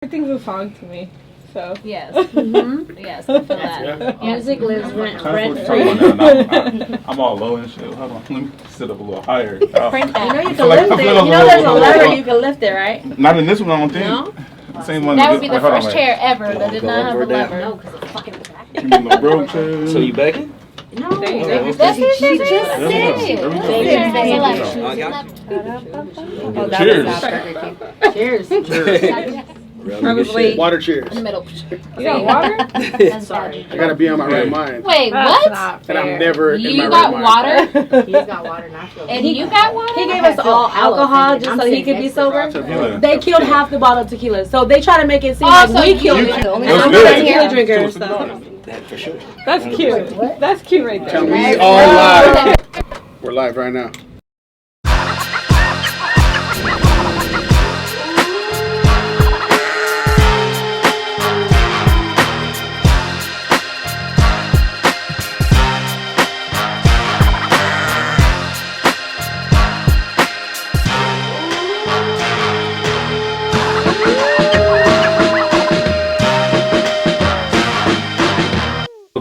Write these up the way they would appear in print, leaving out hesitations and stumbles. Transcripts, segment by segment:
Everything's a song to me. So yes, yes, I feel that. Music lives rent free. I'm all low and shit. Hold on, let me sit up a little higher. You know you can lift it. You know there's a lever you can lift it, right? Not in this one, I don't think. No? Same one. That would be the first chair ever that did not have a lever. No, because it's fucking back. So you begging? No, That's what she just said. Cheers. Cheers. Probably Water cheers. In the middle. you got water? Sorry. I gotta be on my right mind. Wait, That's what? not And I'm fair. never in You my got right water? mind. He's got water, not feel. And you got water? He gave us all alcohol just so he could be sober. Tequila. They killed half the bottle of tequila, so they try to make it seem Oh, like so we you- killed you- it. the only And I'm one not a that- tequila drinker, so. That for sure. That's cute. That's cute right there. Tell me all live. We're live right now.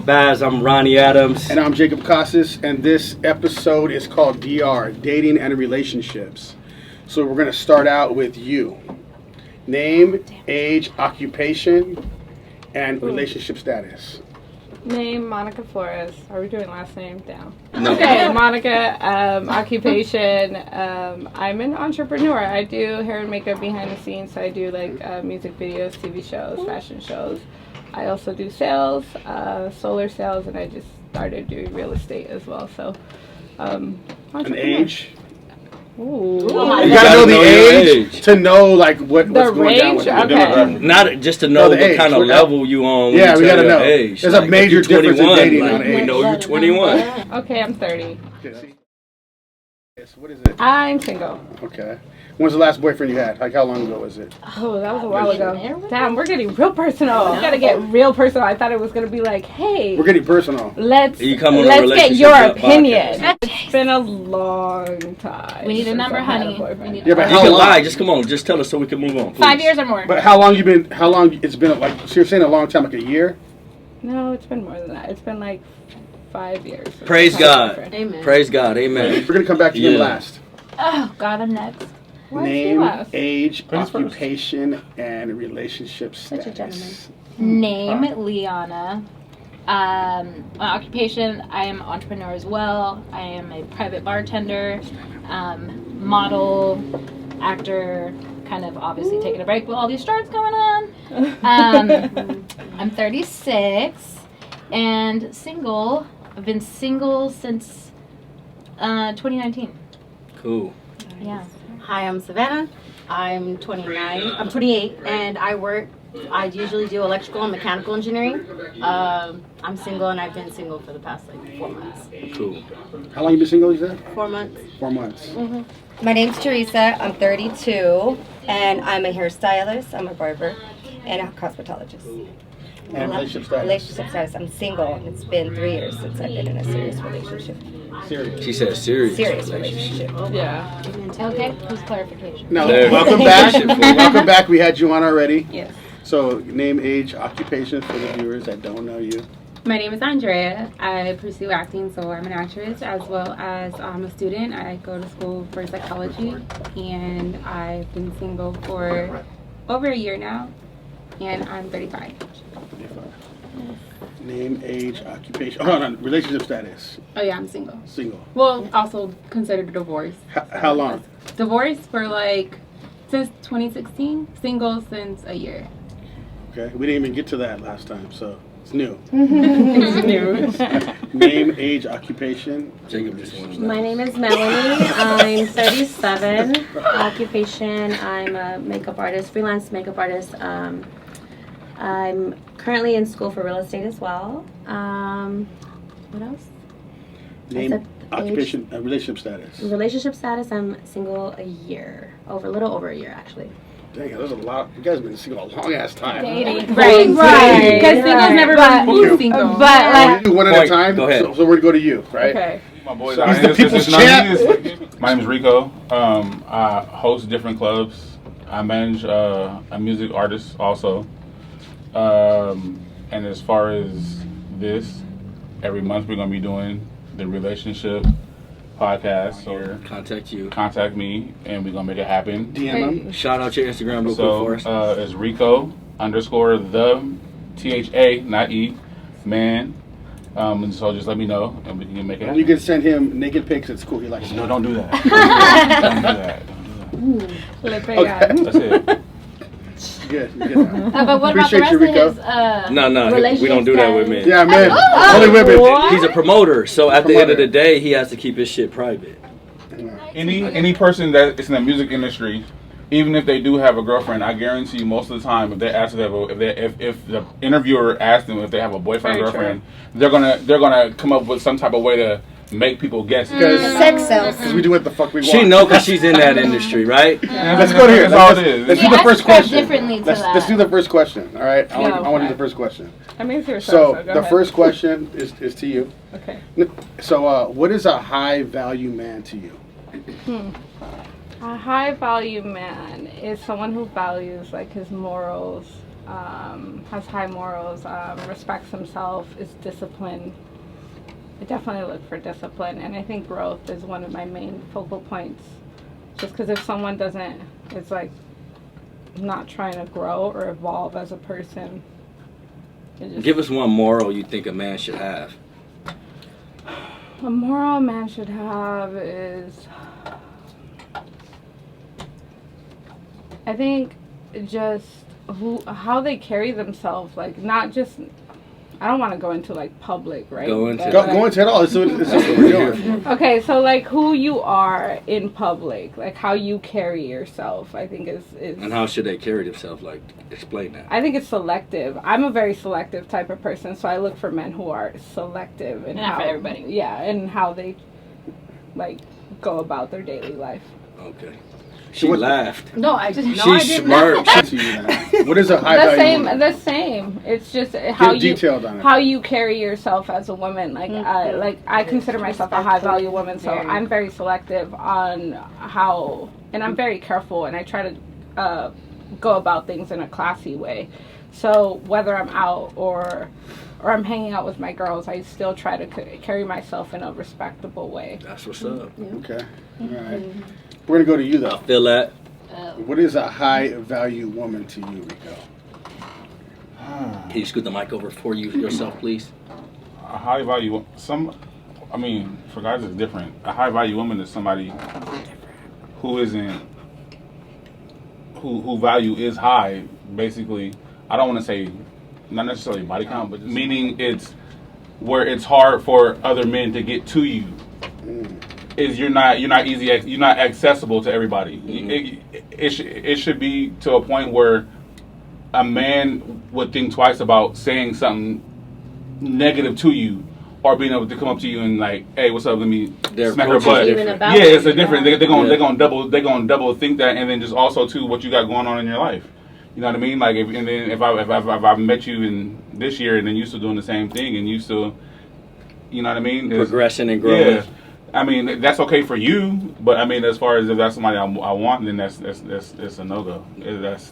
Baz, I'm Ronnie Adams. And I'm Jacob Casas, and this episode is called DR, Dating and Relationships. So we're going to start out with you. Name, age, occupation, and relationship status. Name Monica Flores. Are we doing last name down? No. Okay, Monica. Occupation. I'm an entrepreneur. I do hair and makeup behind the scenes. So I do like music videos, TV shows, fashion shows. I also do sales, solar sales, and I just started doing real estate as well. So, An entrepreneur. age. Ooh. You gotta know the your age to know like what's going down range? with it. Okay. Not just to know the what age. kind of We're- level you on. When Yeah, you we tell gotta your know. Age. There's a Like, major if you're difference in 21, dating like, on we age. know you're 21. Okay, I'm 30. What is it? I'm single. Okay. When's the last boyfriend you had? Like how long ago was it? Oh, that was a while ago. Damn, we're getting real personal. We gotta get real personal. I thought it was gonna be like, hey, We're getting personal. let's You come on a get relationship your podcast. opinion. It's been a long time. We need a since number, I've had a honey. boyfriend. We need Yeah, but You how can long? lie. Just come on. Just tell us so we can move on. Please. 5 years or more. But how long you been? How long it's been? Like so you're saying a long time, like a year? No, it's been more than that. It's been like 5 years. since Praise I've had a God. boyfriend. Amen. Praise God. Amen. We're gonna come back to you Yeah. last. Oh, God, I'm next. Why is he Name, last? age, Ladies first. occupation, and relationship Such a status. Name, Liana. My occupation, I am an entrepreneur as well. I am a private bartender, model, actor, kind of obviously taking a break with all these starts going on. I'm 36 and single. I've been single since 2019. Cool. Yeah. Hi, I'm Savannah. I'm 29. I'm 28, and I usually do electrical and mechanical engineering. I'm single, and I've been single for the past like 4 months. Cool. How long you been single? You said 4 months. 4 months. My name's Teresa. I'm 32, and I'm a hairstylist. I'm a barber and a cosmetologist. And relationship status. Relationship status. I'm single, and it's been 3 years since I've been in a serious relationship. Serious. She said serious. Serious relationship. Yeah. Okay, who's clarification? Now, There. welcome back. Welcome back. We had you on already. Yes. So, name, age, occupation for the viewers that don't know you. My name is Andrea. I pursue acting, so I'm an actress as well as I'm a student. I go to school for psychology, and I've been single for over a year now, and I'm 35. Name, age, occupation. Oh, no, relationship status. Oh yeah, I'm single. Single. Well, also considered divorced. How long? Divorced for like since 2016. Single since a year. Okay. We didn't even get to that last time, so it's new. It's new. Name, age, occupation. Jacob just wants My name is Melanie. I'm 37. Occupation, I'm a makeup artist, freelance makeup artist. I'm currently in school for real estate as well. What else? Name, said occupation, relationship status. Relationship status, I'm single a year. A little over a year, actually. Dang, there's a lot. You guys have been single a long ass time. Dating. Right. Right. Because single's never But- been single. but, We'll do one at a Point. time. Go ahead. So we're gonna go to you, right? Okay. My boy, So he's the people's champ. My name is Rico. I host different clubs I manage a music artist also. And as far as this, every month we're gonna be doing the relationship podcast. So contact me, and we're gonna make it happen. DM him. Shout out your Instagram real quick for us. So it's Rico _ the THA, not E, man. And so just let me know, and we can make it happen. You can send him naked pics at school. He likes. No, don't do that. Don't do that. Le Okay. pegan. That's it. Good. But what Appreciate about you, the Rico. rest of his No, we don't do that with men. Yeah, man. Oh, Only women. what? He's a promoter, so at the end of the day, he has to keep his shit private. Any person that is in the music industry, even if they do have a girlfriend, I guarantee you most of the time, if they ask if the interviewer asks them if they have a boyfriend or Very girlfriend, they're gonna come up with some type of way to make people guess. Sex sells. Because we do what the fuck we want. She know because she's in that industry, right? Let's go here. That's all it is. Let's See, do the I first subscribe question. differently to Let's that. do the first question. All right. I Yeah, want to do okay. the first question. I mean, it's your show, So go the ahead. first question is to you. Okay. So what is a high value man to you? A high value man is someone who values like his morals, has high morals, respects himself, is disciplined. I definitely look for discipline, and I think growth is one of my main focal points. Just because if someone doesn't, it's like not trying to grow or evolve as a person. it just- Give us one moral you think a man should have. A moral a man should have is, I think, just how they carry themselves. Like, not just, I don't want to go into like public, right? Go into Go into it all. It's what we're doing. Okay, so like who you are in public, like how you carry yourself, I think is And how should they carry themselves? Like, explain that. I think it's selective. I'm a very selective type of person, so I look for men who are selective and Not how for everybody. Yeah, and how they like go about their daily life. Okay. She what- laughed. No, I just She smirked. To you then. What is a high The value same, woman? the same. It's just how Get you detailed on it. how you carry yourself as a woman. Like I consider myself a high value woman, so I'm very selective on how, and I'm very careful, and I try to go about things in a classy way. So whether I'm out or I'm hanging out with my girls, I still try to carry myself in a respectable way. That's what's up. Okay. All right. We're gonna go to you I though. feel that. What is a high value woman to you, Rico? Can you scoot the mic over for you yourself, please? A high value, I mean, for guys it's different. A high value woman is somebody who isn't, who value is high. Basically, I don't want to say not necessarily body count, but meaning it's where it's hard for other men to get to you. Is you're not accessible to everybody. It should be to a point where a man would think twice about saying something negative to you, or being able to come up to you and like, hey, what's up? Let me Their smack her approach is butt. different. Even about Yeah, it's you, a different. yeah. They're gonna double think that, and then just also too what you got going on in your life. You know what I mean? Like, if I met you in this year, and then you still doing the same thing, and you still, you know what I mean? Progression and growing. Yeah. I mean, that's okay for you, but I mean, as far as if that's somebody I want, then that's a no go.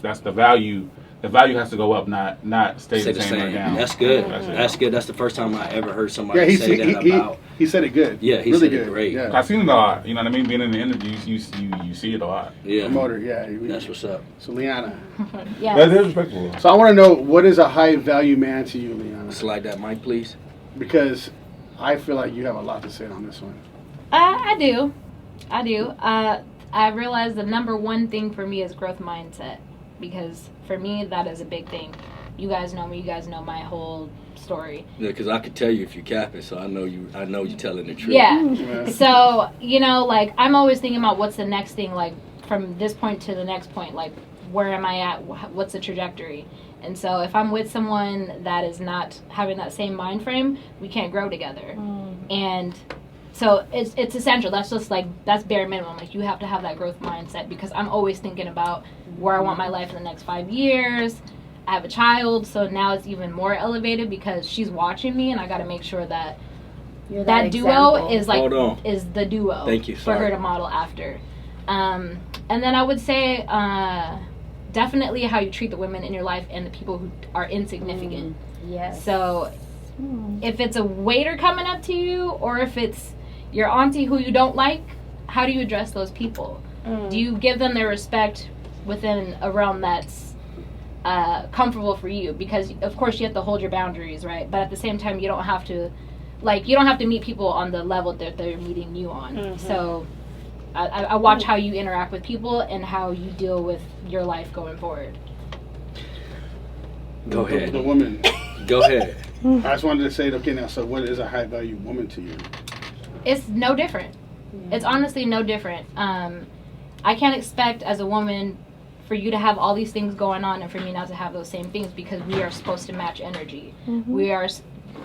That's the value. The value has to go up, not stay the same or down. That's good. That's it. That's good. That's the first time I ever heard somebody Yeah, say that about. he said it good. Yeah, he really said it good. great. Yeah. I've seen it a lot. You know what I mean? Being in the interviews, you see it a lot. Yeah, Promoter, yeah. that's what's up. So Liana. yeah. That is respectable. So I want to know, what is a high value man to you, Liana? Slide that mic, please. Because I feel like you have a lot to say on this one. I do. I realize the number one thing for me is growth mindset, because for me that is a big thing. You guys know me. You guys know my whole story. Yeah, because I could tell you if you capping, so I know you telling the truth. Yeah. Yeah. So, like, I'm always thinking about what's the next thing, like, from this point to the next point, like, where am I at? What's the trajectory? And so if I'm with someone that is not having that same mind frame, we can't grow together. And so it's essential. That's just, like, that's bare minimum. Like, you have to have that growth mindset, because I'm always thinking about where I want my life in the next 5 years. I have a child, so now it's even more elevated because she's watching me, and I got to make sure that You're that duo example. is like Hold on. is the duo Thank you, for her sorry. to model after. And then I would say definitely how you treat the women in your life and the people who are insignificant. Yes. So if it's a waiter coming up to you, or if it's your auntie who you don't like, how do you address those people? Do you give them their respect within a realm that's comfortable for you? Because of course you have to hold your boundaries, right? But at the same time, you don't have to meet people on the level that they're meeting you on. So I watch how you interact with people and how you deal with your life going forward. Go ahead. The woman. Go ahead. I just wanted to say, okay, now, so what is a high value woman to you? It's no different. It's honestly no different. I can't expect as a woman for you to have all these things going on and for me not to have those same things, because we are supposed to match energy. We are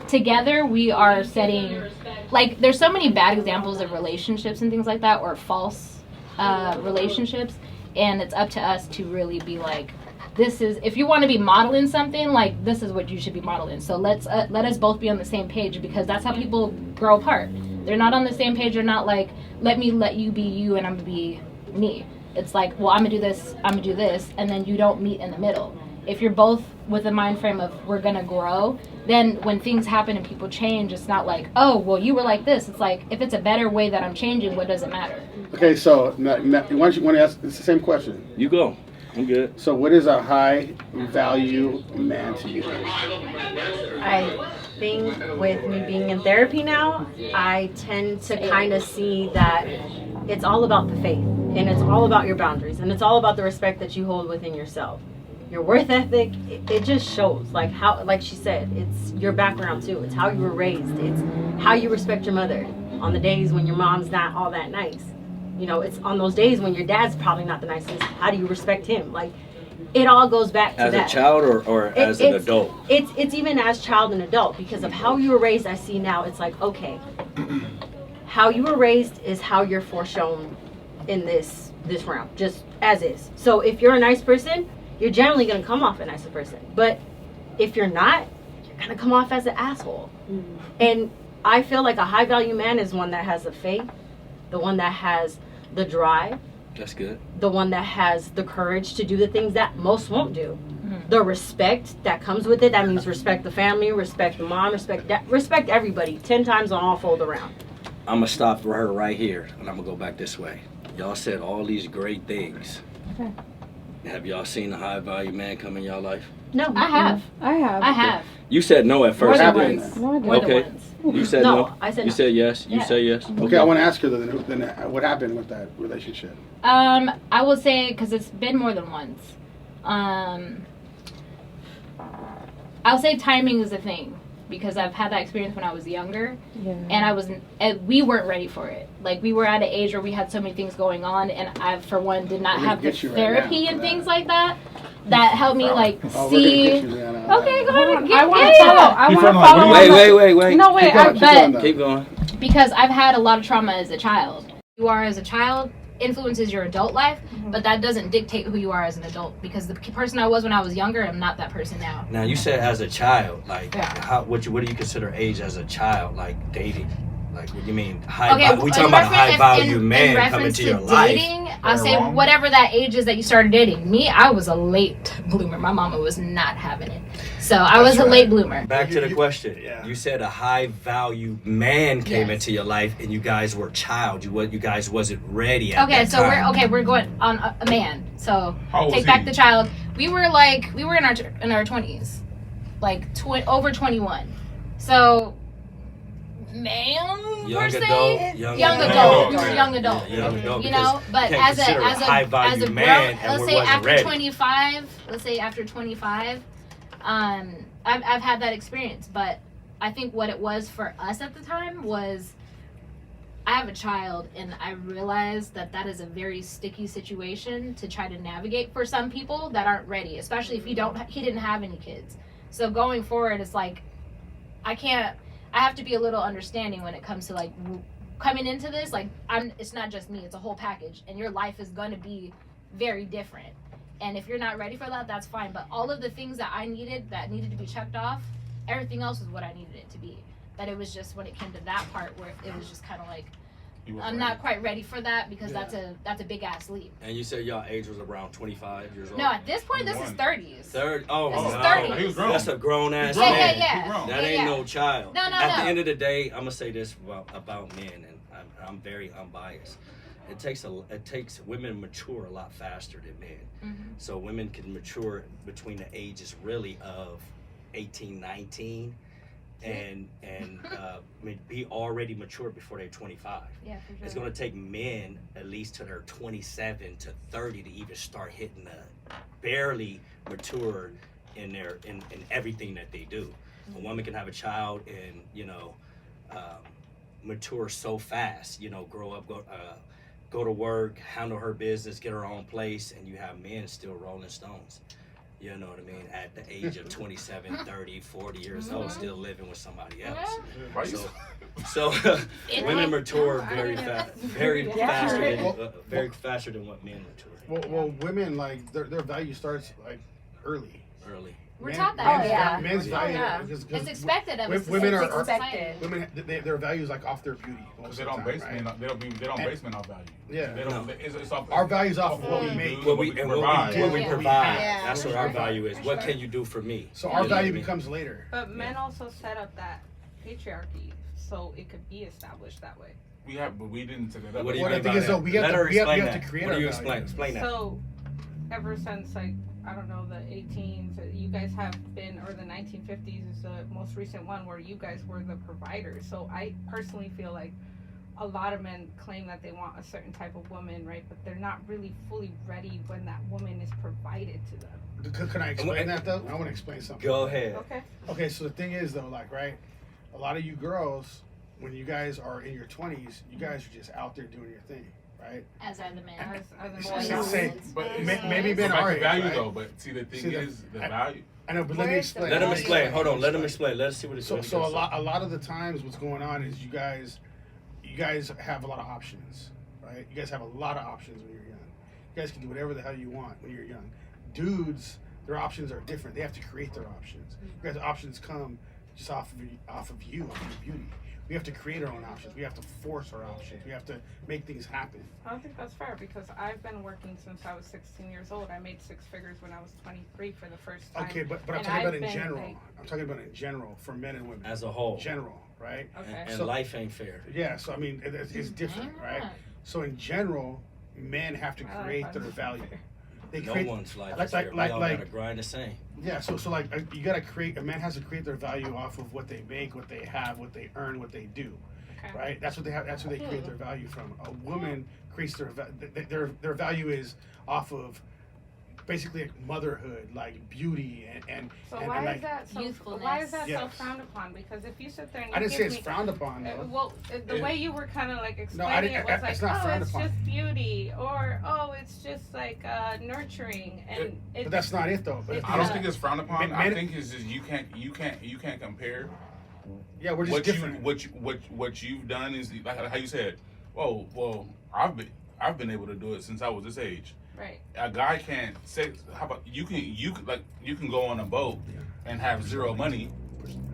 together. We are setting, like, there's so many bad examples of relationships and things like that, or false relationships, and it's up to us to really be like, this is, if you want to be modeling something, like, this is what you should be modeling. So let us both be on the same page, because that's how people grow apart. They're not on the same page. They're not like, let you be you and I'm gonna be me. It's like, well, I'm gonna do this, and then you don't meet in the middle. If you're both with a mind frame of we're gonna grow, then when things happen and people change, it's not like, oh, well, you were like this. It's like, if it's a better way that I'm changing, what does it matter? Okay, so why don't you want to ask? It's the same question. You go. I'm good. So, what is a high value man to you? I think with me being in therapy now, I tend to kind of see that it's all about the faith, and it's all about your boundaries, and it's all about the respect that you hold within yourself. Your worth ethic, it just shows, like how, like she said, it's your background too. It's how you were raised. It's how you respect your mother on the days when your mom's not all that nice. You know, it's on those days when your dad's probably not the nicest. How do you respect him? Like, it all goes back to as that. a child or as an adult? It's even as child and adult, because of how you were raised. I see now, it's like, okay, how you were raised is how you're foreshown in this realm, just as is. So if you're a nice person, you're generally going to come off a nicer person. But if you're not, you're going to come off as an asshole. And I feel like a high value man is one that has the faith, the one that has the drive. That's good. The one that has the courage to do the things that most won't do. The respect that comes with it. That means respect the family, respect the mom, respect everybody. 10 times on all fold around. I'm going to stop for her right here, and I'm going to go back this way. Y'all said all these great things. Okay. Have y'all seen a high value man come in y'all life? No. I have. I have. You said no at More first. than What didn't happened? you? once. No, I More than Okay. once. You said No, no? I said You no. said yes? You Yeah. say yes? Okay, I want to ask her then what happened with that relationship? I will say, because it's been more than once. I'll say timing is a thing, because I've had that experience when I was younger, and we weren't ready for it. Like, we were at an age where we had so many things going on, and I, for one, did not have the therapy and things like that helped me, like, see. Okay, go ahead. I want to follow. I want to follow. Wait. No, wait. Keep going. Because I've had a lot of trauma as a child. Who you are as a child influences your adult life, but that doesn't dictate who you are as an adult, because the person I was when I was younger, I'm not that person now. Now, you said as a child, like, Yeah. what do you consider age as a child, like dating? Like, what do you mean? We in talking about a reference- high value in man coming reference to to your life. dating, I'll say whatever that age is that you started dating. Me, I was a late bloomer. My mama was not having it. So I was a late bloomer. Back to the question. Yeah. You said a high value man came Yes. into your life, and you guys were child. You guys wasn't ready at Okay, that so time. we're going on a man. So How old take was back he? the child. We were in our 20s, like over 21. So man, Young per se, adult, young adult. We were young adult. Yeah, young adult, You know, because but you can't as a consider high value grown, man, and let's we say wasn't after ready. 25, I've had that experience. But I think what it was for us at the time was, I have a child, and I realized that is a very sticky situation to try to navigate for some people that aren't ready, especially if he didn't have any kids. So going forward, it's like, I have to be a little understanding when it comes to, like, coming into this. Like, it's not just me, it's a whole package, and your life is going to be very different. And if you're not ready for that, that's fine. But all of the things that needed to be checked off, everything else is what I needed it to be. But it was just when it came to that part where it was just kind of like, I'm not quite ready for that because that's a big ass leap. And you said y'all age was around 25 years old? No, at this point, this is 30s. Third? Oh, This is no. 30. He was grown. That's a grown ass Yeah, man. yeah. He grown. That Yeah, ain't yeah. no child. No, At the no. end of the day, I'm gonna say this about men, and I'm very unbiased. It takes women to mature a lot faster than men. Mm-hmm. So women can mature between the ages really of 18, 19, and be already mature before they're 25. Yeah, for sure. It's gonna take men at least to their 27 to 30 to even start hitting the barely mature in everything that they do. A woman can have a child and mature so fast. Grow up, go to work, handle her business, get her own place, and you have men still rolling stones. You know what I mean? At the age of 27, 30, 40 years old, still living with somebody else. So women mature very fast, very faster than what men mature. Well, women their value starts early. We're taught that. Oh, yeah. Men's value. yeah. Because It's expected of us. women to are expected. women. Their values off their beauty. Because they don't base men. They don't base men off value. Yeah. They don't. It's off Our values off of what we make. What we provide. Yeah. That's what our value is. What can you do for me? So our You know value what I mean? becomes later. But men also set up that patriarchy so it could be established that way. But we didn't set it up. What do you Well, mean the thing by is, though, that? we have Let to- her we have explain to that. create What do our you value. explain that? So, ever since I don't know, the 18s, you guys have been, or the 1950s is the most recent one where you guys were the providers. So I personally feel like a lot of men claim that they want a certain type of woman, right? But they're not really fully ready when that woman is provided to them. Can I explain that though? I want to explain something. Go ahead. Okay. Okay, so the thing is though, right, a lot of you girls, when you guys are in your 20s, you guys are just out there doing your thing, right? As are the men. Maybe men But are the value right? though. But see, the thing is the value. I know, but let me explain. Let him explain. Hold on. Let him explain. Let's see what it's So a lot of the times, what's going on is you guys have a lot of options, right? You guys have a lot of options when you're young. You guys can do whatever the hell you want when you're young. Dudes, their options are different. They have to create their options. You guys' options come just off of you, off your beauty. We have to create our own options. We have to force our options. We have to make things happen. I don't think that's fair because I've been working since I was 16 years old. I made 6 figures when I was 23 for the first time. Okay, but I'm talking about in general. I'm talking about in general for men and women. as a whole. General, right? Okay. And So- life ain't fair. Yeah, so I mean, it's different, right? So in general, men have to create their value. They No create, one's life like- is fair. like- We all like- gotta grind the same. yeah. So you gotta create. A man has to create their value off of what they make, what they have, what they earn, what they do, Okay. right? That's what they have. That's where they create their value from. A woman creates their value is off of basically like motherhood, like beauty, and So and why like, is that so? Youthfulness. Why is that so Yes. frowned upon? Because if you sit there and you I didn't give say it's me, frowned upon though. the way you were kind of like No, I explaining didn't- it was like, it's not oh, frowned it's upon. just beauty, or oh, it's just like nurturing, and it's, But that's not it though. But I don't think it's frowned upon. I Men- think it's just you can't compare yeah, we're just what different. what you've done is like how you said. Well, I've been able to do it since I was this age. right. A guy can't say. How about you can go on a boat and have zero money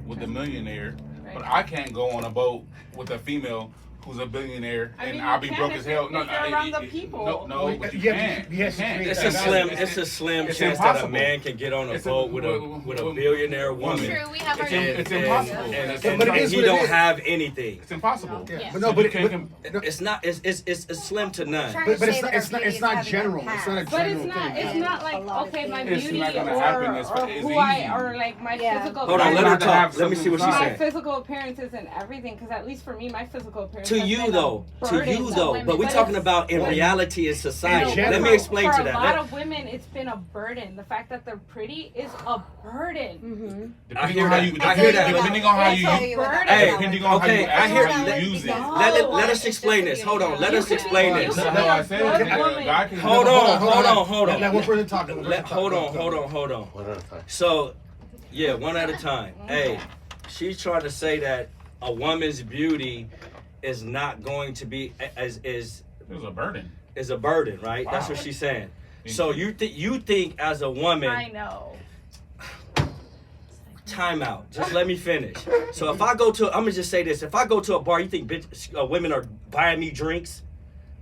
with a millionaire, Right. but I can't go on a boat with a female who's a billionaire I and mean, I'll you be can broke if as hell. if you're around the people. No, but you You have to- can't. you have to can't. create It's that a value. slim It's chance that a impossible. man can get on a It's boat with a billionaire woman. True, we have our It's own. impossible. And But it is he what it don't is. have anything. It's impossible. Yeah. Yeah. But no, So but you can't It's not. It's slim to none. Trying But to it's say not- that it's not- our it's not beauty is general. having a It's not a past. But it's general not. thing. It's not A like lot of okay, my things. It's beauty not gonna or happen. It's who easy. or like my Yeah. physical. Hold on, appearance. let her Not to have talk. Let me see what she's something My saying. physical appearance isn't everything because at least for me, my physical appearance. To has you been a though, burden but we're But talking it's- about in reality in society. In general. Let me explain for to a that. lot of women, it's been a burden. The fact that they're pretty is a burden. Mm-hmm. Depending on how you, I hear that. Depending on how It's you, a burden. Hey, depending on okay, how I hear- you use it. No. Let us explain this. Hold on. Let us explain this. That's how I said it. Good woman. God can Hold on. Let one person talk. Hold on. So, yeah, one at a time. Hey, she's trying to say that a woman's beauty is not going to be It was a burden. is a burden, right? That's what she's saying. So you think as a woman, I know. Time out. Just let me finish. So if I go to, I'm gonna just say this: if I go to a bar, you think women are buying me drinks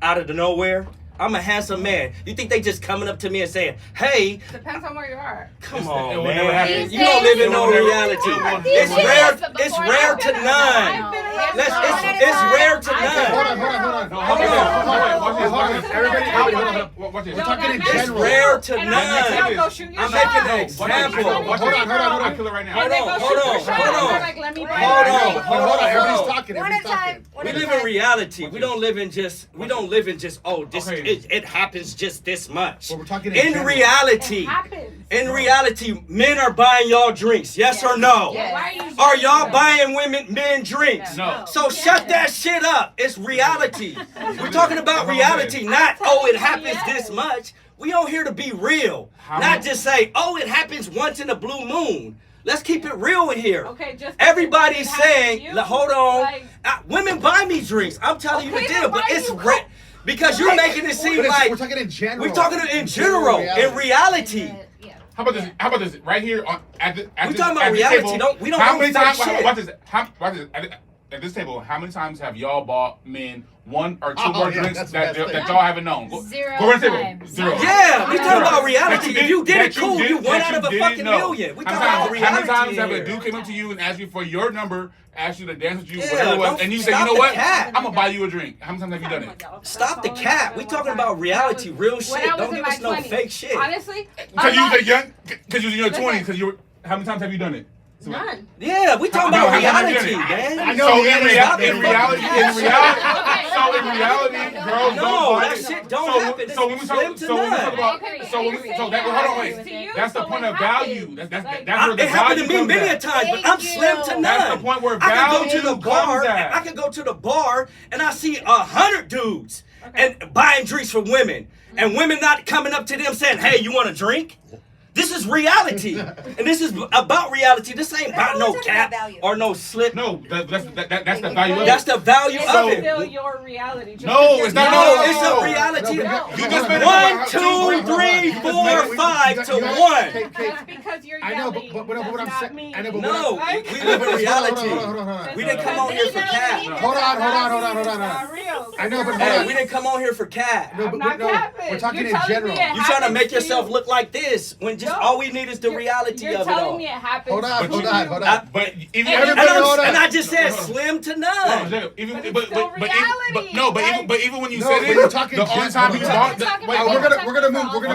out of the nowhere? I'm a handsome man. You think they just coming up to me and saying, "Hey"? Depends on where you are. Come on, never happen. man. You don't live in no reality. It's rare. It's rare to none. It's rare to none. Watch this. We're talking in It's general. rare to none. I'm I'm making an example. Hold on. I'll kill it right now. Hold on. Everybody's talking. One at a time. We live in reality. We don't live in just. Oh, this. Okay. It happens just this much. Well, we're talking in general. reality. happens. In reality, men are buying y'all drinks. Yes or no? Yes. Are y'all buying men drinks? No. So shut that shit up. It's reality. We're talking about reality, not it happens this much. We on here to be real, not just say it happens once in a blue moon. Let's keep it real in here. Okay, just Everybody's saying, hold on, Like, women buy me drinks. I'm telling you the Okay, deal, then but why it's you rare because you're making it seem like we're talking in general. we're talking in general, in reality. How about this? Right here at We this, talking at about this reality. table, We don't how know many fake times? shit. Watch this. At this table, how many times have y'all bought men one or two more drinks that's that the best thing. y'all haven't known? Zero Go around the table. times. Zero. Yeah, we talking about That reality. If you did it, cool. You one that out of a didn't fucking know. million. We How talking about many reality times have a here. dude came up to you and asked you for your number, asked you to dance with you, Yeah, whatever it was, don't and you say, stop you know the what? cap. I'm gonna buy you a drink. How many times have you done it? Stop the cap. We talking about reality, real shit. Don't give us no fake shit. Honestly, Because you was a young, because you was in your 20s. Because you were. How many times have you done it? None. Yeah, we talking How about many times have you reality, done it? man. I know. So Yeah, in reality, girls No, don't buy that it. shit don't happen. So when we talk, Slim to so when we talk none. about, hold on, wait. That's the point of value. That's where the It happened to value me comes many a at. time, but I'm slim to none. That's the point where I can go to value the bar. comes at. I can go to the bar and I see 100 dudes and buying drinks for women, and women not coming up to them saying, "Hey, you want a drink?" This is reality, and this is about reality. This ain't about no cap or no slip. No, that's the value of it. That's the value it's of still it. your reality. Just No, because it's not. No, No, it's a reality. You just made it One, about two, three, 4, 5 to 1. Just because you're I know, yelling but what I'm does saying. not mean. I know, but No, Like- we live in reality. Hold on. We didn't come on here for cap. Hold on. Not real. I know, but hold Hey, on. we didn't come on here for cap. No, I'm but not capping. we're talking You're in telling me general. it You trying to happens make to yourself you. look like this when just No. all we need is the reality You're of it telling all. me it happens. Hold on. to you. But even Everybody hold on. And I just said slim to none. But it's still reality. Even when you No, said but it, you're talking the only just- time you we're bought, talking Wait, about we're gonna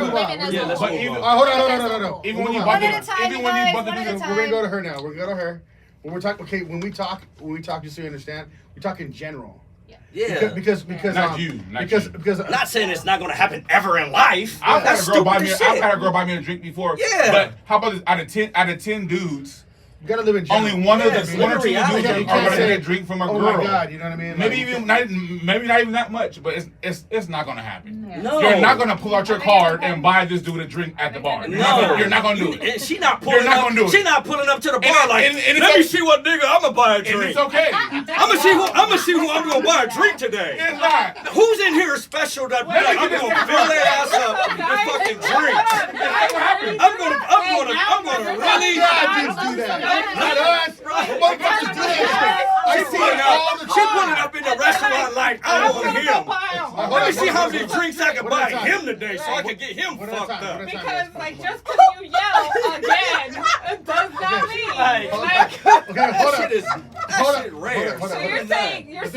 move on. Yeah, let's but move even on. Hold on. No. even when you Move bought on. One at a time, even you when you guys, bought the one at a dude, time. We're gonna go to her now. We're gonna go to her. When we talk, just so you understand, we talk in general. Yeah. Because Not you, not because you. because Not saying it's not gonna happen ever in life. I've had That's a girl buy stupid me. as I've shit. had a girl buy me a drink before. Yeah. But how about this? Out of 10 dudes, you gotta live in general. only one of Yes, the one or two reality. dudes are You gonna can't say, get a drink from a Oh girl. my God, you know what I mean? Maybe Like, not even that much, but it's not gonna happen. No. You're not gonna pull out your card and buy this dude a drink at the bar. No, You're not gonna do it. And she not pulling You're not up. gonna do it. She not pulling up to the bar And- like, and it's let me okay. see what nigga I'm gonna buy a And drink. it's okay. I'm gonna see who I'm gonna buy a drink today. It's not. Who's in here special that be like, I'm gonna fill their ass up with fucking drinks? I'm gonna really. God, just do that. Not us. Motherfuckers do that shit. I see it all the She time. pulling up in the restaurant like, I want him. Let me see how many drinks I can One at buy a time. him today so I can get him One at a fucked time, up. one at a time. Because like just because you yell again, it does not mean Like, Okay, hold that on. shit is Hold shit on, rare. hold on. So you're saying The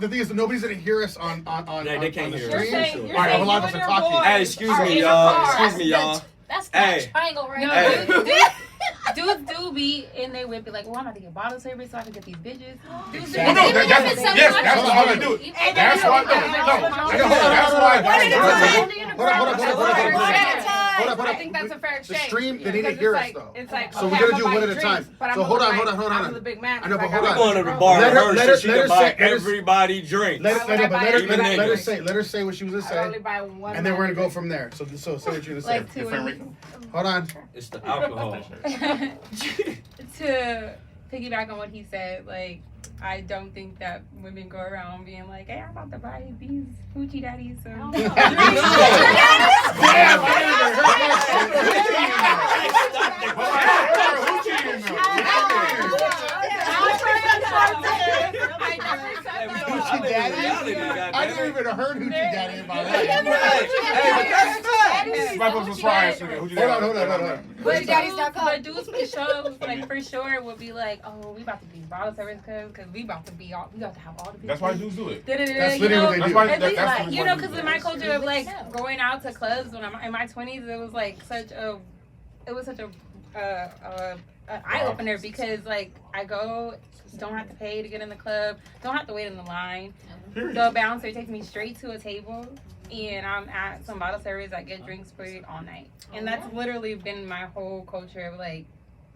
thing is, nobody's gonna hear us on Yeah, they can't the hear us. you're stream. saying you're All right, saying a lot of you us and are your talking. boys Hey, excuse are me, in the y'all. car. Excuse me, y'all. That's Hey. that triangle right No, Hey. dudes do be in their whip, be like, well, I'm about to get bottle service so I can get these bitches. Dudes do. Well, no, Even that's- if it's yes, something that's like how that. they do it. Even That's if why. it's No, something no. like That's that. why. One at a time. Hold up. I think that's a fair The exchange. stream, they need to Because hear it's us like- though. It's like, So okay, we're gonna I'm do buy one at a drinks, time. but I'm So gonna hold on, buy- hold on. I'm the big man. I know, but Like, hold I'm on. Going to the bar Let with her- her let so her- she let can her buy say- let her- everybody drinks. Why would I buy everybody Let her drinks? say what she was gonna I only say, buy one. and then we're gonna go from there. So say what you're gonna say. Like to, Your friend Ricky? Hold on. It's the alcohol. to piggyback on what he said, like, I don't think that women go around being like, hey, I'm about to buy these hoochie daddies some. Daddy? reality, I never even heard Hoochie Daddy in my life. Hey, but that's facts. My folks was frying sugar. Who'd you Hold on. But Daddy's.com. dudes for sure, like for sure, would be like, oh, we about to be bottle service because we about to have all the people. That's why dudes do it. That's literally what they do. That's why. At least, That's like, you know, because in my culture of like going out to clubs when I'm in my 20s, it was like such a eye opener because like I don't have to pay to get in the club, don't have to wait in the line. The bouncer takes me straight to a table, and I'm at some bottle service. I get drinks free all night, and that's literally been my whole culture of like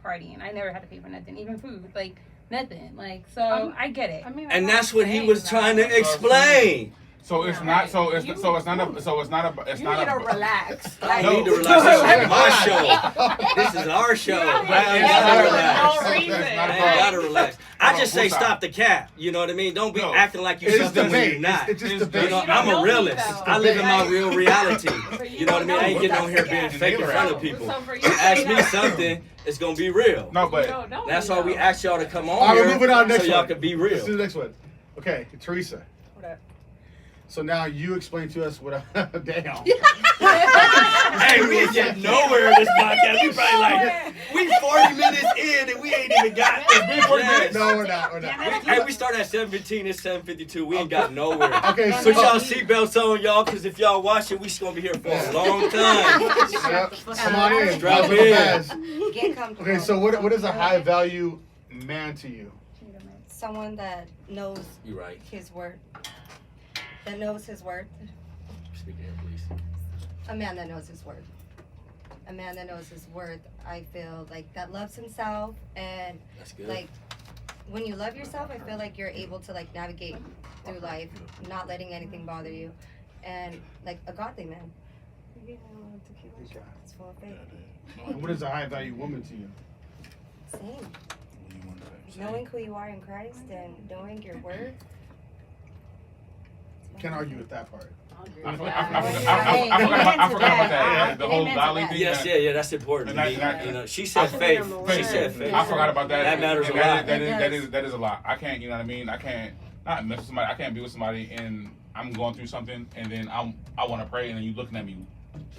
partying. I never had to pay for nothing, even food, like nothing. Like so, I get it. And that's what he was trying to explain. So it's not. So it's not a. It's You not need to a. relax. I No. need to relax. This is my show. This is our show. I ain't gotta relax. No reason. I ain't gotta relax. I just say stop the cap. You know what I mean? Don't be No. acting like you It's something when debate. you're not. It's just You debate. know, You don't I'm a know me, realist. though. I live in my Right. real reality. So You know what I mean? I ain't getting on here being fake in front of people. So for you You to ask say me that- something, it's gonna be real. No, but No, That's why we asked y'all to come on All right, here we're moving on next so y'all one. can be Let's do real. the next one. Okay, Teresa. What up? So now you explain to us what a damn. Hey, we ain't getting nowhere in this podcast. We probably like, we 40 minutes in and we ain't even got this. 40 minutes? No, we're not. Hey, we started at 7:15. It's 7:52. We ain't got nowhere. Okay, Put so y'all seatbelts on, y'all, because if y'all watching, we gonna be here for a long time. Yep. Come on in. Drop Buckle in. the pads. Get comfortable. Okay, so what is a high value man to you? Someone that knows You right. his worth. That knows his worth. Speak here, please. A man that knows his worth. A man that knows his worth, I feel like that loves himself, and That's good. like when you love yourself, I feel like you're able to like navigate through life, not letting anything bother you, and like a godly man. You know, tequila shot. It's full of faith. And what is a high value woman to you? Same. Knowing who you are in Christ and knowing your worth. Can't argue with that part. I forgot about that. The whole godly thing. Yes, yeah, that's important. And that- You know, she said faith. She said faith. I forgot about that. That matters a And lot. That is a lot. I can't. You know what I mean? I can't not mess with somebody. I can't be with somebody and I'm going through something and then I want to pray and then you looking at me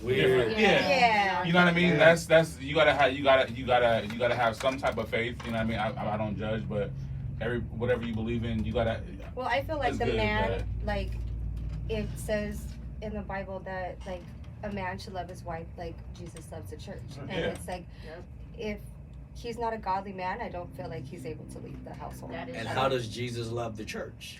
Weird. different. Yeah. You know what I mean? Yeah. That's you gotta have some type of faith. You know what I mean? I don't judge, but whatever you believe in, you gotta. Well, I feel like That's the good, man, like, it says in the Bible that, like, a man should love his wife like Jesus loves the church. And Yeah. it's like, if he's not a godly man, I don't feel like he's able to lead the household. And how does Jesus love the church?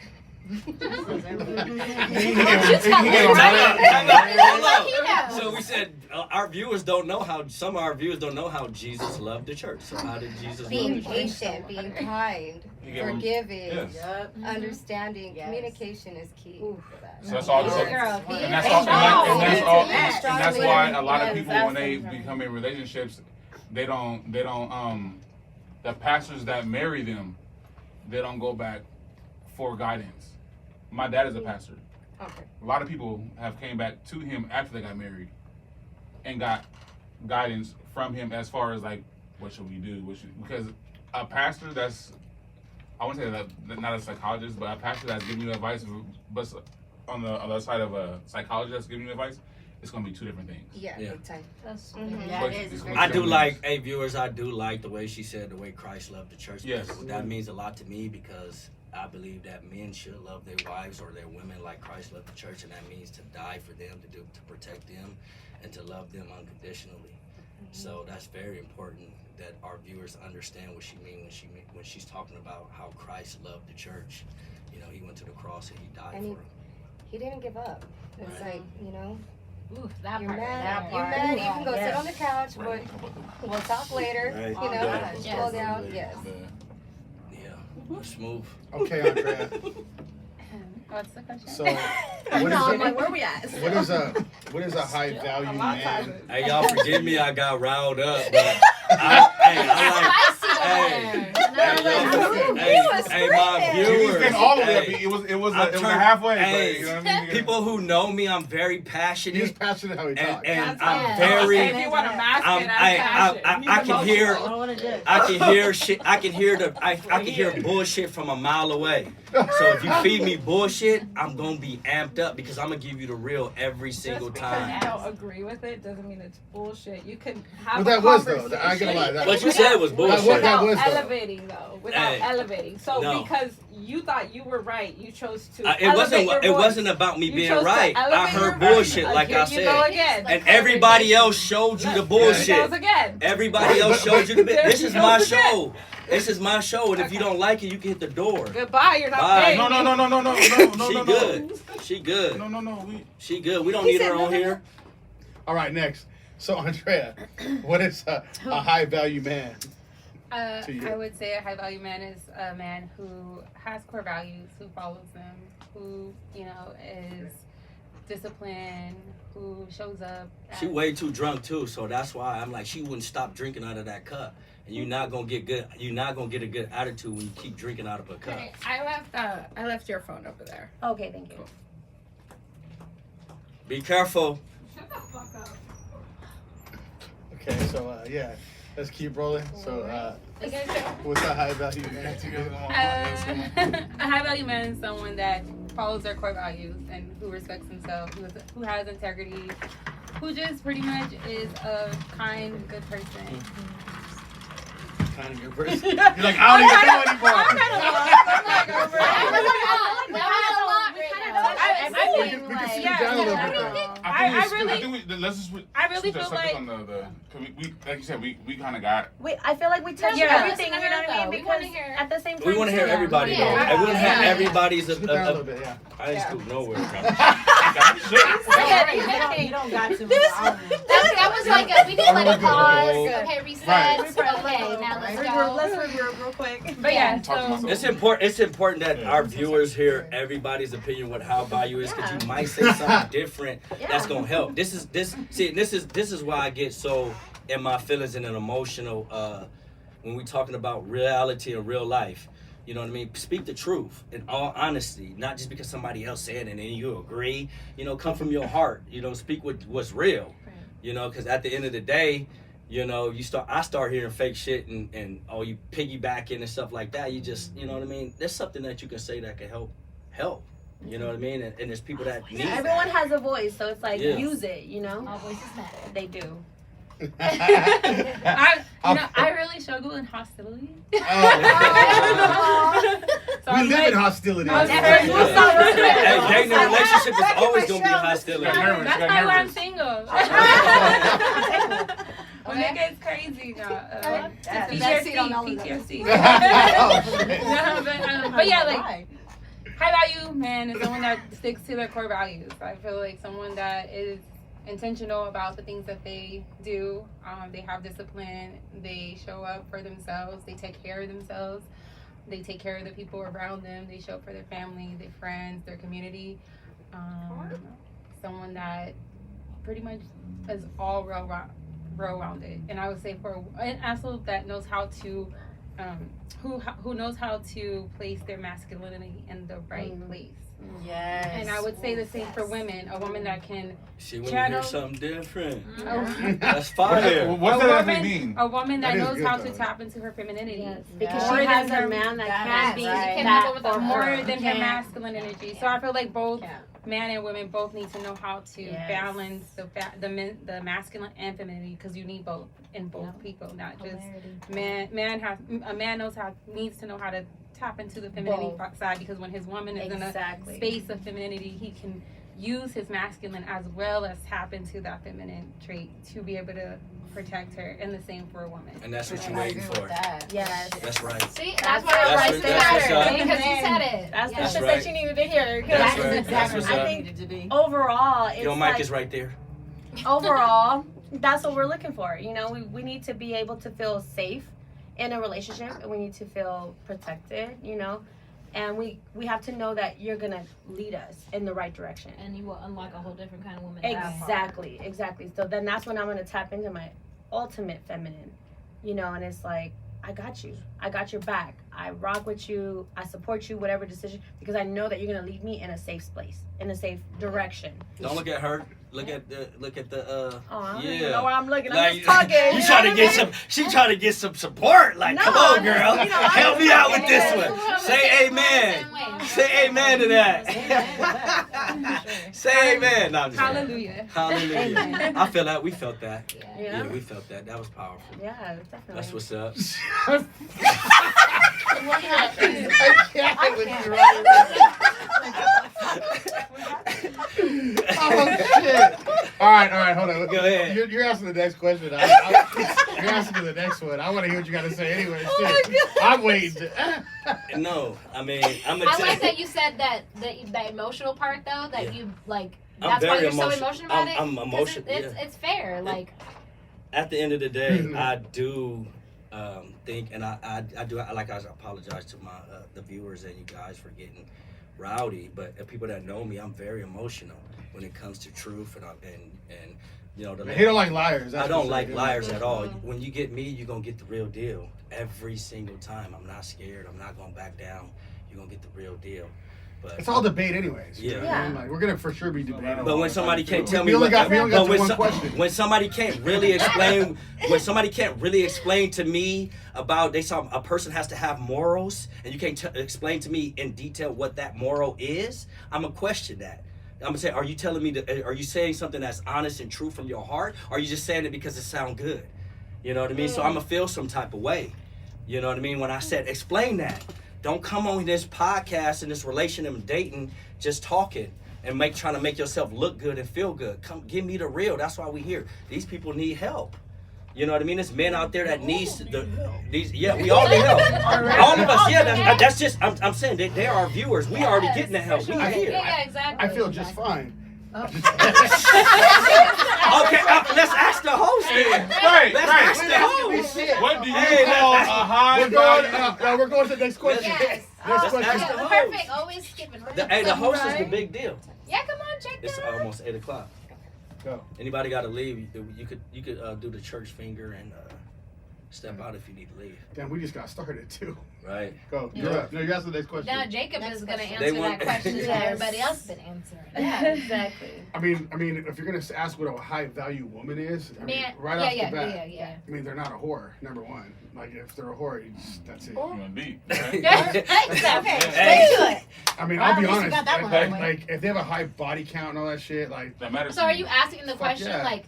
So we said our viewers don't know how. Some of our viewers don't know how Jesus loved the church. So how did Jesus Being love the church? patient, being kind, forgiving, Yes. understanding, communication is key for that. So that's all. Girl, be And that's all. And that's strong why leader. a lot of Yes, people when they become in relationships, they don't. The pastors that marry them, they don't go back for guidance. My dad is a pastor. Okay. A lot of people have came back to him after they got married and got guidance from him as far as like, what should we do? Because a pastor that's, I wouldn't say that not a psychologist, but a pastor that's giving you advice, but on the other side of a psychologist that's giving you advice, it's going to be two different things. Yeah, Yeah. big time. That's Mhm. yeah, But it is. it's very I gonna do be like, hey viewers, I do like the way she said the way Christ loved the church. Yes. That means a lot to me because I believe that men should love their wives or their women like Christ loved the church, and that means to die for them, to protect them, and to love them unconditionally. So that's very important that our viewers understand what she means when she's talking about how Christ loved the church. You know, he went to the cross and he died And for them. He didn't give up. It's Right. like, you know, Ooh, that you're part. mad, That you're part. mad, you can go sit Yes. on the couch, but we'll talk later, Right. you know, Yeah. slow down, yes. Yeah, smooth. Okay, Andrea. What's the question? So, what No, I'm is like, where we at? what is a high value man? Hey, y'all forgive me, I got riled up, but I like, hey, my She didn't viewers, stand all the way up. hey, It was was I'm a turned- halfway. Hey, But, you know what I mean? people who know me, I'm very He's passionate, passionate how he talks. and That's I'm it. very. If you want to mask it as passion, I can hear. I want to do. I can hear shit. I can hear bullshit from a mile away. So if you feed me bullshit, I'm gonna be amped up because I'm gonna give you the real every single Just because time. you don't agree with it doesn't mean it's bullshit. You can have But a that was, though. conversation I ain't gonna lie. That What you said was That bullshit. was, without though. elevating, though. Without Hey, elevating. So no. because you thought you were right, you chose to It wasn't. elevate your It voice. wasn't about me You being chose to right. I elevate heard your bullshit, voice. like Here I you go said, again. and everybody else showed you the Here bullshit. goes again. Everybody else showed you the. There This she is my goes again. show. This is my show, and if you don't like it, you can hit the door. Goodbye. You're not Bye. paying. No. She good. She good. No. She good. We don't need her on here. All right, next. So, Andrea, what is a high value man? To you. I would say a high value man is a man who has core values, who follows them, who, is disciplined, who shows up. She way too drunk too, so that's why I'm like she wouldn't stop drinking out of that cup. And you're not gonna get good. You're not gonna get a good attitude when you keep drinking out of a cup. Okay, I left your phone over there. Okay, thank you. Be careful. Shut the fuck up. Okay, so, yeah. Let's keep rolling. So, Okay, so what's a high value man to you? A high value man is someone that follows their core values and who respects himself, who has integrity, who just pretty much is a kind, good person. Kind of good person. You're like, I don't even know anymore. I We can see you down a little bit now. I really feel like we like you said, we kind of got. I feel like we touched Yeah. everything, you know what I mean? We Because wanna hear- at the same time, We want to hear too, everybody Yeah. though. I wouldn't have Yeah. everybody's. Scoot down a little bit, yeah. I ain't scoop nowhere. You don't got to. That was like we did like a pause. Okay, reset. Right. Okay, now let's go. Let's review real quick. But yeah, Talk to so myself. It's important. It's important that our viewers hear everybody's opinion what how value is because you might say something different that's gonna help. This is why I get so in my feelings and an emotional when we talking about reality and real life. You know what I mean? Speak the truth in all honesty, not just because somebody else said it and then you agree. Come from your heart. Speak what's real. Because at the end of the day, I start hearing fake shit and you piggybacking and stuff like that. You just, you know what I mean? There's something that you can say that can help. You know what I mean? And there's people that need Everyone that. has a voice, so it's like Yeah. use it, All voices matter. They do. I really struggle in hostility. We I'm live like- in hostility. I'm Hey, very- dating a relationship is always gonna be hostility. That's probably why I'm single. When it gets crazy, That's on all of them. PTSD. Oh, But yeah, like high value man is someone that sticks to their core values. I feel like someone that is intentional about the things that they do. They have discipline. They show up for themselves. They take care of themselves. They take care of the people around them. They show up for their family, their friends, their community. Someone that pretty much is all well-rounded. And I would say and also that knows how to, who knows how to place their masculinity in the right place. Yes. And I would say the same for women. A woman that can See, when you channel. hear something different, a that's fire. What does that mean? a woman that That is knows good, how though. to tap into her femininity. Yes, because More she has than a man that That's can be right. that Or for more her. than her masculine energy. So I feel like both Yeah. man and women both need to know how to Yes. balance the masculine and femininity because you need both in both people, not just a man needs to know how to tap into the femininity side because when his woman is in a space of femininity, he can use his masculine as well as tap into that feminine trait to be able to protect her, and the same for a woman. And that's what you're waiting for. Yes. That's right. See, That's that's why what- I that's said what's up. that because you said it. That's Yeah. the shit right. that she needed to hear. 'Cause That's right. That's what's I up. think overall, it's Your mic like, is right there. overall, that's what we're looking for. We need to be able to feel safe in a relationship, and we need to feel protected, and we have to know that you're gonna lead us in the right direction. And you will unlock a whole different kind of woman. Exactly. So then that's when I'm gonna tap into my ultimate feminine, and it's like I got you. I got your back. I rock with you. I support you, whatever decision, because I know that you're gonna lead me in a safe place, in a safe direction. Don't look at her. Look at the. Oh, I don't yeah. even know where I'm looking. I'm Like, just talking. You trying to get some? She trying to get some support. Like, No, come on, I'm girl, just, you know, help me out with this Yes. one. Say amen. Say amen to that. Say amen. No, I'm just kidding. Hallelujah. Hallelujah. Amen. I feel that. We felt that. Yeah. Yeah. Yeah, we felt that. That was powerful. Yeah, definitely. That's what's up. Oh shit! All right, hold on. Go ahead. You're asking the next question. You're asking the next one. I want to hear what you got to say, anyways. Too. I'm waiting. No, I mean, I'm gonna I tell like you. that you said that the emotional part though, that Yeah. you like. I'm That's why very you're so emotional. emotional about it. I'm 'Cause emotional, It's fair. Like At the end of the day, Mhm. I do think, and I apologize to my the viewers and you guys for getting rowdy, but people that know me, I'm very emotional when it comes to truth and you know He don't like liars. That's I don't for like sure. liars at all. When you get me, you're gonna get the real deal every single time. I'm not scared. I'm not gonna back down. You're gonna get the real deal. But It's all debate, anyways. Yeah. You know what I mean? Like, we're gonna for sure be debating. But when somebody can't tell me we only what, got but to when, one question. when somebody can't really explain, to me about a person has to have morals, and you can't explain to me in detail what that moral is, I'm gonna question that. I'm gonna say, are you telling me are you saying something that's honest and true from your heart, or are you just saying it because it sounds good? You know what I mean? So I'm gonna feel some type of way. You know what I mean? When I said explain that. Don't come on this podcast and this relation and dating just talking and trying to make yourself look good and feel good. Come give me the real. That's why we here. These people need help. You know what I mean? There's men out there that needs yeah, we all need help. All of us, yeah. That's just I'm saying they are our viewers. We already getting the help. We yeah, here. yeah, exactly. I feel just fine. Okay, let's ask the host then. Right, Let's right. ask the host. What do you Hey, call a let's- high We're going. value? We're going to the next question. Yes. Next Let's question. ask the host. Perfect. Always skipping. The host is the big deal. Yeah, come on, check It's that out. almost 8:00. Go. Anybody got to leave? You could do the church finger and step out if you need to leave. Damn, we just got started too. Right. Go. Yeah. You're up. No, you're asking the next question. Now Jacob Next is going to question. They answer want- that question that Yes. everybody else has been answering. Yeah, exactly. I mean, if you're gonna ask what a high value woman is, I mean, right off the bat, I mean, they're not a whore. Number one, like if they're a whore, that's it. You gonna beat, right? Hey. I mean, Well, I'll be at least you honest. got that one Like, right. like if they have a high body count and all that shit, like That matters. So to are you asking the Fuck question yeah. like,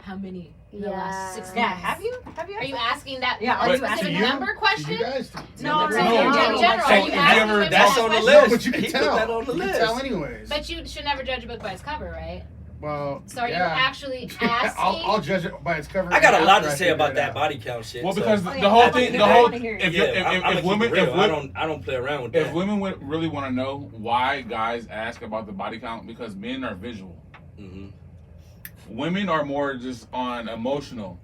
how many in the Yeah. last 6 Yeah, months? have you? Are you asking that Yeah, a are you specific to you? number To question? you guys? No, in no, general. no. Are you So if you asking ever- them That's that on the question? list. But you can He put tell. that on the You can list. tell anyways. But you should never judge a book by its cover, right? Well, So are you yeah. actually asking? I'll judge it by its cover. I got a lot after to I say figure about it that out. body count shit. Well, so- because Oh, yeah, the whole I thing, wanna the hear whole, it. if yeah, you- if women, real. I don't play around with that. if women would really want to know why guys ask about the body count, because men are visual. Mhm. Women are more just on emotional.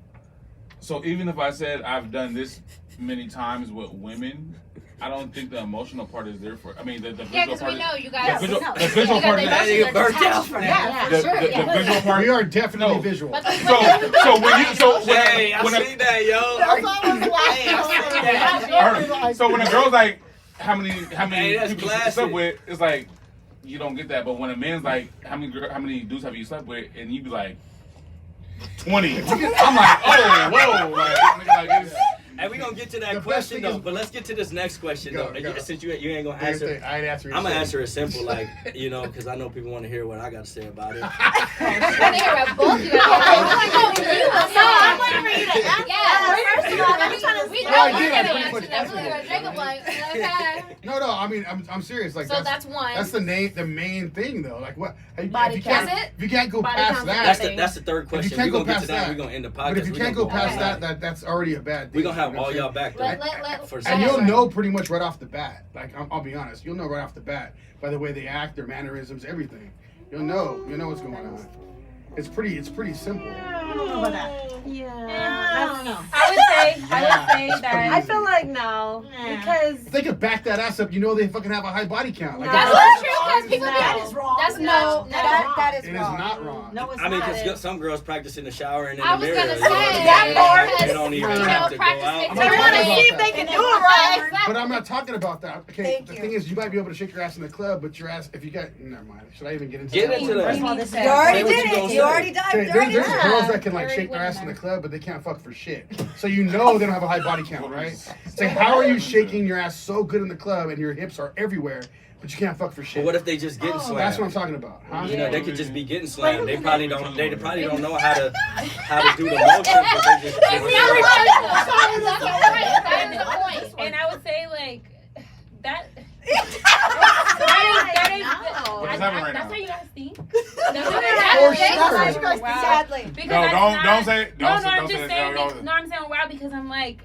So even if I said I've done this many times with women, I don't think the emotional part is there for. I mean, the Yeah, visual because part. we know you The guys. visual, no. the visual You got part. the Is, That emotions nigga are burnt detached out. from Yeah, that. for the, sure. the, the visual part. We are definitely No. visual. But the- So when you Hey, I when a- see that, yo. so when a girl's like, how many Hey, that's people you classic. slept with, it's like you don't get that. But when a man's like, how many dudes have you slept with, and you be like 20, I'm like, oh, whoa, like it's, And we gonna get to The that best question thing though, is- but let's get to this next question Go, though. go. Since you ain't gonna Do your answer, thing. I ain't answering. I'm gonna answer it simple, like because I know people want to hear what I got to say about it. I want to hear what both you guys I'm waiting for you to answer. Yeah. First of all, let me try to We No, know I we're did. I gonna pretty answer much that. We're answered gonna it. Jacob like, okay. No, I mean, I'm serious. Like So that's one. That's the main thing though. Like what? Body if you can't, count. if you can't go Body past count. that, That's the third if question. you can't We're go gonna get past to that. that, We're gonna end the podcast. but if you We can't gonna go past all that, night. that's already a bad thing. We're gonna have you know all what I'm y'all saying? back For though. And Go you'll ahead. know pretty much right off the bat. Like I'll be honest, you'll know right off the bat by the way they act, their mannerisms, everything. You'll know what's going on. It's pretty simple. I don't know about that. Yeah. I don't know. I would say Yeah, that I feel like no. No, because If they could back that ass up, you know they fucking have a high body count. Like, That's No. not true because people That get is wrong. That's No, not that is it is wrong. not wrong. No, it's I mean, not. because some girls practice in the shower and in I the was mirror. gonna you know what I say mean? that part. They don't even You know, have to go practice out. makes I'm They not wanna talking see about if that. can do it right. But I'm not talking about that. Okay, Thank the you. thing is, you might be able to shake your ass in the club, but your ass, if you got, never mind. Should I even get into Get that? into that. First of all, this You already Say what did you it. gonna You say. already dived Okay, right there's into girls it. that can like Very shake their ass in the women. club, but they can't fuck for shit. So you know they don't have a high body count, right? Say, how are you shaking your ass so good in the club and your hips are everywhere, but you can't fuck for But shit? what if they just getting slammed? That's what I'm talking about. Huh? You know, they could just be getting slammed. They probably don't. They probably don't know how to do the motion, but they just. That is the point. And I would say like that. What is happening right That's now? how you guys think. For That's sure. right, sadly. Because No, that's don't not- say. No, Don't say. I'm Don't just say. saying. Don't. No, I'm saying wow because I'm like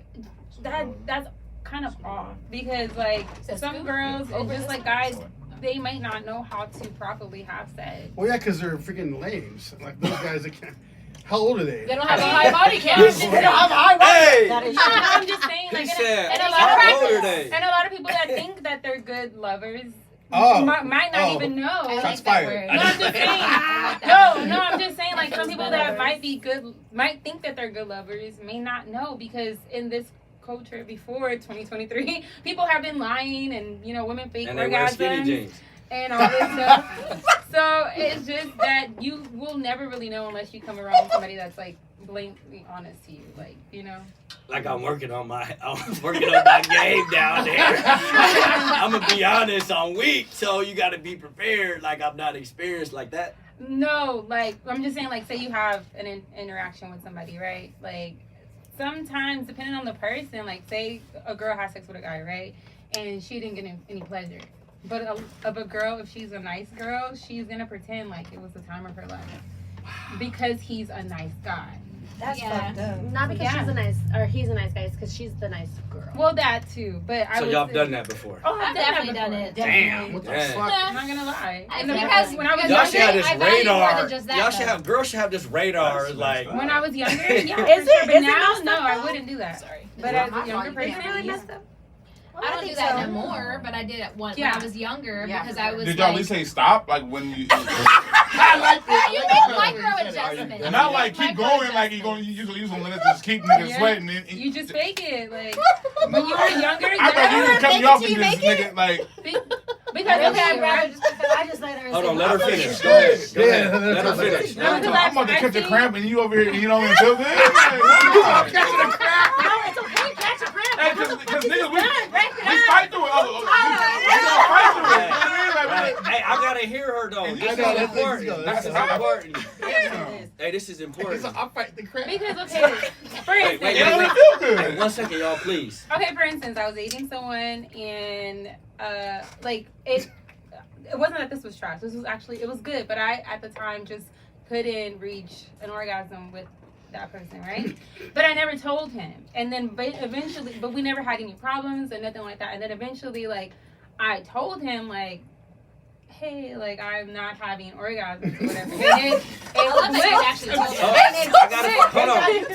that's kind of off because like some girls and just like guys, they might not know how to properly have sex. Well, yeah, because they're freaking lames. Like those guys that can't. How old are they? They don't have a high body count. They don't have a high Hey! That is I'm just saying, He like, said, and a lot how of old are people, they? and a lot of people that think that they're good lovers Oh. might not even know. I Shots like that fired. word. No, I'm just saying. No, I'm just saying. Like some people that might be good, might think that they're good lovers, may not know because in this culture before 2023, people have been lying and women fake And they wear skinny orgasms jeans. and all this stuff. So it's just that you will never really know unless you come around somebody that's like blatantly honest to you, like Like I'm working on my game down there. I'm gonna be honest, I'm weak, so you gotta be prepared. Like I'm not experienced like that. No, like I'm just saying, like say you have an interaction with somebody, right? Like sometimes, depending on the person, like say a girl has sex with a guy, right, and she didn't get any pleasure. But of a girl, if she's a nice girl, she's gonna pretend like it was the time of her life because he's a nice guy. That's fucked up. Not because Yeah. she's a nice or he's a nice guy, it's because she's the nice girl. Well, that too, but I So would y'all say- done that before. Oh, I've definitely done it. Damn, what the Damn. fuck? I'm not gonna lie. I In the think past, when I was Y'all younger, should have this I value more radar. than just that, Y'all should though. have girls should have this radar. That's Like messed up. when I was younger, yeah, Is for it- sure. But is it now, messed no, up, I though? wouldn't do that. Sorry. But as a younger Is person, it really messed up? I don't do that anymore, but I did it once when Yeah. I was younger Yeah, because for I sure. was Did y'all at like, least say stop? Like when you. I like that. you I make like micro that. adjustments. Not like keep going, like you gonna let it just keep niggas Yeah. sweating. And, you just fake it. Like when you were younger, I thought you yeah. was cutting me off and just nigga like. Because Okay, I'd rather just I just lay there and hold say, on, let her "Motherfucker, finish. shit." Go ahead. Go Yeah, ahead. Let her that's finish. No, because I'm about to I've catch a seen- cramp and you over here, you don't even feel good. Like, what? Catching a crap. No, it's okay, catch a cramp. Hey, cause niggas, we Wrap it fight through it. We gonna fight through it. You know what I mean? Right. Like, Hey, I gotta hear her though. And This you is know, important. let's This go. is important. damn. Hey, this is important. I'll fight the crap. Because okay, for Wait, instance, wait, It don't wait. even feel Hey, good. 1 second, y'all, please. okay, for instance, I was dating someone and like it wasn't that this was trash. This was actually it was good, but I at the time just couldn't reach an orgasm with that person, right? But I never told him. And then eventually, but we never had any problems and nothing like that. And then eventually, like I told him, like, hey, like I'm not having orgasms or whatever. And it I love that you clicked. actually told Oh, her. I gotta hold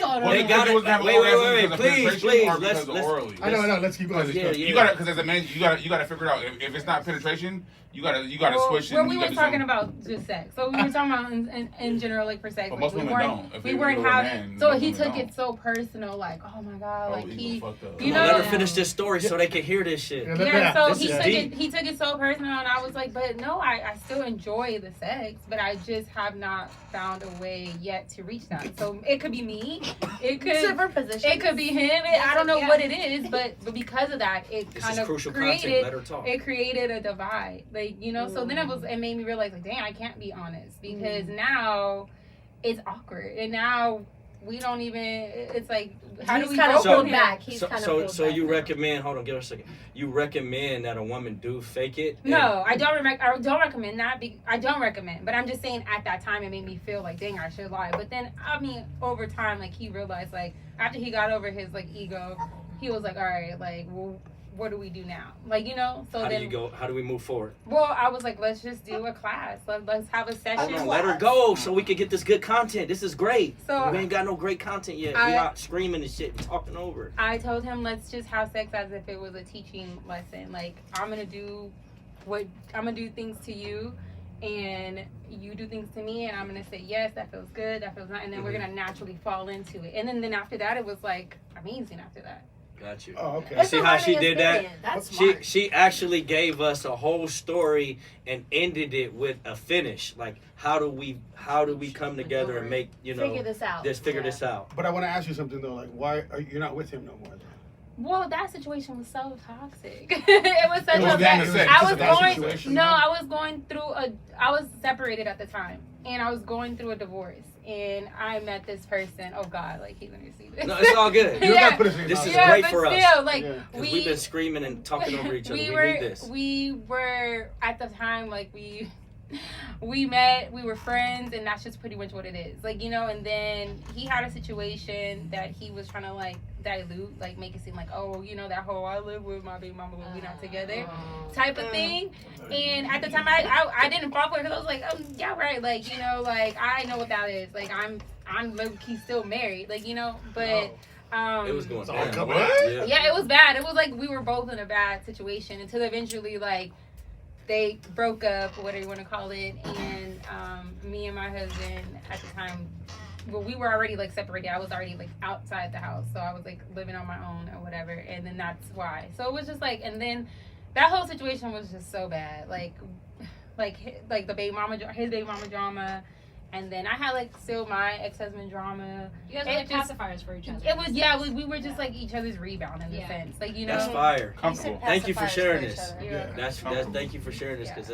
on. Was They it got because it. was having Wait, orgasm wait, because of please, penetration please. or because Let's. of orally? I know, let's keep going. Yeah, You gotta, because as a man, you gotta figure it out. If it's not penetration, you gotta switch. Well, and we you were gotta do talking something. about just sex. So we were talking about in general, like for sex. But Like, most we women weren't, don't. If we they weren't were a having. man, So most he women took don't. it so personal, like, oh my god, Oh, like ego he. fucked up. You Come on, know- let her finish this story so they can hear this shit. Yeah, so This he is took deep. it. He took it so personal, and I was like, "But no, I still enjoy the sex, but I just have not found a way yet to reach that. So it could be me, it could Different position. it could be him. I don't know Yeah. what it is, but because of that, it This kind is of crucial content. created Let her talk. it created a divide, like So then it made me realize, like, dang, I can't be honest because now it's awkward, and now we don't even. It's like, how do He's we kind go of So- pulled back. He's So, kind of so, pulled so back. you recommend? Hold on, give her a second. You recommend that a woman do fake it? No, I don't recommend that. I don't recommend, but I'm just saying at that time it made me feel like, dang, I should lie. But then, I mean, over time, like he realized, like after he got over his like ego, he was like, all right, like, well, what do we do now? Like, you know, so How then. do you go? How do we move forward? Well, I was like, let's just do a class. Let's have a session. Hold on, let her go so we can get this good content. This is great. So we ain't got no great content yet. We're not screaming and shit and talking over. I told him, let's just have sex as if it was a teaching lesson. Like, I'm gonna do things to you, and you do things to me, and I'm gonna say yes, that feels good, that feels not, and then we're gonna naturally fall into it. And then after that, it was like amazing. After that. Got you. Oh, okay. You see how she did that? That's smart. She actually gave us a whole story and ended it with a finish. Like, how do we come together and make, you know, figure this out. figure this out. But I want to ask you something though. Like, why are you not with him no more? Well, that situation was so toxic. It was such a bad. situation. I was separated at the time, and I was going through a divorce, and I met this person. Oh God, like he's gonna see this. No, it's all good. You don't gotta put his name This out is there. great but for still, us. like We've been screaming and talking over each other. We need this. We were at the time like we met, we were friends, and that's just pretty much what it is. Like, you know, and then he had a situation that he was trying to like dilute, like make it seem like, oh, you know, that whole I live with my baby mama when we not together type of thing. And at the time I didn't fall for it because I was like, yeah, right, like, you know, like I know what that is. Like I'm low-key still married, like, you know, but it was going down. Yeah, it was bad. It was like we were both in a bad situation until eventually like they broke up, or whatever you want to call it, and me and my husband at the time, well, we were already like separated. I was already like outside the house, so I was like living on my own or whatever, and then that's why. So it was just like, and then that whole situation was just so bad, like the baby mama, his baby mama drama. And then I had like still my ex-husband drama. You guys were like pacifiers for each other. It was we were just like each other's rebound in a sense, like, you know. That's fire. Comfortable. Thank you for sharing this. Yeah. That's thank you for sharing this because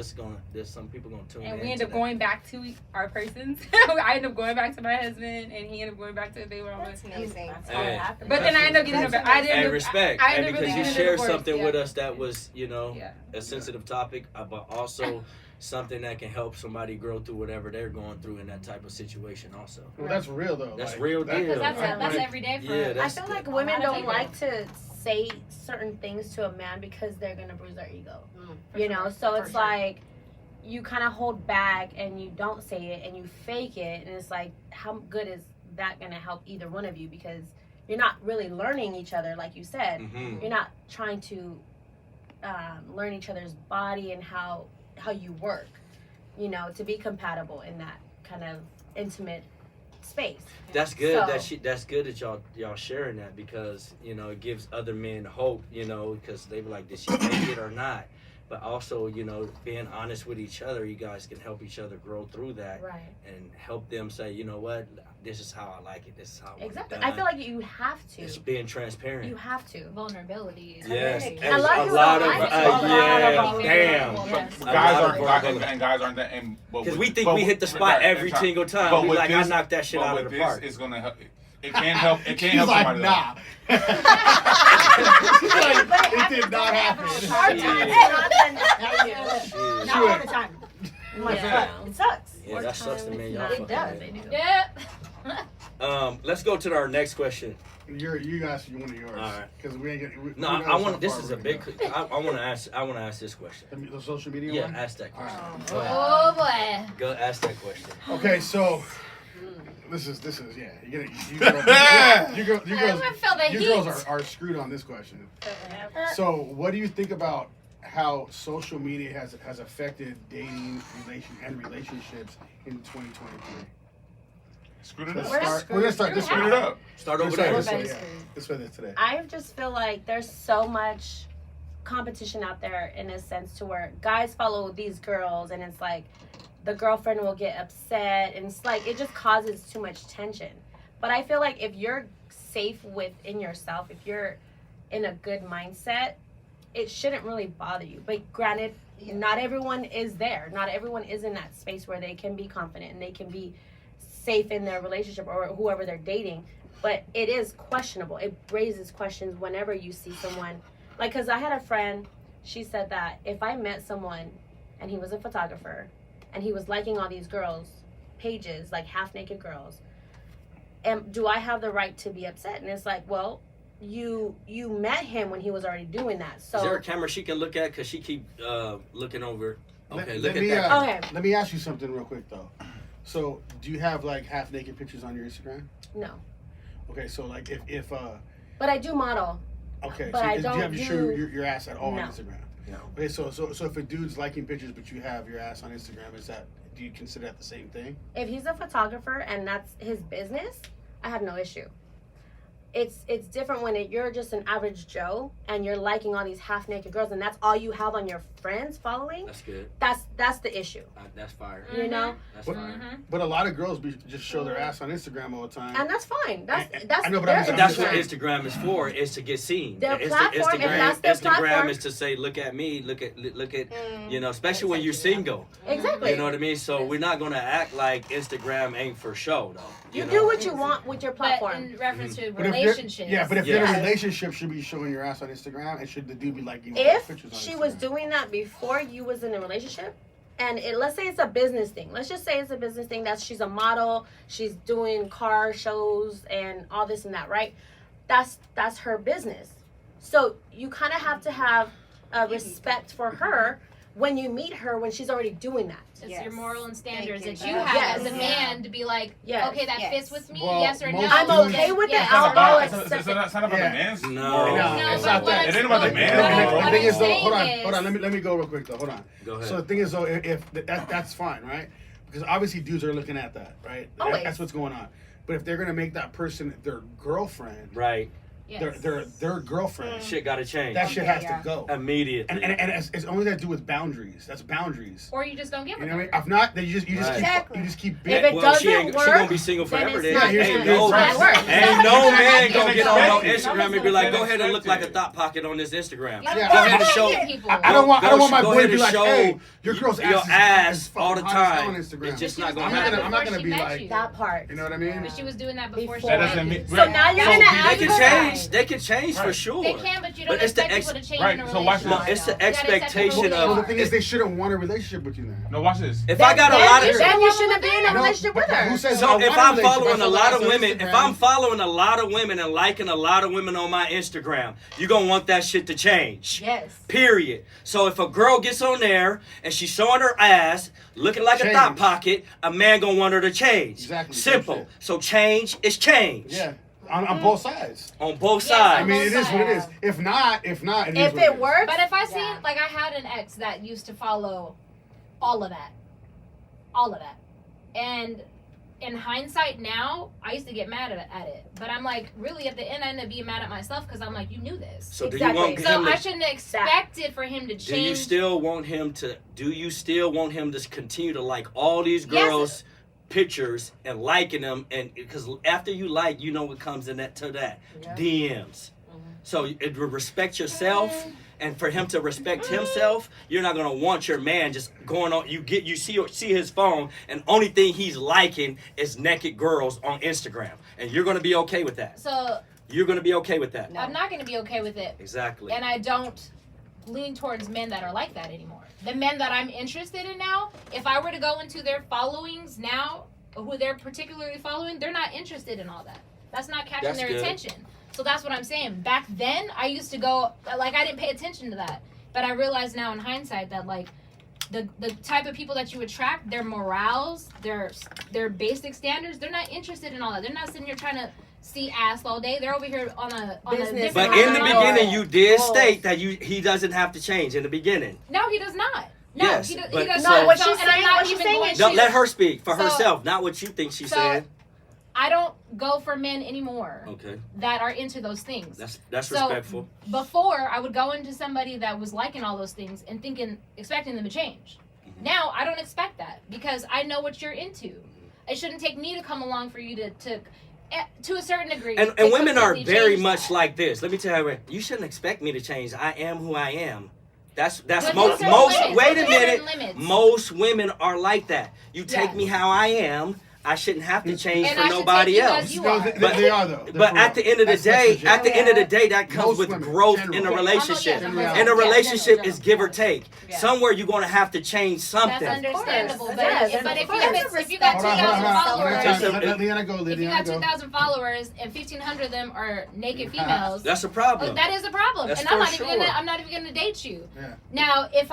there's some people gonna tune in. And we ended up going back to our persons. I ended up going back to my husband, and he ended up going back to the baby mama. That's amazing. Hey, But then I ended up getting Hey, respect. And because you shared something with us. us that was, you know, a sensitive topic, but also something that can help somebody grow through whatever they're going through in that type of situation also. Well, that's real though. That's like, real deal. Because that's every day for us. I feel like women don't like to say certain things to a man because they're gonna bruise their ego. You know, so it's like you kind of hold back and you don't say it and you fake it, and it's like, how good is that gonna help either one of you? Because you're not really learning each other, like you said. Mm-hmm. You're not trying to learn each other's body and how you work, you know, to be compatible in that kind of intimate space. That's good. So, That's good that y'all sharing that, because, you know, it gives other men hope, you know, because they be like, did she make it or not? But also, you know, being honest with each other, you guys can help each other grow through that, right? And help them say, you know what, this is how I like it. This is how I want Exactly. it done. I feel like you have to. It's being transparent. You have to. Vulnerability. Is Yes, very- A lot of people lot don't of like it. damn. Yes. Guys aren't that. Because we think we hit the spot every single time. But We with like, this, I knocked that shit out of the park. It's gonna help. It can't help. It can't help like, somebody. nah. It did not happen. Hard times not all the time. Yeah. It sucks. Yeah, that sucks to me. Y'all It fucking does. right. Yeah. Let's go to our next question. You guys, one of yours. All right. Because we ain't getting. No, I want. This is a big. I want to ask. I want to ask this question. The social media Yeah, one. ask that question. All right. Oh boy. Go ask that question. Okay, so this is yeah. You girls feel the heat. are screwed on this question. So, what do you think about how social media has affected dating relationships in 2023? Screwed it up. We're gonna start this Screwed it up. Start over there. This way, yeah. This way today. I just feel like there's so much competition out there in a sense to where guys follow these girls, and it's like the girlfriend will get upset, and it's like it just causes too much tension. But I feel like if you're safe within yourself, if you're in a good mindset, it shouldn't really bother you. But granted, not everyone is there. Not everyone is in that space where they can be confident and they can be safe in their relationship or whoever they're dating. But it is questionable. It raises questions whenever you see someone. Like, because I had a friend, she said that if I met someone and he was a photographer and he was liking all these girls' pages, like half-naked girls, do I have the right to be upset? And it's like, well, you met him when he was already doing that. So Is there a camera she can look at? Because she keep looking over. Okay, look let at me, that. Okay. Let me ask you something real quick though. So, do you have like half naked pictures on your Instagram? no, Okay, so like if but I do model. okay, But so I do don't you have do- your ass at all No. on Instagram? No. Okay, so if a dude's liking pictures but you have your ass on Instagram, do you consider that the same thing? If he's a photographer and that's his business, I have no issue. It's different when you're just an average Joe and you're liking all these half naked girls and that's all you have on your friends following. That's good. That's the issue. That's fire. You know, That's But, fire. but a lot of girls just show their ass on Instagram all the time. and that's fine. That's I know, but their I'm just- That's what Instagram. Instagram is for. Is to get seen. Their Insta- platform, if that's their Instagram platform. is to say, look at me, look at, you know, especially when you're single. Exactly. You know what I mean? So we're not gonna act like Instagram ain't for show, though. You know? do what you want with your But platform. in reference to But if you're- relationships. yeah, but if you're in Yeah. a relationship, should be showing your ass on Instagram, and should the dude be liking If pictures on she Instagram? was doing that before you was in a relationship, and let's say it's a business thing. Let's just say it's a business thing that she's a model, she's doing car shows and all this and that, right? That's her business. So you kind of have to have a respect for her when you meet her when she's already doing that. It's Yes. your moral and standards Thank that you. you have Yes. as a man to be like, Yes. okay, that Yes. fits with me, Well, yes or no. most I'm dudes- okay with it. Yes. I'll It's not accept about it. the Yeah. man's. No. No, No, it's but not what that. I'm- It ain't about the what- man. what And I'm- the what thing I'm is though, saying hold on, is- let me go real quick though. Hold on. Go ahead. So the thing is though, if that's fine, right? Because obviously dudes are looking at that, right? Always. That's what's going on. But if they're gonna make that person their girlfriend, Right. Yes. their girlfriend, Shit got to change. that shit has to go. Immediately. And it's only got to do with boundaries. That's boundaries. Or you just don't give You a know what I mean? fuck. If not, then you just Right. Exactly. keep If bit. it Well, she doesn't ain't, work, she gonna be single then forever. it's Then. not Yeah, Ain't here's no, the thing. Right. ain't no man gonna get on no Expected. Instagram and be like, go ahead and look like a Expected. thought pocket on this Instagram. You don't Yeah. Go want ahead and to show. get people. I don't want my Go boy ahead to be and like, show hey, your girl's your ass ass is all the fucking hot as hell time. on Instagram. It's just But not she gonna was doing I'm that not happen. gonna before be she met like- you. that part. You know what I mean? But she was doing that before she That met doesn't you. mean. So now you're gonna They ask can her change. They can change for Right. sure. They can, but you don't But it's the expect people to change right, in a so watch relationship. No, it's the You gotta accept expectation people who Well, they the are. thing is, they shouldn't want a relationship with you then. No, watch this. If I got a then, lot of then you shouldn't be in a No, relationship but with her. who says So I if want I'm relationship? following I a saw lot that of on women, if Instagram. I'm following a lot of women and liking a lot of women on my Instagram, you're gonna want that shit to change. Yes. Period. So if a girl gets on there and she's showing her ass, looking like a Change. thought pocket, a man gonna want her to change. Exactly, Simple. same shit. So change is change. Yeah, on both sides. On both Yes, I sides. mean, it is what it is. Yeah. If not, it is If what it is. works, But if I see, Yeah. like, I had an ex that used to follow all of that. All of that. And in hindsight now, I used to get mad at it. But I'm like, really, at the end, I ended up being mad at myself because I'm like, you knew this. So do Exactly. you want So him I to, shouldn't have expected for him to change. do you still want him to continue to like all these Yes. girls' pictures and liking them, and because after you like, you know what comes in that Yeah. DMs. So it will respect yourself, and for him to respect himself, you're not gonna want your man just going on. You see his phone, and only thing he's liking is naked girls on Instagram, and you're gonna be okay with that. So You're gonna be okay with that. No. I'm not going to be okay with it. Exactly. And I don't lean towards men that are like that anymore. The men that I'm interested in now, if I were to go into their followings now, who they're particularly following, they're not interested in all that. That's not catching That's their good. attention. So that's what I'm saying. Back then, I used to go, like, I didn't pay attention to that. But I realize now in hindsight that, like, the type of people that you attract, their morals, their basic standards, they're not interested in all that. They're not sitting here trying to see ass all day. They're over here on a Business. different But in the level. beginning, you did Goals. state that he doesn't have to change in the beginning. No, he does not. No, Yes, he, but- he does so- not. No, what So- she's and I'm saying- not what she's even saying going is to- Don't let her speak for So- herself, not what you think she so- said. I don't go for men anymore Okay, that are into those things. that's So- respectful. Before, I would go into somebody that was liking all those things and expecting them to change. Mhm. Now, I don't expect that because I know what you're into. It shouldn't take me to come along for you to a certain degree. And to women are completely very change much that. like this. Let me tell you, you shouldn't expect me to change. I am who I am. That's With most certain most. limits. Wait a With certain minute. limits. Most women are like that. You take Yeah. me how I am. I shouldn't have to change And for I should nobody take you else. as you No, are. they are though. They're But for at real. the end of the That's day, legit. at the end of the day, that comes Most with women, growth general. in a Yeah, relationship. yeah, In reality. And a yeah, relationship general. is give or take. Yeah. Somewhere you're going to have to change something. That's understandable. course. But, Yes, if, but of if, course. if you got Hold on, 2,000 hold on. followers, Just a- Let Leanna go. if you Leanna got go. 2,000 followers and 1,500 of them are naked females, That's a problem. that is a problem. That's And I'm for not even sure. I'm not even gonna date you. Yeah. Now, if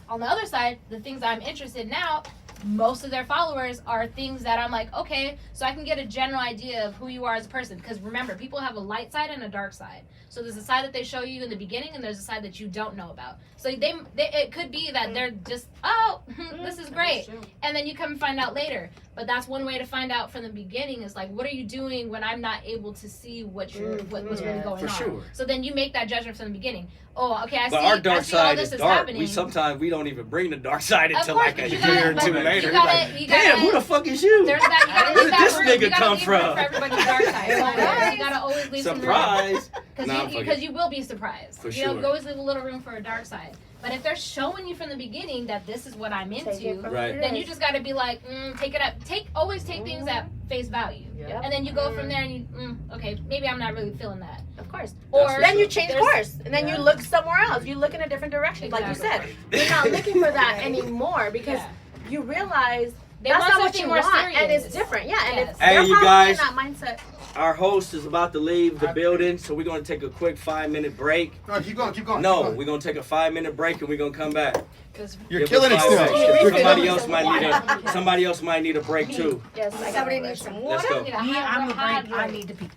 on the other side, the things I'm interested in now, most of their followers are things that I'm like, okay, so I can get a general idea of who you are as a person. Because remember, people have a light side and a dark side. So there's a side that they show you in the beginning, and there's a side that you don't know about. So it could be that they're just, oh, this is great, and then you come and find out later. But that's one way to find out from the beginning is like, what are you doing when I'm not able to see what's really going For on? sure. So then you make that judgment from the beginning. Oh, okay, But our dark I see all side this is dark. happening. We don't even bring the dark side Of until course, like a but you year gotta- or but two you later. gotta- Like, you damn, gotta- who the fuck is you? There's that. You gotta Where leave did that this room. nigga You gotta come leave room from? for everybody's dark side. Always. You gotta always leave Surprise. some Nah, I'm room. fucking- Because you will be surprised. For You know, sure. you always leave a little room for a dark side. But if they're showing you from the beginning that this is what I'm Take it into, from Right. then you just gotta be like, take it up. Always take things at face value. Yep. And then you go from there and you, okay, maybe I'm not really feeling that. Of course. Or That's Then you what's up. change there's- course, and then you look somewhere else. You look in a different direction, like you said. Exactly. You're not looking for that anymore because Yeah. you realize They that's want not what something you more want, and serious. it's different. Yeah, and Yes. it's Hey, they're you probably guys. in that mindset. Our host is about to leave the building, so we're gonna take a quick 5-minute break. No, keep going. Keep going. No, keep going. we're gonna take a 5-minute break and we're gonna come back. You're Give killing it us still. 5 minutes. You're Somebody else might need a break too. Yes, I got Somebody it. needs some Let's water. go. I'm a break. I need to pee.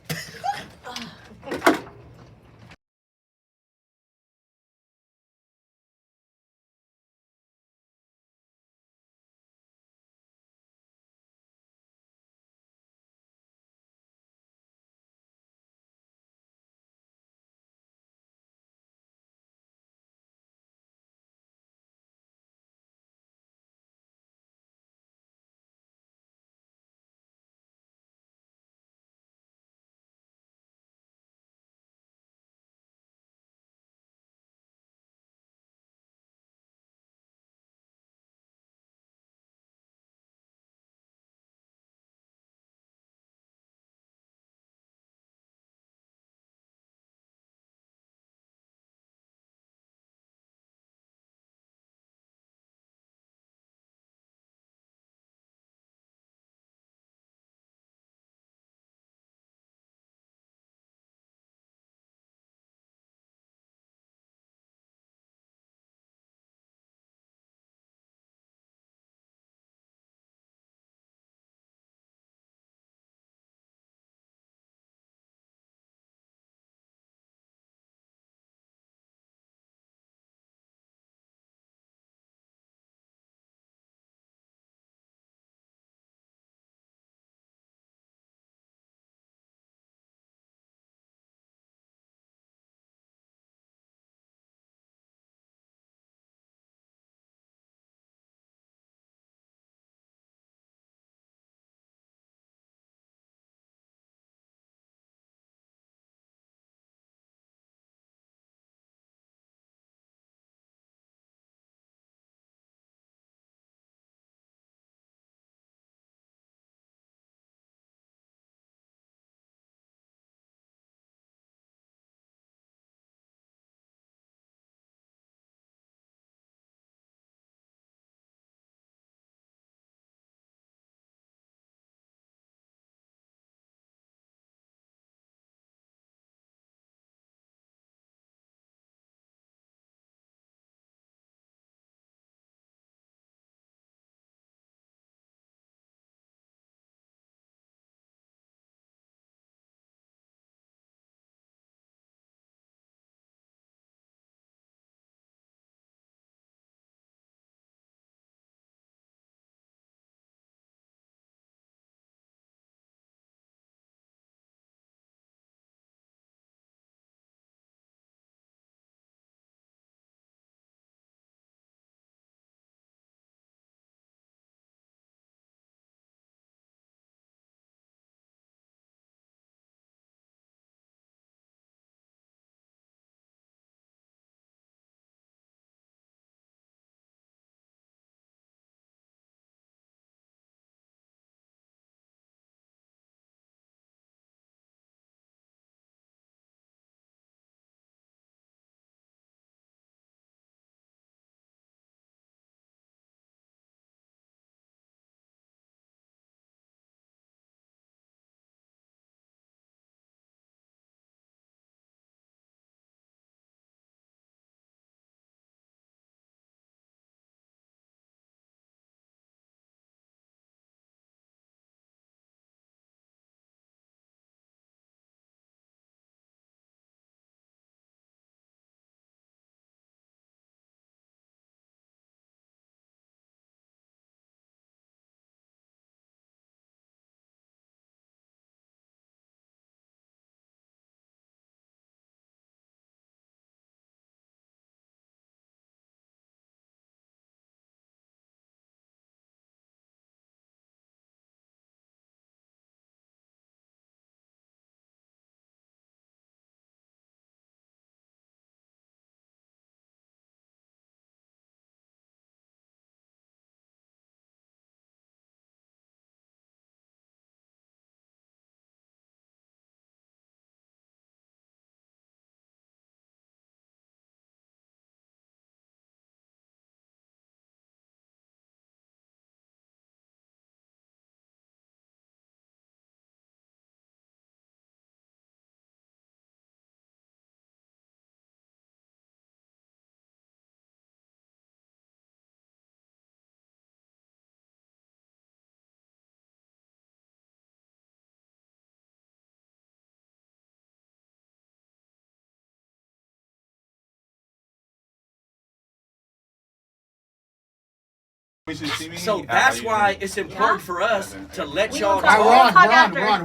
We should see me. So that's why it's important for us to let We y'all gonna All talk. talk. right,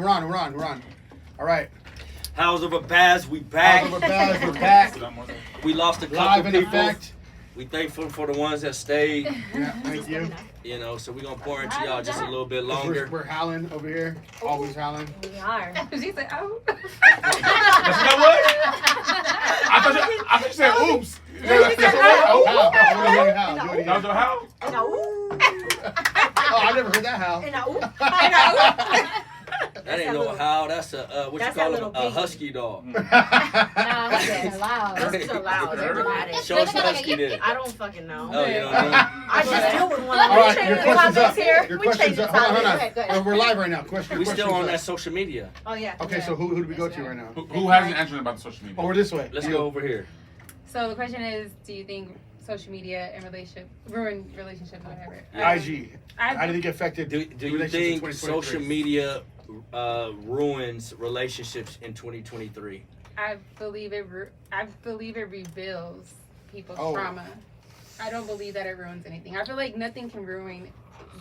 run. All right. House of a Baz, we back. House of a Baz, we're back. We lost a Live couple in people. effect. We thankful for the ones that stayed. Yeah, thank you. You know, so we're gonna pour into y'all just a little bit We're, longer. we're howling over here. Always howling. We are. She said, "Oh." That's not what? I thought you said oops. Oh, how? Do it again, how? Do it Y'all again. know how? Oh, I never heard that how. That ain't no how. That's a what That's you call that it? little A piggy. husky dog. That's loud. That's so loud. They're dramatic. Show us the husky then. I don't fucking know. Oh, you don't know? I just deal with one. All right, your Changing question's topics up. here. Your We question's changing up. Hold on, topics. Go ahead. We're live right now. We still question's on up. that social media. Oh yeah. Okay, so who do we go to right now? Who hasn't answered about the social media? Oh, we're this way. Let's go over here. So the question is, do you think social media and ruin relationships or whatever? IG. How did it get affected? Do you relationships think in 2023? social media ruins relationships in 2023? I believe it reveals people's Oh. trauma. I don't believe that it ruins anything. I feel like nothing can ruin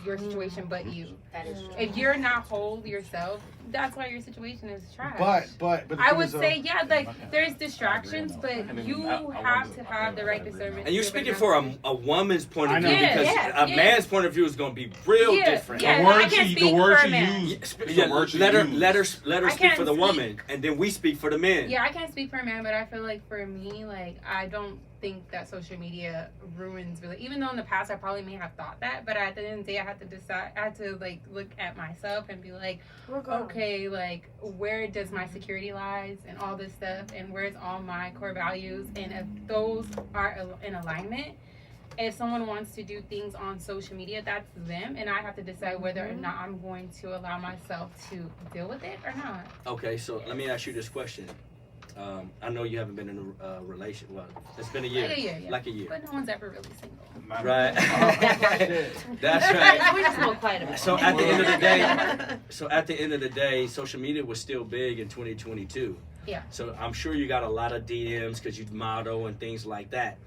your situation but you. That is true. If you're not whole yourself, that's why your situation is trash. But the I thing would is, say, yeah, like there's distractions, but you have to have the right discernment. And you're to speaking recognize for a woman's point of I view know. because Yeah, a man's point of view is going to be real different. Yeah, The I words can't she- speak the words for a she man. used. Yeah, The words she let her used. let her I speak can't for the speak. woman, and then we speak for the men. Yeah, I can't speak for a man, but I feel like for me, like I don't think that social media ruins really. Even though in the past I probably may have thought that, but at the end of the day, I had to decide. I had to like look at myself and be like, okay, like where does my security lies and all this stuff, and where's all my core values, and if those are in alignment. If someone wants to do things on social media, that's them, and I have to decide whether or not I'm going to allow myself to deal with it or not. Okay, so let me ask you this question. I know you haven't been in a relation. Well, it's been a year. Like a year, yeah. Like a year. But no one's ever really single. Right. Oh, That's right. We just smoke quite a bit. So at the end of the day, social media was still big in 2022. Yeah. So I'm sure you got a lot of DMs because you model and things like that.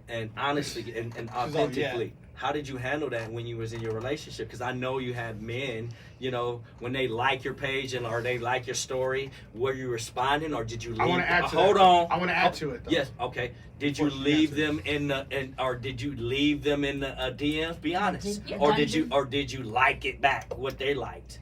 And honestly and authentically, how did you handle that when you was in your relationship? Because I know you had men, you know, when they like your page or they like your story, were you responding or did you leave? I want to add to Hold that. on. I want to add to it. Though. Yes. Okay. Did you Of course, leave yes. them or did you leave them in the DMs? Be honest. Yeah. Or did you like it back? What they liked?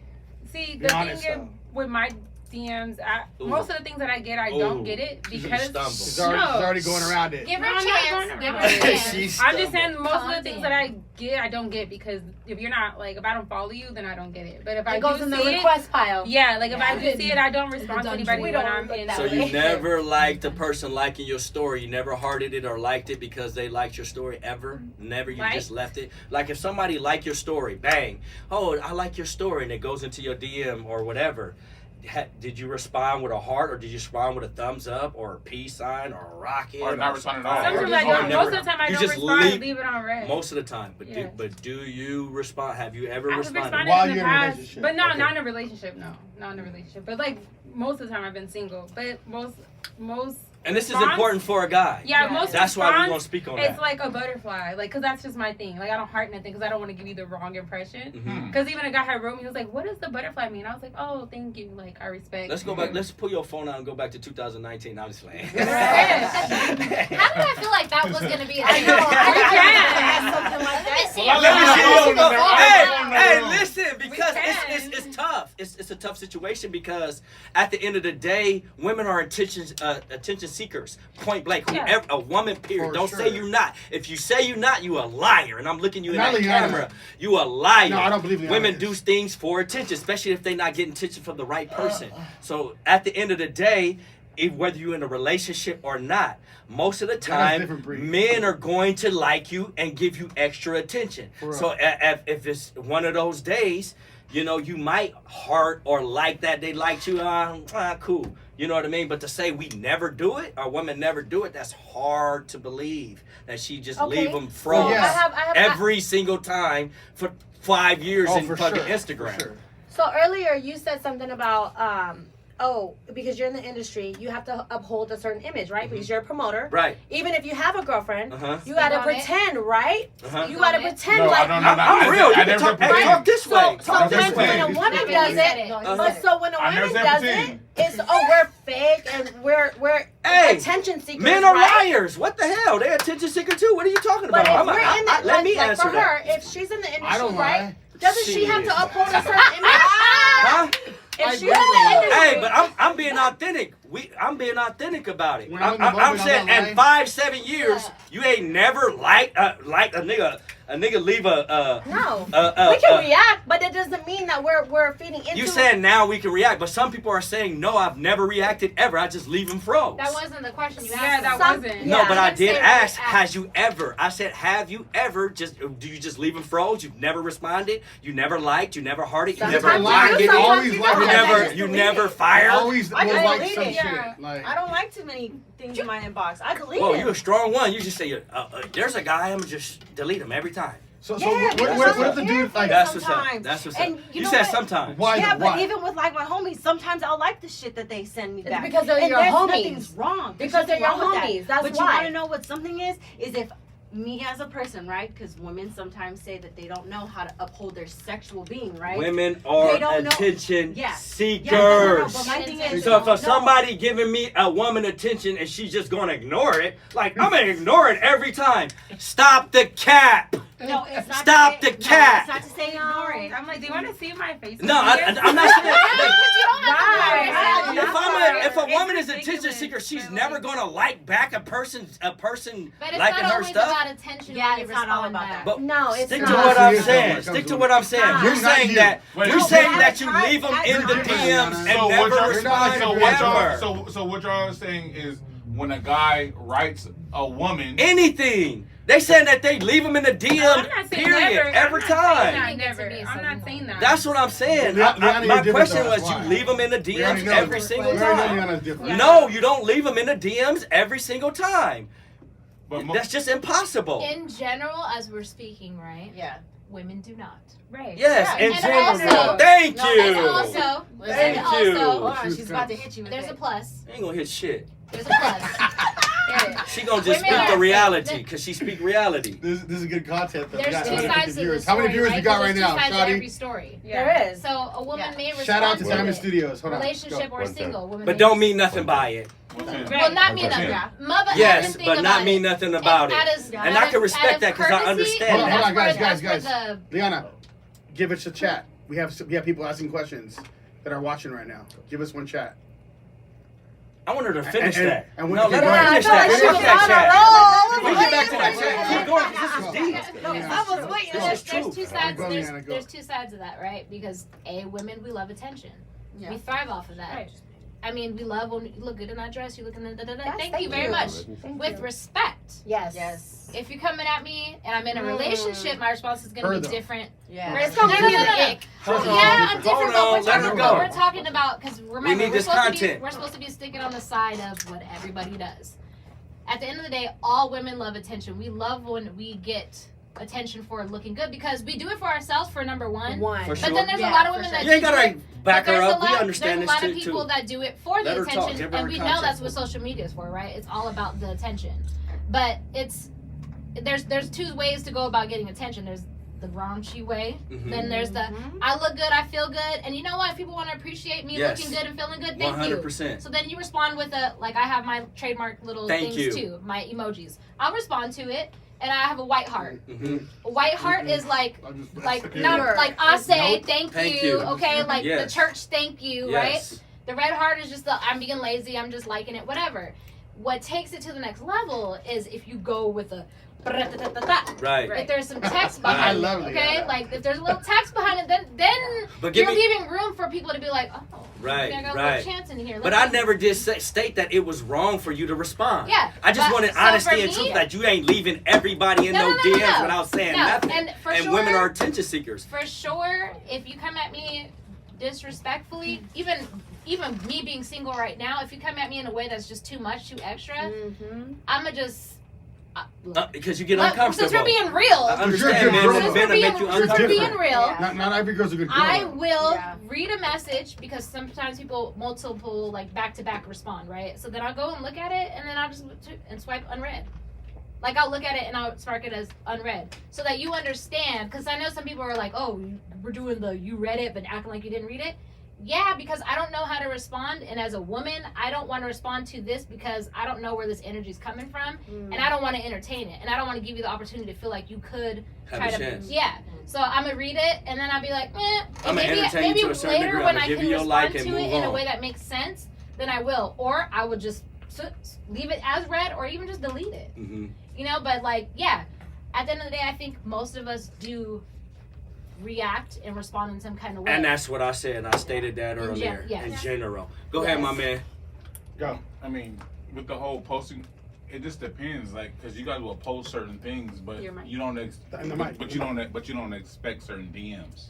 See, Be the honest, thing is, though. with my DMs, Ooh. most of the things that I get, I Ooh. don't get it She's because stumbled. She's already going around it. Give her No, a I'm not going chance. Give her around a it. chance. She's I'm just stumbled. saying most of the Calm things down. that I get, I don't get because if you're not like if I don't follow you, then I don't get it. But if I It goes do in the see request pile. it, yeah, like if I Yeah. do see it, I don't respond to anybody We when don't I'm look in. that So way. you never liked the person liking your story. You never hearted it or liked it because they liked your story ever. Never. You Right. just left it. Like if somebody liked your story, bang. Oh, I like your story, and it goes into your DM or whatever. Did you respond with a heart, or did you respond with a thumbs up, or a peace sign, or a rocket, Or not responding at all. Sometimes I Or don't. never- Most of the time I you don't just respond. leave- Leave it on red. Most of the time, but Yeah. do you respond? Have you ever I've responded? responded While in the you're in a past, relationship. but no, Okay. not in a relationship. No, not in a relationship. But like most of the time, I've been single. But most. And this is response- important for a guy. Yeah, most. That's why we're response, gonna speak on It's that. like a butterfly, like, cause that's just my thing. Like, I don't heart nothing, cause I don't want to give you the wrong impression. Mhm. Cause even a guy had wrote me, he was like, "What does the butterfly mean?" I was like, "Oh, thank you. Like, I respect." Let's go back. Let's pull your phone out and go back to 2019. I'm just playing. How did I feel like that was gonna be? I know, I something like that. Well, let me see your phone. Hey, Hey, listen, because can. it's tough. It's a tough situation because at the end of the day, women are attention seekers. Point blank. Yeah. Whoever, a woman, period. For Don't sure. say you're not. If you say you're not, you a liar. And I'm looking you in Not that Liana. camera. You a liar. No, I don't believe Liana Women is. do things for attention, especially if they're not getting attention from the right person. So at the end of the day, whether you're in a relationship or not, most of the That's a time, different breed. men are going to like you and give you extra attention. For real. So if it's one of those days, you know, you might heart or like that they liked you, cool. You know what I mean? But to say we never do it, or women never do it, that's hard to believe. That she just Okay. leave them froze Yeah. I have every single time for 5 years Oh, in for fucking sure. Instagram. For sure. So earlier you said something about oh, because you're in the industry, you have to uphold a certain image, right? Because you're a promoter. Right. Even if you have a girlfriend, Uh-huh. you gotta on pretend, right? Uh-huh. You gotta pretend No, like. I'm real. You can talk, hey, talk this way. So Talk this when a way. woman Never does said it, it. but so when a I never woman said does it, pretend. it's we're fake and we're Hey, attention seekers. Men are right? liars. What the hell? They're attention seeker too. What are you talking But about? if we're in the, Let me like answer for that. her, if she's in the industry, I don't right? lie. Doesn't she have Shit. to uphold a certain image? Huh? If I she's in agree with the that. industry, Hey, but I'm being authentic. I'm being authentic about it. When I'm in the I'm moment, I'm saying not in lying. 5-7 years, you ain't never like a nigga leave a no, uh, we can uh, react, but it doesn't mean that we're feeding into. You saying now we can react, but some people are saying no, I've never reacted ever. I just leave them froze. That wasn't the question you asked. Yeah, that Some- wasn't. No, Yeah. but I You didn't did say ask, react. has you ever? I said, have you ever do you just leave them froze? You've never responded? You never liked? You never hearted? You Sometimes never you liked do, it? sometimes always you like don't. You it. never, Just you delete never it. fired? Always I will just like delete some it. shit. Like, I don't like too many things in my inbox. I delete Well, it. you're a strong one. You just say, there's a guy, I'm gonna just delete him every time. so Yeah, what because if the I'm dude here for like? That's what's up. sometimes. That's what's And up. you You know said what? sometimes. Why? Yeah, though? but Why? even with like my homies, sometimes I'll like the shit that they send me It's back. because they're and your there's homies. nothing's wrong. Because they're your nothing wrong with that. homies. That's but why. you want to know what something is if me as a person, right? Because women sometimes say that they don't know how to uphold their sexual being, right? Women are They don't know- attention Yeah. seekers. Yeah, no, but my thing is, So for no. somebody giving me a woman attention and she's just gonna ignore it, like I'm gonna ignore it every time. Stop the cap. No, it's not Stop to say, the cap. No, it's not to say ignore it. I'm like, do you want to see my face? No, I'm not saying. Right. If a woman is attention seeker, she's never gonna like back a person But it's liking not her always stuff. about attention. Yeah, when you it's not all respond about back. that. But No, it's stick not. to what I'm Yes, saying. yes, Stick to yes. what I'm saying. You're You're not saying you. that Wait, you're no, saying but that you I- leave them I- in the you're DMs different, and So never what y'all, respond so what y'all, ever. so what y'all are saying is when a guy writes a woman, Anything. They saying that they leave them in the I'm DM. not saying Period. never. Every I'm not saying time. that, never. I'm not saying that. That's what I'm saying. Liana, My you're different question though, was, that's you why. leave them in the We already DMs know. every single We already know time. Liana's different. Yeah. No, you don't leave them in the DMs every single time. but That's just impossible. In general, as we're speaking, right? Yeah. Women do not. Right. Yes, Yeah, in and general. also- Thank No, you. And also, Thank and you. also, Hold on, she's about to hit you with there's it. a plus. Ain't gonna hit shit. There's a plus. There. She gonna just Women speak the are- reality because she speak reality. This is good content though. We There's got two 250 sides to the viewers. story. How many viewers right? we got 'Cause right there's two now, sides to Shadi? every story. There is. So a woman Yeah. may respond Shout out to to Time in it. Studios. Hold on. Relationship Go. or single. A woman But may don't mean nothing by it. Well, not mean nothing. Yeah. But I Yes, didn't think but not about mean it. nothing about And it. out And I of- can respect out of that because I courtesy, understand Hold on, that. hold on, guys, that's guys. where Liana, give us a chat. We have people asking questions that are watching right now. Give us one chat. I want her to finish And- that. and we No, can let go her ahead. finish I feel that. like Finish she that was chat. on a roll. We get back to that chat. Keep going because this is deep. No, Yeah. I was waiting. This There's is true. two sides. Go, There's, Leanna, go. there's two sides of that, right? Because women, we love attention. Yeah. We thrive off of that. Right. I mean, we love when you look good in that dress. You look in the Yes, thank you very much. With respect. Yes. Yes. If you're coming at me and I'm in a relationship, my response is going Her to be though. different. Yeah. It's gonna be the ick. Hold Yeah, on. I'm different, Hold but on. Let her we're go. talking about, because remember, need we're this supposed to be, content. we're supposed to be sticking on the side of what everybody does. At the end of the day, all women love attention. We love when we get attention for looking good because we do it for ourselves, for number one. For But sure. then there's a Yeah, lot of for women sure. that You ain't do gotta it. back But her there's up. a lot, We understand there's a lot this of people too. that do it for Let the her talk. attention, Give her and her we know content. that's what social media is for, right? It's all about the attention. But there's two ways to go about getting attention. There's the raunchy way. Mhm. Then there's the I look good, I feel good, and you know what? If people want to appreciate me Yes. looking good and feeling good, thank you. 100%. So then you respond with I have my trademark little Thank things you. too, my emojis. I'll respond to it, and I have a white heart. Mhm. A white heart is like Yeah. not like I say Nope. thank Thank you, you. okay? Like the Yes. church thank you, right? Yes. The red heart is just the I'm being lazy, I'm just liking it, whatever. What takes it to the next level is if you go with a Right. if there's some text I behind love it, it, okay? yeah. Like if there's a little text behind it, then But give you're me. leaving room for people to be like, oh, Right, I got a right. little chance in here. But I never did state that it was wrong for you to respond. Yeah, I just but- wanted so honesty for and me- truth that you ain't leaving everybody in No, no, no, no, DMs no. without saying No, nothing. and for sure- women are attention seekers. For sure, if you come at me disrespectfully, even me being single right now, if you come at me in a way that's just too much, too extra, Mm-hmm. I'ma just Because you get Since uncomfortable. we're being real, I understand, You're a man. good Men girl. make you since we're being uncomfortable. real, Not every girl's a good girl. I will read a message because sometimes people multiple like back to back respond, right? So then I'll go and look at it and then I'll just swipe unread. Like I'll look at it and I'll mark it as unread so that you understand. Because I know some people are like, oh, we're doing the you read it but acting like you didn't read it. Yeah, because I don't know how to respond, and as a woman, I don't want to respond to this because I don't know where this energy is coming from, and I don't want to entertain it, and I don't want to give you the opportunity to feel like you could try to. Yeah. So I'm gonna read it, and then I'll be like, I'm gonna entertain you to a certain later degree. when I'm I gonna give can you your respond like to and it move in a on. way that makes sense, then I will, or I would just leave it as read, or even just delete it. Mm-hmm. You know, but like, yeah, at the end of the day, I think most of us do react and respond in some kind of way. And that's what I said. I stated that earlier. yes. In general. Go ahead, my man. Go. I mean, with the whole posting, it just depends. Like, because you guys will post certain things, but Your mic. you don't. And the mic. But you don't expect certain DMs.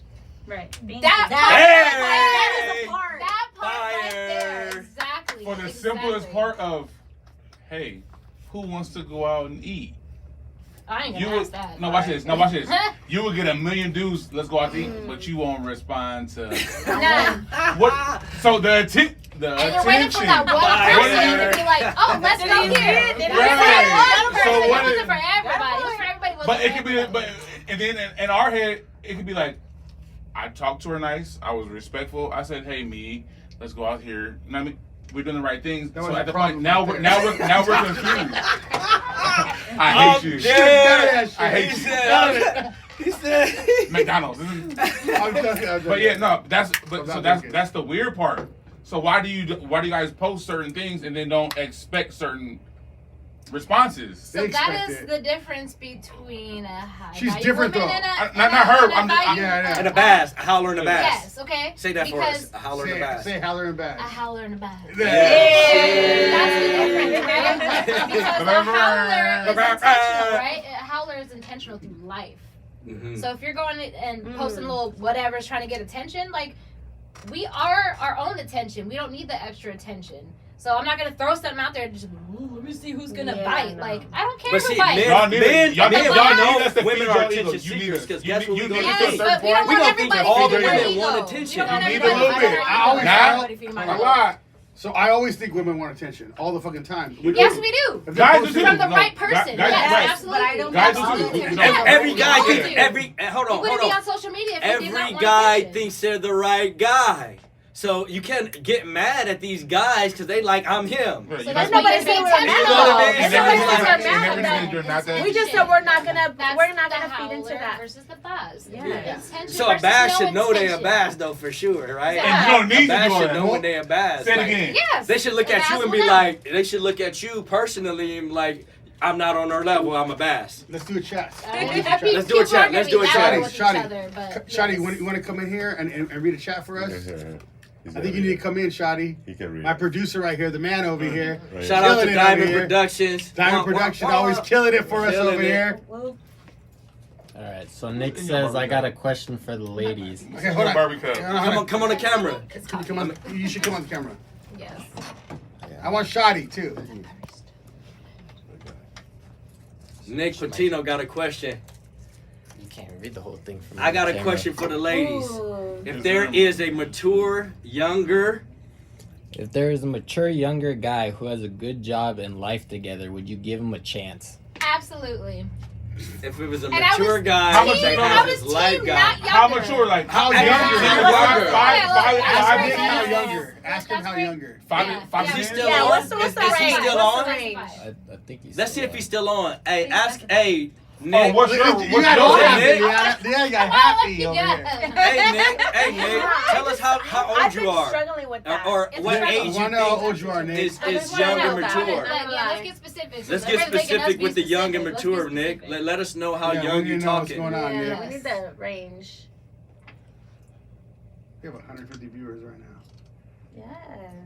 Right. That Hey! is the part. That part right there. Fire. Exactly. For the simplest part of, hey, who wants to go out and eat? I ain't You gonna would, ask that. no, watch this. No, watch this. You would get 1 million dudes. Let's go out to eat, but you won't respond to Nah. what? So the attention. And you're waiting for that one person to be like, oh, let's go here. Right. So So what it is- wasn't for everybody. It was for everybody. It wasn't But it for could be, everybody. and then in our head, it could be like, I talked to her nice. I was respectful. I said, hey, me, let's go out here. You know what I mean? We're doing the right things. That So was at the the point, problem now right we're confused. I hate you. Yeah. I hate He you. said. He said. McDonald's. I'm joking. But yeah, no, that's joking. that's the weird part. So why do you guys post certain things and then don't expect certain responses? So They that expect is it. the difference between a high She's value different, woman though. and Not her. I'm just- value- yeah. And a bass. A howler and a bass. Yes, okay. Say that for us. Because A howler and a bass. Say howler and bass. a howler and a bass. Yeah. That's the difference, right? Because a howler is intentional, right? A howler is intentional through life. Mm-hmm. So if you're going and posting little whatever's trying to get attention, like we are our own attention. We don't need the extra attention. So I'm not gonna throw something out there and just let me see who's gonna bite. no. Like I don't care But who see, bites. Y'all need men y'all know need us to women feed are your attention egos. You need seekers, us. 'cause You guess what need we gonna us Yes, to a certain but we don't point. We want gonna think everybody all the feeding women their want ego. attention. We don't want You need everybody a little feeding bit. their I always ego. have- Everybody feeding my A ego. lot. So I always think women want attention all the fucking time. Yes, we do. If Guys they're do From the No, right person. guys- Yes, right. absolutely. But I don't Guys do Absolutely. too. Yeah. Every guy We thinks do. hold You on. wouldn't be on social media if you did not Every want guy attention. thinks they're the right guy. So you can't get mad at these guys because they like I'm him. Right, So you that's know- why nobody you said be we're mad. intentional. You know what I mean? And Nobody everything said we're and mad everything about you're not that. We just said we're not gonna That's we're not the gonna feed into howler that. versus the buzz. Yeah. Intention So a versus bass no should know they a intention. bass though for sure, right? Yeah. And you don't need A to bass do all should that. know when they a bass. Say it Like, again. Yes. They should look An at you ass and will be know. like, they should look at you personally and like, I'm not on their level. I'm a bass. Let's do a chat. Let's do a chat. Let's do a chat. Shadi, you want to come in here and read a chat for us? I think you need to come in, Shadi. He can read. My producer right here, the man over here. Right. Shout out Killing to it Diamond over here. Productions. Diamond Wah, wah, Production wah. always killing it for us Killing over it. here. All right, so Nick says I got a question for the ladies. Okay, hold on. Barbie cup. Come on the camera. You should come on the camera. Yes. I want Shadi too. Nick Patino got a question. You can't read the whole thing from I got the a camera. question for the ladies. Ooh. If there is a mature, younger, If there is a mature younger guy who has a good job and life together, would you give him a chance? Absolutely. if it was a And I mature was guy How much- that no, has no, his team, life not guy. younger. How mature? Like How Hey, younger? hey, Five, Ask Ask him how right. younger. Ask him how That's younger. Five, Yeah. five Is he Yeah. still Yeah, on? what's the Is he range? still What's on? the range? I think he's Let's see still if on. he's still on. Hey, Please, ask. that's- Hey, Oh, Nick. what's your You got yours? happy. Nick? Yeah, you got happy over here. Hey, Nick. Hey, Nick. Tell us how I've old been you are. struggling with that. Or It's what a age I you want to know how think old you are, Nick. is I just wanna young know and about it. mature. Let's get specific. Let's Since get everybody's making us specific be with the young and specific. Let's be mature, Nick. specific. Let us know how Yeah, young we you're need to know what's talking. going on, Yeah. Nick. We need the range. We have 150 viewers right now. Yes.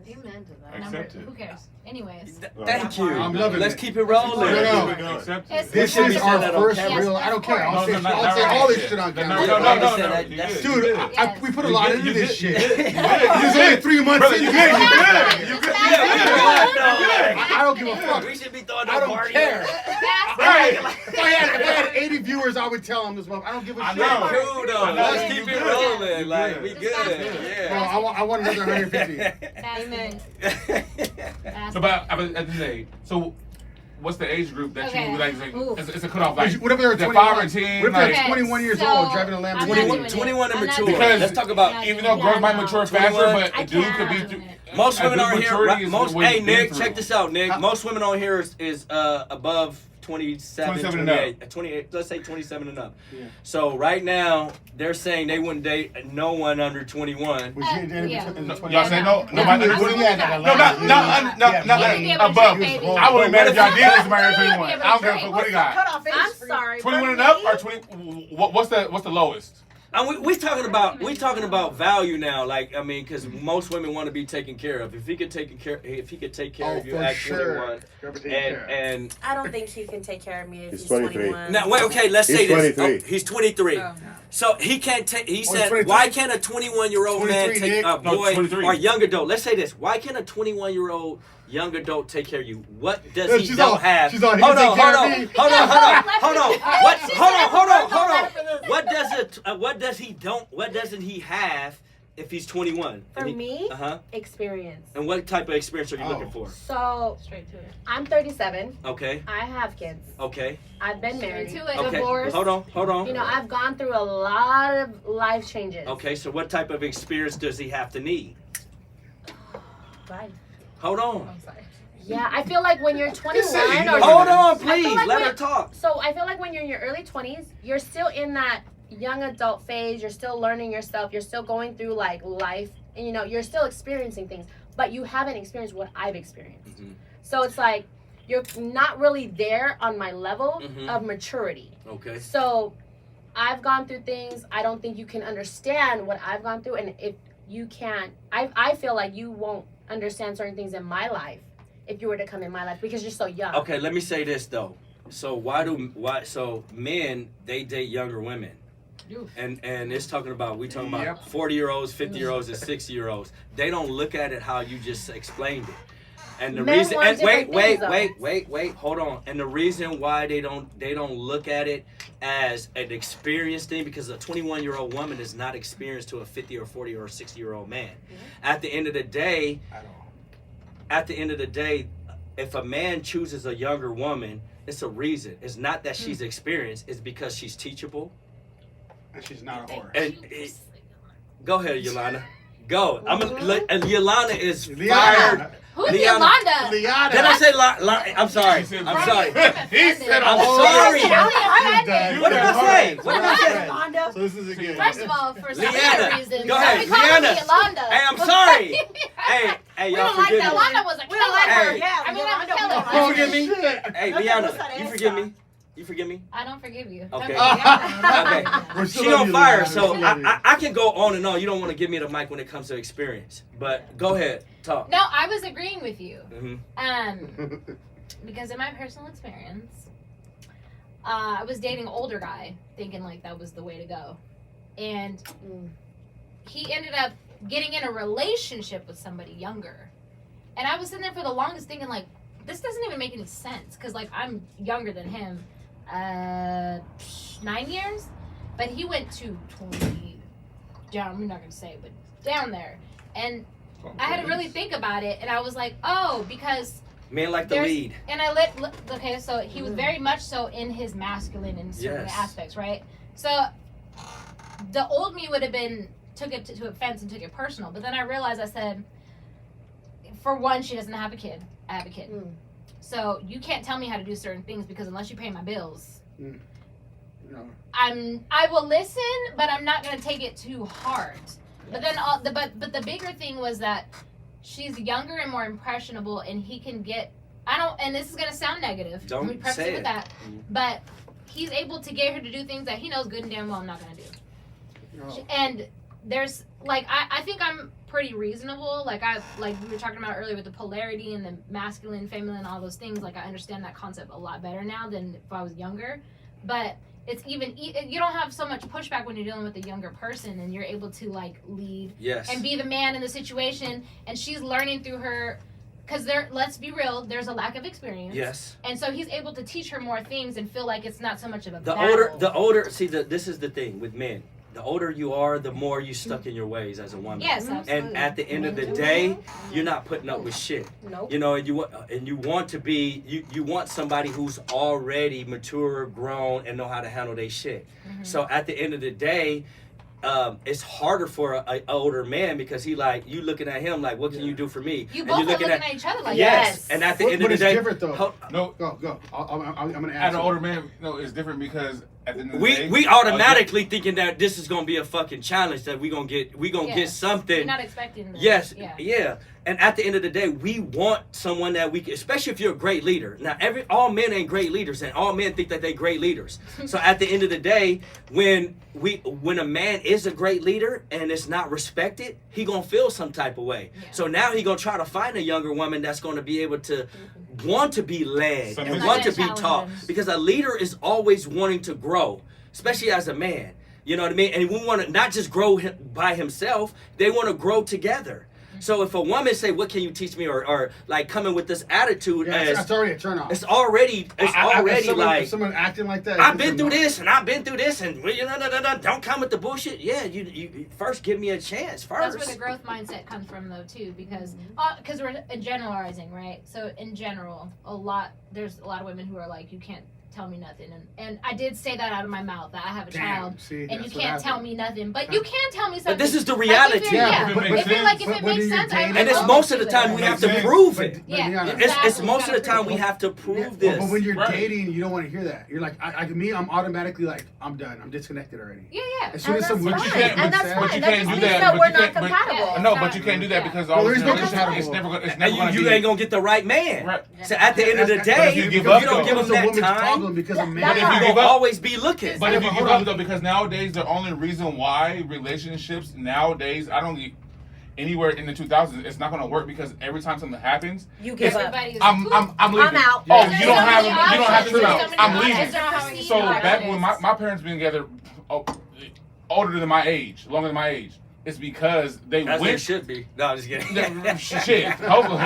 Amen to that. Accept it. Who cares? Anyways. Thank you. I'm loving Let's it. keep it rolling. No. Accept It's- it. This should is be our said that on first camera. real. I don't care. I'll No, say, no, no, I'll say no, all this no, shit on no, camera. no, no, no, no. That- You that's- did. Dude, Yes. we put a lot into You this did. shit. You did. This is only 3 months Brother, in. you You good. good. You You good. good. You good. Yeah, we I good. don't give a fuck. We should be throwing I no don't party. care. Fast Right. if I had 80 viewers, I would tell them this. I don't give a shit. Cool though. Let's keep it rolling. Like we good. Yeah. Well, I want another 150. Amen. So, but at the end of the day, so what's the age group that you like? It's a cutoff. Like, whatever they're 5 or 10. What if Like, they're 21 years old driving a Lamborghini? 21 and mature. Because Let's talk about. even though girls might mature faster, but a dude could be. Most women on here. Hey Nick, through. check this out, Nick. Most women on here is above 27 28, 28, let's say 27 and up. Yeah. So right now they're saying they wouldn't date no one under 21. Y'all say no? No, not above. I wouldn't matter if y'all did this married 21. I don't care what he got. I'm sorry. 21 and up or 20? What's the lowest? And we talking about value now. Like, I mean, because most women want to be taken care of. If he could take care of you at 21, and I don't think he can take care of me if he's 23. 21. now wait, okay, let's say this. 23. Oh, he's 23. Oh, no. So he can't take. He said, 23? why can't a 21-year-old man take a boy 23. or young adult? Let's say this. Why can't a 21-year-old young adult take care of you? What does he don't have? She's on. Hold on. What doesn't he have if he's 21? For me, Uh-huh. experience. And what type of experience are you looking for? So, Straight to it. I'm 37. Okay. I have kids. Okay. I've been married. Straight to it. Okay. Divorced. Hold on. You know, I've gone through a lot of life changes. Okay, so what type of experience does he have to need? Right. Hold on. I'm sorry. Yeah, I feel like when you're 21 Hold on, I feel please. like Let when- her talk. So I feel like when you're in your early 20s, you're still in that young adult phase. You're still learning yourself. You're still going through like life, and you know you're still experiencing things, but you haven't experienced what I've experienced. Mhm. So it's like you're not really there on my level Mhm. of maturity. Okay. So I've gone through things. I don't think you can understand what I've gone through, and if you can't, I feel like you won't understand certain things in my life if you were to come in my life because you're so young. Okay, let me say this though. So so men they date younger women. And it's talking about 40-year-olds, 50-years-olds, and 60-year-olds. They don't look at it how you just explained it. And the Men reason want and different things, wait, hold on. And the reason why they don't look at it as an experience thing because a 21-year-old woman is not experienced to a 50 or 40 or 60-year-old man. Mm-hmm. At the end of the day, if a man chooses a younger woman, it's a reason. It's not that she's experienced, it's because she's teachable. And she's not a whore. And go ahead, Yolanda. Go. And Yolanda is Liana. fired. Who's Liana. Yolanda? Liana. Did I say I'm sorry. I'm sorry. He said, I'm sorry. What did I say? What did I say? Yolanda. So this is a good. First of all, for some Liana. reasons, Go ahead, we call her Liana. Yolanda. Hey, I'm sorry. Hey, We y'all don't like forgive that. me. Yolanda was a killer. Hey. I mean, I'm a killer. You forgive me? Shit. Hey, Liana, you forgive me? You forgive me? I don't forgive you. Okay. Okay. We're She still on you, fire, Liana. so We love you. I can go on and on. You don't want to give me the mic when it comes to experience, but go ahead, talk. No, I was agreeing with you. Mm-hmm. Because in my personal experience, I was dating an older guy, thinking like that was the way to go, and he ended up getting in a relationship with somebody younger, and I was sitting there for the longest thinking like, this doesn't even make any sense because like I'm younger than him, 9 years, but he went to 20. Down, I'm not gonna say, but down there, and I had to really think about it, and I was like, oh, because. Men like the There's- lead. And okay, so he was very much so in his masculine in certain Yes. aspects, right? So the old me would have took it to offense and took it personal, but then I realized I said, for one, she doesn't have a kid. I have a kid. So you can't tell me how to do certain things because unless you pay my bills, No. I will listen, but I'm not gonna take it too hard. But then but the bigger thing was that she's younger and more impressionable, and he can get. And this is gonna sound negative. Don't Let me preface say it with it. that. But he's able to get her to do things that he knows good and damn well I'm not gonna do. No. And there's like I think I'm pretty reasonable. Like we were talking about earlier with the polarity and the masculine, feminine, all those things. Like I understand that concept a lot better now than if I was younger. But it's even you don't have so much pushback when you're dealing with a younger person, and you're able to like lead Yes. and be the man in the situation. And she's learning through her because let's be real, there's a lack of experience. Yes. And so he's able to teach her more things and feel like it's not so much of a The battle. older. See, this is the thing with men. The older you are, the more you stuck in your ways as a woman. Yes, absolutely. And at the end of the day, you're not putting up with shit. Nope. You know, and you want to be. You want somebody who's already mature, grown, and know how to handle their shit. Mm-hmm. So at the end of the day. It's harder for an older man because he like you looking at him like, what can you do for me? You and both you're are looking at each other like yes. And at the end of the it's day, different though. No, Go. I'm gonna as ask. an older man, it's different because at the end of the day, we automatically thinking that this is gonna be a fucking challenge that we gonna get something. You're not expecting this. Yes, yeah. And at the end of the day, we want someone that we can, especially if you're a great leader. Now, all men ain't great leaders, and all men think that they're great leaders. So at the end of the day, when a man is a great leader and it's not respected, he gonna feel some type of way. Yeah. So now he gonna try to find a younger woman that's gonna be able to want to be led and want to be taught. Because a leader is always wanting to grow, especially as a man. You know what I mean? And we want to not just grow by himself, they want to grow together. So if a woman say, "What can you teach me?" or like coming with this attitude, that's already a turn off. It's already if someone acting like that. I've been through this and I've been through this, and don't come with the bullshit. Yeah, you first give me a chance first. That's where the growth mindset comes from, though, too, because we're generalizing, right? So in general, there's a lot of women who are like, you can't tell me nothing, and I did say that out of my mouth that I have a child, and you can't tell me nothing, but you can tell me something. But this is the reality. If it makes sense, and it's most of the time we have to prove it. Yeah, it's most of the time we have to prove this. But when you're dating, you don't want to hear that. You're like, I'm automatically like, I'm done. I'm disconnected already. Yeah. As soon as some and that's fine. But you can't do that. That we're not compatible. No, but you can't do that because there's no it's never going to you ain't gonna get the right man. Right. So at the end of the day, if you don't give him that time, because a man. you're gonna always be looking. But if you give up though, because nowadays the only reason why relationships nowadays, I don't get anywhere in the 2000s, it's not gonna work because every time something happens, you give up. I'm leaving. I'm out. Oh, you don't have to out. I'm leaving. leaving. So back when my parents been together, older than my age, longer than my age. It's because they As went. they should be. No, I'm just kidding. Shit, hopefully,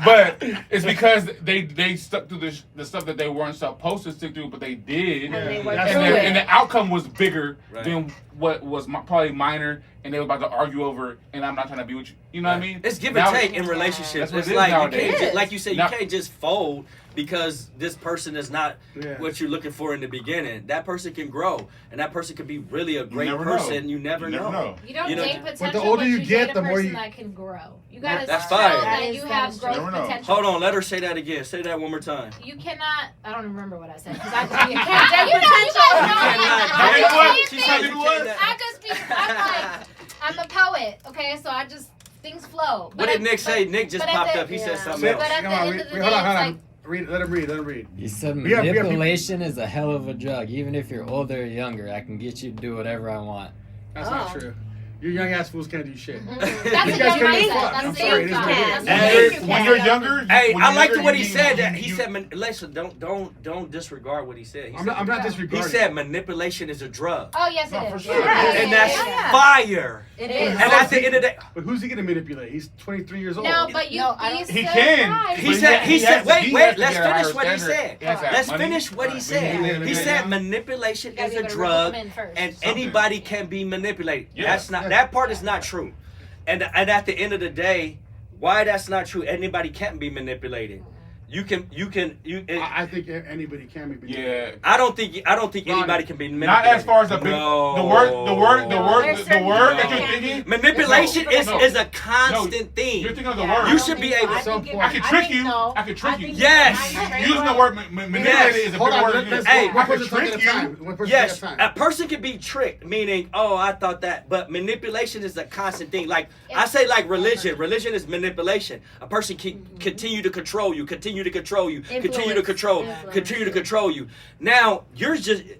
but it's because they stuck to the stuff that they weren't supposed to stick to, but they did, and the outcome was bigger than what was probably minor, and they were about to argue over. And I'm not trying to be with you. You know what I mean? It's give and take in relationships. It's like you can't just, like you said, you can't just fold because this person is not what you're looking for in the beginning. That person can grow, and that person could be really a great person. You never know. You don't date potential, but the older you get, the more that can grow. You gotta That's show fire. that you have growth potential. Hold on, let her say that again. Say that one more time. You cannot. I don't remember what I said because I can't date potential. I could speak. I'm a poet. Okay, so I just things flow. What did Nick say? Nick just popped up. He said something else. But at the end of the day, it's like. Let him read. He said manipulation is a hell of a drug. Even if you're older or younger, I can get you to do whatever I want. That's not true. You young ass fools can't do shit. That's a young mindset. I'm sorry. When you're younger, hey, I liked what he said. He said, "Listen, don't disregard what he said." I'm not disregarding. He said manipulation is a drug. Oh yes, it is. For sure. And that's fire. It is. And at the end of the day, but who's he gonna manipulate? He's 23 years old. No, but he can. He said. Wait. Let's finish what he said. Let's finish what he said. He said manipulation is a drug, and anybody can be manipulated. That's not. That part is not true. And at the end of the day, why that's not true? Anybody can't be manipulated. You can. I think anybody can be manipulated. Yeah. I don't think anybody can be manipulated. Not as far as the word that you're thinking. Manipulation is a constant thing. You're thinking of the word. You should be able. I can trick you. I can trick you. Yes. Using the word manipulated is a big word. Hey, I can trick you. Yes, a person can be tricked, meaning, oh, I thought that. But manipulation is a constant thing. Like I say, like religion. Religion is manipulation. A person can continue to control you, continue to control you, continue to control you. Now,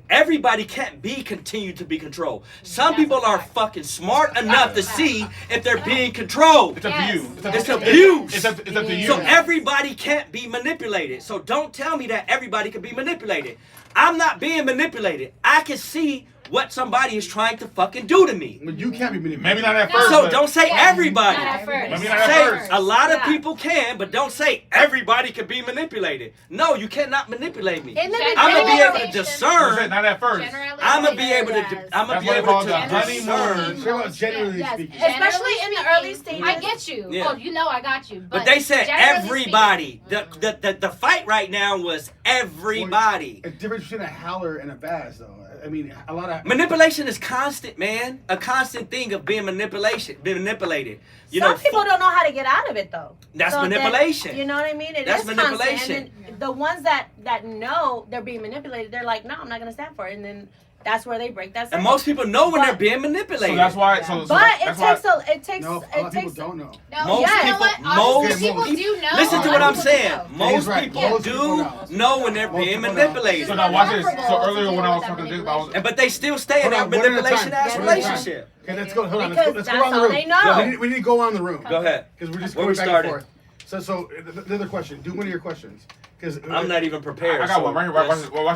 everybody can't continue to be controlled. Some people are fucking smart enough to see if they're being controlled. It's up to you. It's abuse. It's up to you. So everybody can't be manipulated. So don't tell me that everybody can be manipulated. I'm not being manipulated. I can see what somebody is trying to fucking do to me. But you can't be manipulated. Maybe not at first. So but- don't say everybody. Not at first. Maybe not at Say first. a lot of people can, but don't say everybody can be manipulated. No, you cannot manipulate me. In the I'm gonna be able to beginning, discern. Not at first. I'm gonna be able to. I'm gonna That's be why they able call to it the honeymoon. discern. Say about generally Yes. speaking. Especially in the early stages. I get you. Yeah. Oh, you know I got you. But they said generally everybody. The fight right now was everybody. A difference between a howler and a Baz, though. I mean, a lot of Manipulation is constant, man. A constant thing of being manipulated. You Some know, people don't know how to get out of it though. That's So then, manipulation. you know what I mean? It That's is manipulation. constant. And then the ones that know they're being manipulated, they're like, no, I'm not gonna stand for it. And then that's where they break that And cycle. most people know when But- they're being manipulated. So that's why. So But that's why, it takes no, a lot of people don't know. No, Most yeah, you know people- what? most Honestly, people people- do know. Listen to A what lot I'm of people saying. do. Most He's right. people Most do people know when they're Most being people know. manipulated. so now watch this. So Comfortable earlier to when deal I was with talking that to Dick, I was. But they still stay in Hold a on, one at a manipulation time. ass One at a time. relationship. Okay, let's go. Hold on. Because Let's that's go around the all room. they know. We need to go around the room. Go ahead. Because we're just Where going we back started? and forth. So the other question. Do one of your questions. Because I'm not even prepared. I got one right here. Watch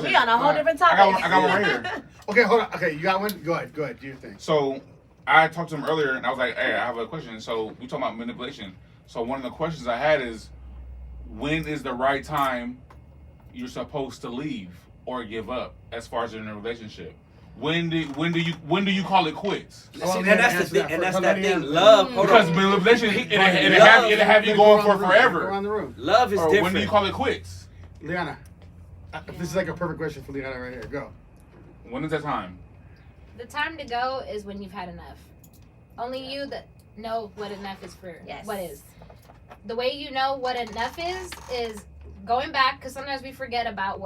We this. on a whole different I topic. got one right here. Okay, hold on. Okay, you got one. Go ahead. Do your thing. So I talked to him earlier, and I was like, "Hey, I have a question." So we talking about manipulation. So one of the questions I had is, when is the right time you're supposed to leave or give up as far as in a relationship? When do you call it quits? Oh, And yeah, that's the answer thing. that And first. that's Let that me thing. answer. Love. Hold Because on. manipulation, it'll have you Go going around for the room. Go forever. around the room. Love is Or different. when do you call it quits? Liana, this is like a perfect question for Liana right here. Go. When is that time? The time to go is when you've had enough. Only you that know what enough is for. Yes. What is. The way you know what enough is going back, because sometimes we forget about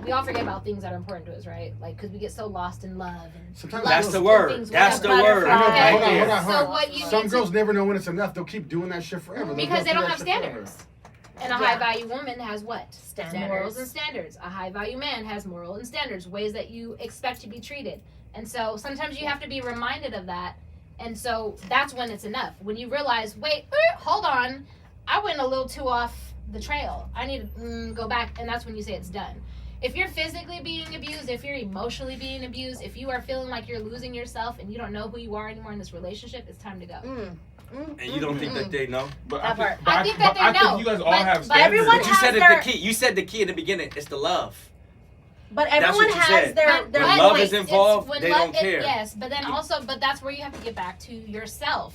we all forget about things that are important to us, right? Like, because we get so lost in love. And Sometimes That's girls- the word. things That's the whatever. word. I know, but Okay. hold on, hold on, So hold on. what you Some need girls to, never know when it's enough. They'll keep doing that shit forever. They'll because go they through don't that have shit forever. standards. And a Yeah. high value woman has what? Standards. Morals and standards. A high value man has moral and standards, ways that you expect to be treated. And so sometimes you have to be reminded of that. And so that's when it's enough. When you realize, wait, hold on, I went a little too off the trail. I need to go back. And that's when you say it's done. If you're physically being abused, if you're emotionally being abused, if you are feeling like you're losing yourself and you don't know who you are anymore in this relationship, it's time to go. And you don't think that they know? But That part. I think that they know, you guys all but- have but standards. everyone But you has said their- the key. You said the key in the beginning. It's the love. But That's everyone what you has said. their But When love point. is involved, when they love- don't care. Yes, but then also, but that's where you have to get back to yourself.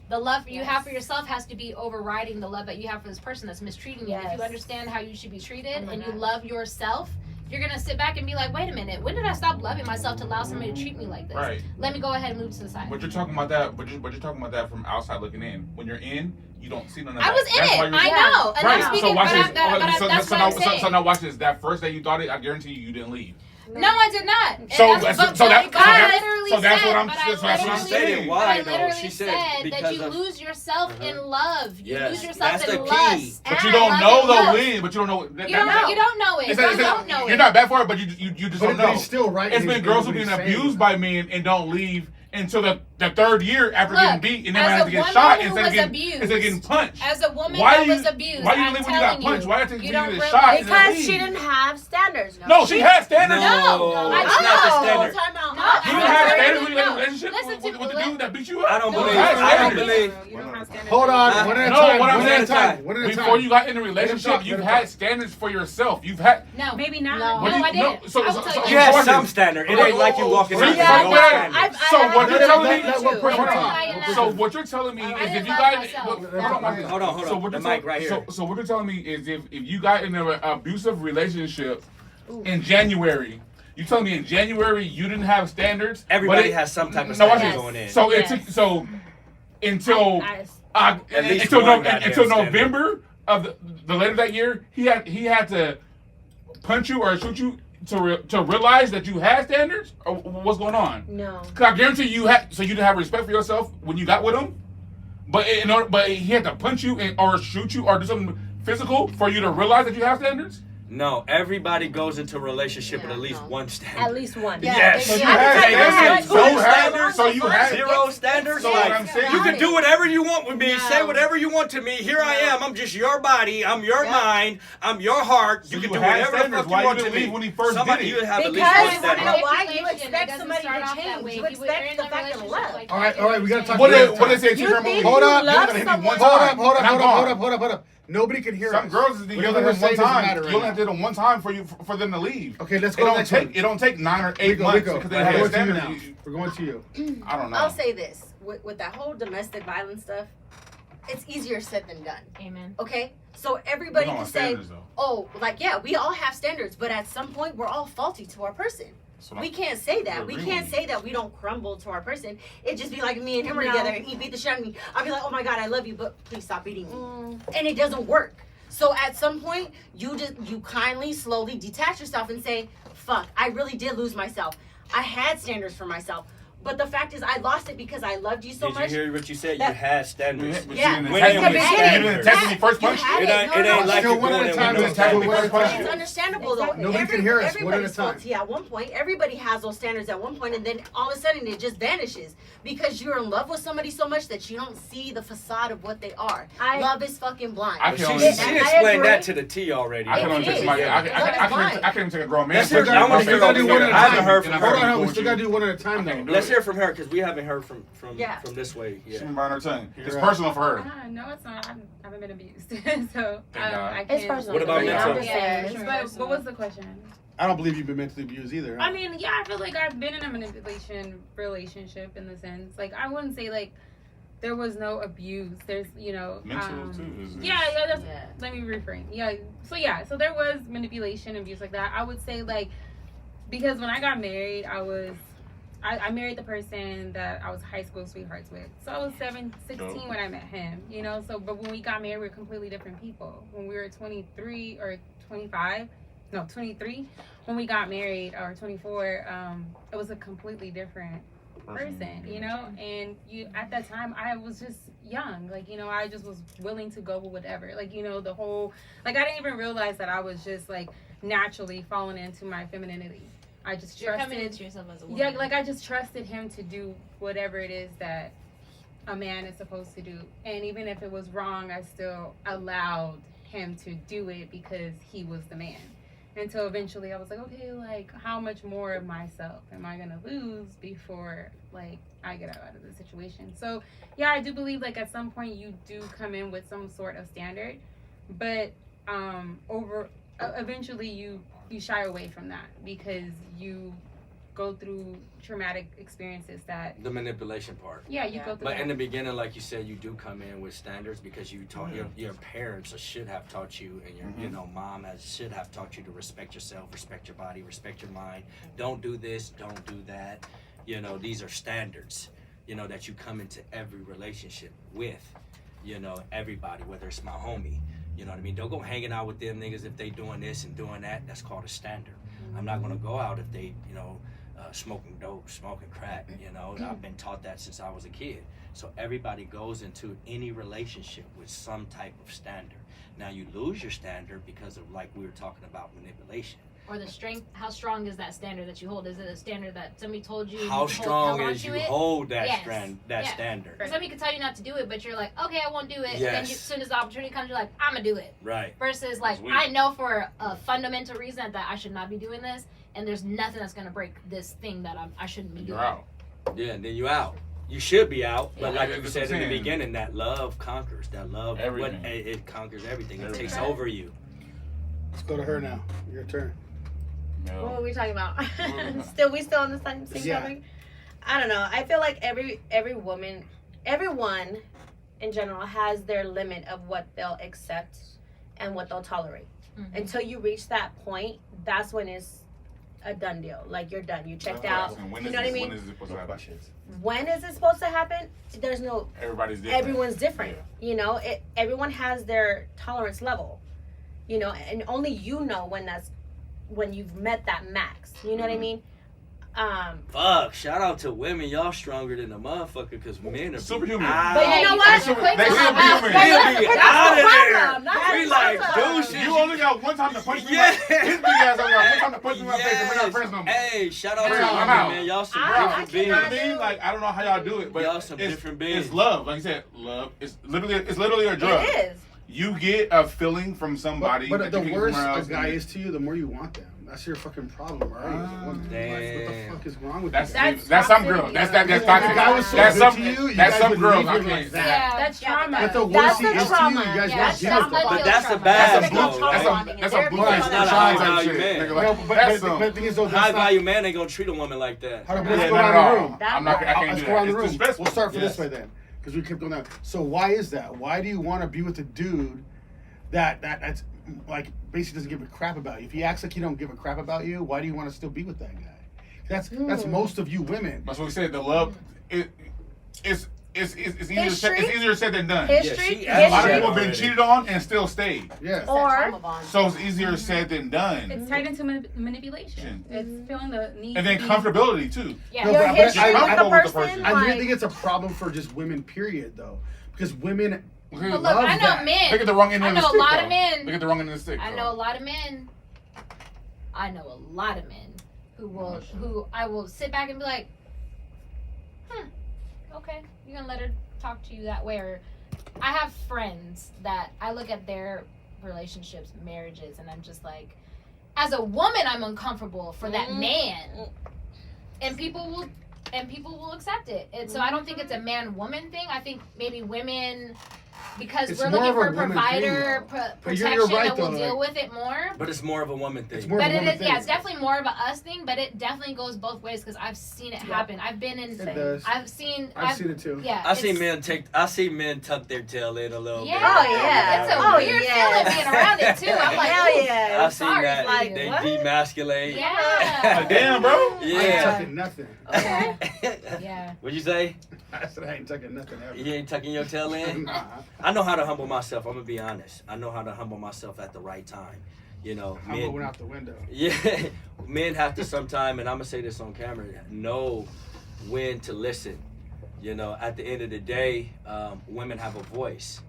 The love you have for yourself has to be overriding the love that you have for this person that's mistreating you. And if you Yes. understand how you should be treated Oh my and you God. love yourself, you're gonna sit back and be like, wait a minute, when did I stop loving myself to allow somebody to treat me like this? Right. Let me go ahead and move to the side. But you're talking about that. But you're talking about that from outside looking in. When you're in, you don't see none of that. I was in That's why it. you're- I know. And Right. I'm speaking, So watch but this. I've got, So that's what I'm saying. now watch this. That first day you thought it, I guarantee you didn't leave. No, I did not. And So that's- that's- but so that- God so that- literally so that's said, what I'm- but so I that's what I'm literally- saying. Why, but I though? literally She said that because you of- lose yourself in love. You Yes, lose yourself that's in the key. lust. But you and don't love know and the lust. win. But you don't know. You don't know. You don't know it. It's You not- don't know You're it. not bad for it, but you just But don't know. he's still right. It's in been his- girls what who've he's been saying. abused by men and don't leave until the third year after Look, getting beat, and then as have a to get woman shot who instead was of getting abused, instead of getting punched. As a woman Why that you- was abused, why you I'm leave when you got telling punched? Why you have to you leave don't the really- shot? Because leave. she didn't have standards. No, she has standards. No, it's not the Oh, standard. time out. No, You didn't have standards when you No. had a relationship Listen with to the me. dude that beat you up? I don't No, believe. that's I don't standard. believe. You don't have standards. Hold on. One at a No, time. what I'm One at a saying, time. One at a time. before you got in a Let him relationship, talk, you've let him had talk. standards for yourself. You've had. No, maybe not. No. What do you- I didn't. so- I will so- tell so- you. You have watch some this. standard. It ain't like you walking So- out so there with no what- standard. So what you're telling me? Let one person Hold talk. on. So what you're telling me I is didn't if you love got myself. Hold on. So what The you're mic right here. So what you're telling me is if you got in an abusive relationship in January, you telling me in January you didn't have standards? Everybody but has some type of No, watch standard this. going in. So Yes. so until At least until one goddamn until standard. November of the later that year, he had to punch you or shoot you to realize that you had standards, or what's going on? No. Cause I guarantee you had, so you didn't have respect for yourself when you got with him, but but he had to punch you or shoot you or do something physical for you to realize that you have standards. No, everybody goes into a relationship with at least one standard. At least one. Yes. So you I had can tell you standards. this, two standards, So you had zero standards. So Like, what I'm saying, you can do whatever you want with me. Say whatever you want to me. Here I am. I'm just your body. I'm your mind. I'm your heart. So you can you do had whatever the standards. fuck Why you want you to didn't me. leave when he first Somebody, did it? you have at least Because one you standard. know why? You Manipulation, it expect doesn't somebody start to off that change. way. You If you were in expect the a fact of relationship, love. like, All right, we gotta talk. What about did they say to You her? think Hold you up, love you're gonna hit me one someone- time. Hold and I'm up. Nobody can hear Some us. girls, you Whatever only we're have one saying doesn't time. matter You right only now. have to do it one time for them to leave. Okay, let's It go to the don't next take one. it don't take 9 or 8 Rico, months Rico, because they we're have going to you standards. now. We're going to you. I don't know. I'll say this with that whole domestic violence stuff, it's easier said than done. Amen. Okay, so everybody We don't can want say, standards, though. "Oh, like yeah, we all have standards," but at some point, we're all faulty to our person. So I- We can't say that. I We agree can't with you. say that we don't crumble to our person. It just be like me and him were No. together, and he beat the shit out of me. I'll be like, "Oh my god, I love you, but please stop beating me," and it doesn't work. So at some point, you kindly, slowly detach yourself and say, "Fuck, I really did lose myself. I had standards for myself." But the fact is, I lost it because I loved you so Did much. you hear what you said? You that- had standards. Yeah. When At you the with beginning. standards. You didn't text me first You punch? had It ain't No, like Still you're one going at a in time, with no just tell me what standards. the It's question. understandable though. Nobody can hear us. One at a Everybody's time. faulty at one point. Everybody has those standards at one point, and then all of a sudden it just vanishes because you're in love with somebody so much that you don't see the facade of what they are. Love is fucking blind. I But can she only she say- explained that to the T already. I can only It take is. somebody. Love is blind. I can't take a grown man. Let's hear- put I you wanna in hear my We gotta do face. one at a I haven't time. heard from Hold her. on, we Cool still with gotta you. do one at a time though. Let's hear from her because we haven't heard from Yeah. this way. She Yeah. can burn her tongue. It's You're personal for her. No, it's not. I haven't been abused, so Thank God. I can't. It's personal. What about Yeah, mental? I'm just saying. But what was the question? I don't believe you've been mentally abused either. I mean, yeah, I feel like I've been in a manipulation relationship in the sense, like, I wouldn't say like there was no abuse. There's, Mental too. yeah, that's, let me reframe. So there was manipulation, abuse like that. I would say like because when I got married, I married the person that I was high school sweethearts with. So I was 16 when I met him, So, but when we got married, we were completely different people. When we were 23 or 25, no, 23, when we got married, or 24, it was a completely different person, And at that time, I was just young, I just was willing to go with whatever, the whole, I didn't even realize that I was just naturally falling into my femininity. I just You're trusted coming into yourself as a woman. Yeah, I just trusted him to do whatever it is that a man is supposed to do. And even if it was wrong, I still allowed him to do it because he was the man. Until eventually I was like, okay, how much more of myself am I going to lose before, I get out of the situation? So, yeah, I do believe, at some point you do come in with some sort of standard. But eventually you shy away from that because you go through traumatic experiences that The manipulation part. you go through But that. in the beginning, like you said, you do come in with standards because you taught your parents should have taught you, and your mom should have taught you to respect yourself, respect your body, respect your mind. Don't do this, don't do that. These are standards. That you come into every relationship with. Everybody, whether it's my homie. You know what I mean? Don't go hanging out with them niggas if they doing this and doing that. That's called a standard. I'm not gonna go out if they, smoking dope, smoking crack. I've been taught that since I was a kid. So everybody goes into any relationship with some type of standard. Now you lose your standard because of, like we were talking about, manipulation. Or the strength, how strong is that standard that you hold? Is it a standard that somebody told you? How strong held is onto you it? hold that Yes. standard? Or somebody could tell you not to do it, but you're like, okay, I won't do it. And then Yes. as soon as the opportunity comes, you're like, I'm gonna do it. Right. Versus That's weak. I know for a fundamental reason that I should not be doing this, and there's nothing that's gonna break this thing that I shouldn't be You're doing. out. Yeah, and then you out. You should be out, but Yeah, like that's you what said I'm in the saying. beginning, that love conquers. That love, Everything. It conquers everything. It Everything. takes over you. Let's go to her now. Your turn. What were No. we talking about? we still on the same Yeah. topic? I don't know. I feel like every woman, everyone in general has their limit of what they'll accept and what they'll tolerate. Mhm. Until you reach that point, that's when it's a done deal. You're done. You checked out. And when You is know what I this- mean? When is it supposed to happen? When is it supposed to happen? There's no. Everybody's different. Everyone's different. Everyone has their tolerance level. And only you know when you've met that max. You know what I mean? Fuck! Shout out to women, y'all stronger than a motherfucker because men are Superhuman. But you know what? They superhuman. We be out of there. That's We the like problem. douches. You only got one time to punch me. Yeah. His big ass only got one time to punch me in my face, and we're not friends no more. Hey, shout out to Yeah, I'm women, out. man. Y'all some I different You know what I beings. mean? Like I don't know how y'all do it, but Y'all some it's, different beings. It's love, like you said, love. It's literally a drug. It is. You get a feeling from somebody. But that the you get worse somewhere a else, guy and is to you, the more you want them. That's your fucking problem, right? As a woman. Damn. Like, what the fuck is wrong with That's you? that's some girls. That's If toxic. the guy was so That's good some to you, you that's guys some would girls. leave I him like can't. that. Yeah, that's trauma. But the worse That's he the is to you, trauma. you guys Yeah, won't give trauma. it. But that's the That's bad a though, blue. right? That's a blue. It's not a high value man. Nigga, No, like, but that's the thing is, though, High that's not. value man ain't gonna treat a woman like that. Hold on, Yeah, let's go not at around all. the room. I'm not. I can't Let's do go around that. the It's room. disrespectful. We'll start for Yes. this way then, because we keep going down. So why is that? Why do you want to be with a dude that's like basically doesn't give a crap about you? If he acts like he don't give a crap about you, why do you want to still be with that guy? That's most of you women. That's what we said. The love. It's easier. History? It's easier said than done. History. Yeah, A lot of History. people have been cheated on and still stayed. Yeah. Or So it's easier said than done. It's tied into manipulation. It's feeling the need. And then to be- comfortability too. Yeah. No, your but history I- with the comfortable with the person. person. I really like- think it's a problem for just women, period, though, because women But look, love I know that. men. Look at the wrong end I of the know a stick. lot though. of men. Look at the wrong end of the stick. I though. know a lot of men. I know a lot of men who I will sit back and be like, okay, you're gonna let her talk to you that way. Or I have friends that I look at their relationships, marriages, and I'm just like, as a woman, I'm uncomfortable for that man, and people will accept it. And so I don't think it's a man-woman thing. I think maybe women, because It's we're more looking of a for a woman provider, thing, though. But protection, you're right, that will though, deal like- with it more. But it's more of a woman thing. It's more But of a it woman is, thing. yeah, it's definitely more of a us thing. But it definitely goes both ways because I've seen it happen. I've been in. It does. I've seen it too. Yeah, I see it's- men tuck their tail in a little Yeah, bit. Oh, yeah. it's a Oh, weird yeah. feeling being around it too. I'm like, Hell ooh, yeah. I've seen sorry that. for you. They What? demasculate. Yeah. Damn, bro. I ain't Yeah. tucking nothing. Okay. Yeah. What'd you say? I said I ain't tucking nothing ever. You ain't tucking your tail in? Nah. I know how to humble myself. I'm gonna be honest. I know how to humble myself at the right time. You know, I'm going out the window. yeah, men have to sometime, and I'm gonna say this on camera, know when to listen. You know, at the end of the day, women have a voice,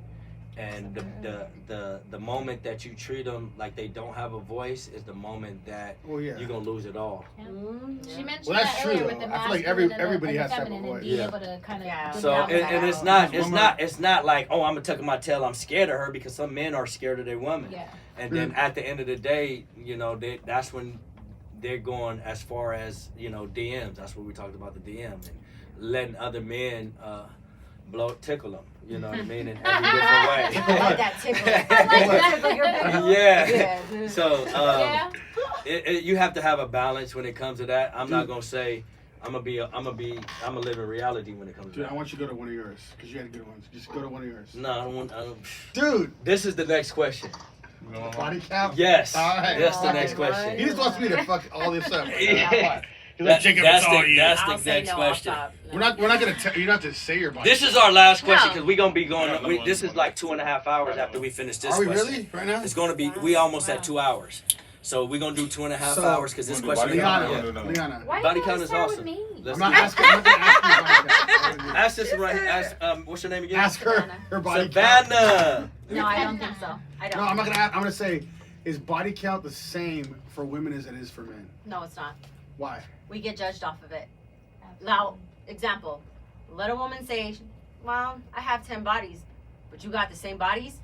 and the moment that you treat them like they don't have a voice is the moment that Well, yeah. you're gonna lose it all. She mentioned Well, that's that true, earlier with though. the I feel like masculine everybody and has the to have a feminine and voice. be Yeah. able to kind of Yeah. So it's not like, oh, I'm tucking my tail, I'm scared of her, because some men are scared of their woman. Yeah. And then at the end of the day, you know, that's when they're going as far as, you know, DMs. That's what we talked about, the DM, and letting other men tickle them. You know what I mean? In every different way. I like that tickle. I like that tickle. You're big. Yeah. Yeah. So Yeah. you have to have a balance when it comes to that. I'm not gonna say I'm gonna live in reality when it comes to Dude, I that. want you to go to one of yours because you had good ones. Just go to one of yours. No, I don't. Dude, This is the next question. body count. Yes. All right. That's the Oh, next my question. He just wants me to fuck all this up. Yeah. He's like, Jacob, it's all you. That's I'll the say next no, question. I'll stop. No. We're not gonna tell you not to say your body. This is our last question No. because we're gonna be going. Yeah, This is like 2.5 hours after we finish this. Are we question. really right now? It's gonna be. We almost at 2 hours, so we're gonna do 2.5 So, hours because this we're gonna question. do body count. Liana, Liana. Why Body you count gotta is start awesome. with me? Let's I'm not do it. asking. I'm not gonna ask you body count. Ask this right. What's your name again? Ask her body count. Savannah. No, I don't think so. I don't. No, I'm not gonna ask. I'm gonna say, is body count the same for women as it is for men? No, it's not. Why? We get judged off of it. Now, example, let a woman say, well, I have 10 bodies, but you got the same bodies,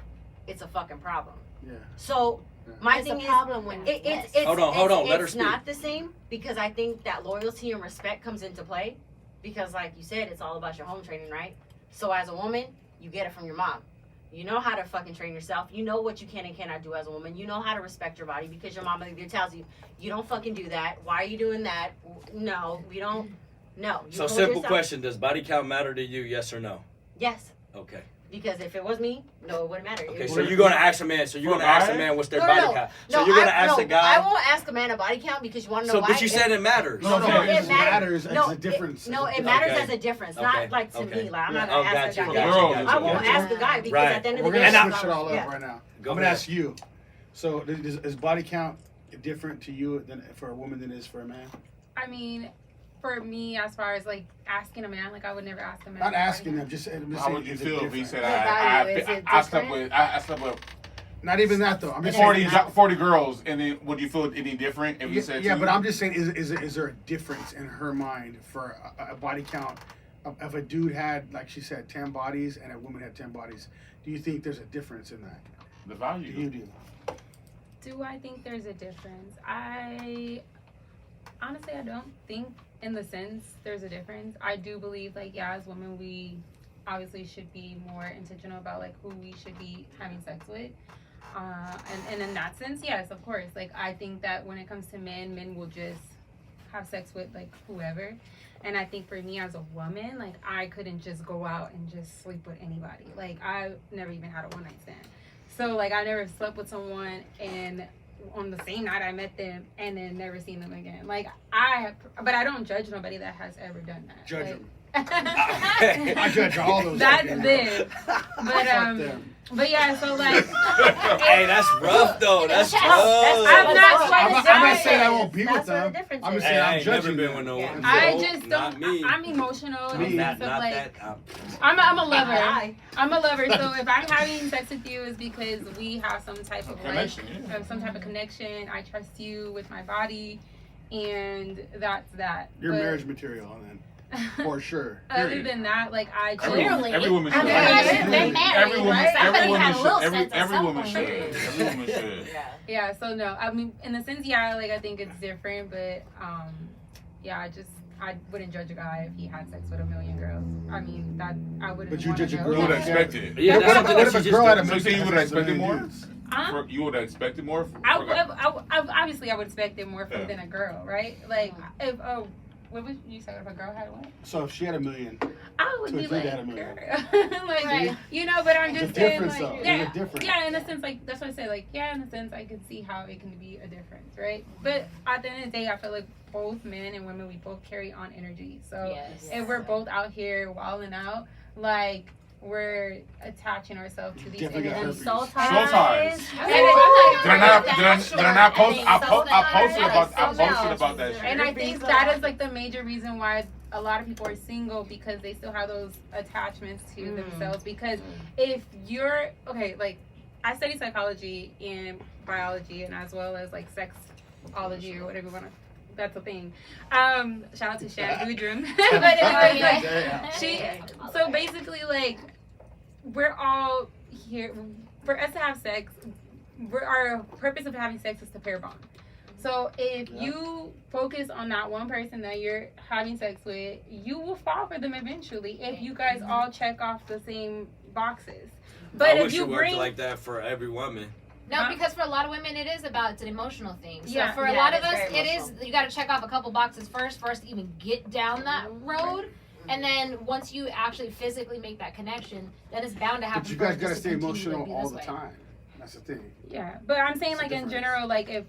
it's a fucking problem. Yeah. So, my It's thing a is, problem when it's Hold on, let her it's speak. not the same because I think that loyalty and respect comes into play because, like you said, it's all about your home training, right? So, as a woman, you get it from your mom. You know how to fucking train yourself. You know what you can and cannot do as a woman. You know how to respect your body because your mom either tells you, you don't fucking do that. Why are you doing that? No, we don't. No. You So hold simple yourself- question: does body count matter to you? Yes or no? Yes. Okay. Because if it was me, no, it wouldn't matter. It Okay. would- So you're gonna ask a man. So you're For gonna ask a guy? man what's their No, body no, count. no, So you're gonna ask no, a guy. I won't ask a man a body count because you want to know So, why. but you said it matters. No, No, it it matters as no, a difference. No, as it a matters Okay. as a difference, Okay. not like to Okay. me. Like I'm not Oh, gonna ask a gotcha, guy. gotcha, I won't gotcha. ask a guy because Right. at the end of We're the gonna day, And switch it all up yeah. right now. Go I'm gonna ahead. ask you. So is body count different to you than for a woman than it is for a man? I mean, for me, as far as like asking a man, like I would never ask a man. Not asking them, just How would you feel if he said, value, I slept with Not even that though. I'm just 40 girls, and then would you feel any different if he said? Yeah, but I'm just saying, is there a difference in her mind for a body count? If a dude had, like she said, 10 bodies and a woman had 10 bodies, do you think there's a difference in that? The value. You do. Do I think there's a difference? I honestly, I don't think in the sense there's a difference. I do believe, like, yeah, as women, we obviously should be more intentional about like who we should be having sex with. And in that sense, yes, of course. Like, I think that when it comes to men will just have sex with like whoever. And I think for me as a woman, like, I couldn't just go out and just sleep with anybody. Like, I never even had a one night stand. So like, I never slept with someone and on the same night I met them and then never seen them again. Like, but I don't judge nobody that has ever done that. Judge like, them. I judge all those. That's them. But yeah, so like, hey, that's rough though. That's rough. I'm not saying I won't be with them. I'm just saying I'm judging never been with no one. I just don't. Me. I'm emotional in the sense of like, that. I'm a lover. I'm a lover. So if I'm having sex with you, it's because we have some type of connection. Some type of connection. I trust you with my body, and that's that. You're marriage material, then. For sure. Other than that, like I clearly every woman should. Every woman should. Yeah. So no, I mean, in a sense, yeah, like I think it's different, but yeah, I wouldn't judge a guy if he had sex with a million girls. I mean, that I wouldn't. But you judge a girl. You would expect it. Yeah, what if a girl had a million? So you would have expected more? Huh? You would have expected more? Obviously, I would expect it more from than a girl, right? Like if what was you said if a girl had one? So if she had a million, I would be like, like right. you know. But I'm just saying, like, though. Yeah, in a sense, like that's what I say. Like, yeah, in a sense, I could see how it can be a difference, right? But at the end of the day, I feel like both men and women, we both carry on energy. So if we're both out here wilding out, like, we're attaching ourselves to these energies. Soul ties. Did I not post? I posted about that shit. And I think that is like the major reason why a lot of people are single, because they still have those attachments to themselves. Because if you're like, I study psychology and biology, and as well as like sexology or whatever you want to. That's a thing. Shout out to Shan Boudrum. But anyways, so basically, like, we're all here for us to have sex. Our purpose of having sex is to pair bond. So if you focus on that one person that you're having sex with, you will fall for them eventually if you guys all check off the same boxes. But I if wish you it worked like that for every woman. No, because for a lot of women, it is it's an emotional thing. So yeah, for a lot of us, it is, you got to check off a couple boxes first to even get down that road. And then once you actually physically make that connection, then it's bound to happen. But you guys got to stay emotional all the time. That's the thing. Yeah, but I'm saying, like, in general, like, if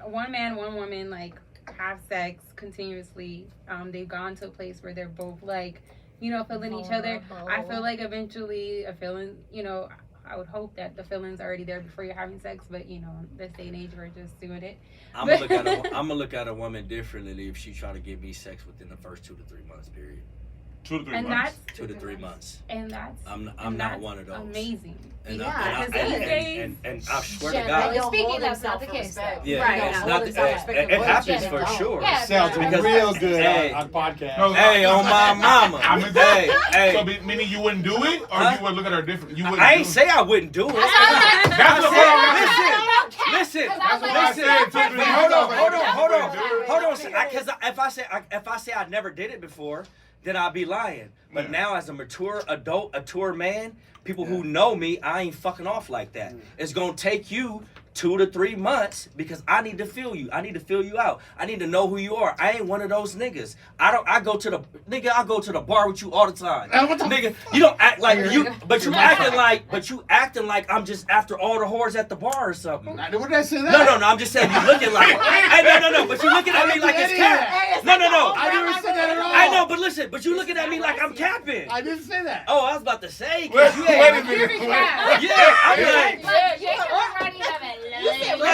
one man, one woman, like, have sex continuously, they've gone to a place where they're both, like, you know, feeling each other. I feel like eventually a feeling, you know, I would hope that the feeling's already there before you're having sex, but, you know, this day and age, we're just doing it. I'm gonna look at a woman differently if she try to give me sex within the first 2 to 3 months period. 2 to 3 months. 2 to 3 months. And that's I'm not one of those. Amazing. And yeah, and I swear to God. Speaking, that's not the case. Yeah, right. It's not. It happens for sure. Yeah, sounds real good on podcast. No, hey, on my mama. Hey. So meaning you wouldn't do it, or you would look at her different? You wouldn't. I ain't say I wouldn't do it. Listen. Hold on. Because if I say I never did it before, then I'll be lying. But now, as a mature adult, a mature man, people who know me, I ain't fucking off like that. It's gonna take you 2 to 3 months because I need to feel you. I need to feel you out. I need to know who you are. I ain't one of those niggas. I go to the bar with you all the time. Nigga, you don't act like you acting like I'm just after all the whores at the bar or something. What did I say that? No, I'm just saying you looking like no, but you looking at me like it's cap. No. I never said that at all. I know, but you looking at me like I'm capping. I didn't say that. Oh, I was about to say. Wait a minute. Yeah, I'm like.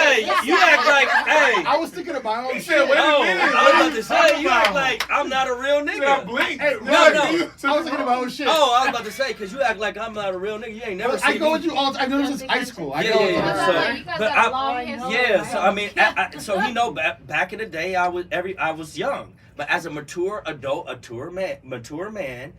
Hey, you act like, hey. I was thinking about my own He shit. said, wait a No, minute. I was about to say, you act like I'm not a real I nigga. blinked. Hey, No. I was thinking about my own shit. Oh, I was about to say, because you act like I'm not a real nigga. You ain't never seen I go with you all. I've known since high school. I Yeah, go. yeah, yeah. So, So- you guys but got a I- long history. Yeah, so I mean, so he know back in the day, I was young, but as a mature adult, mature man,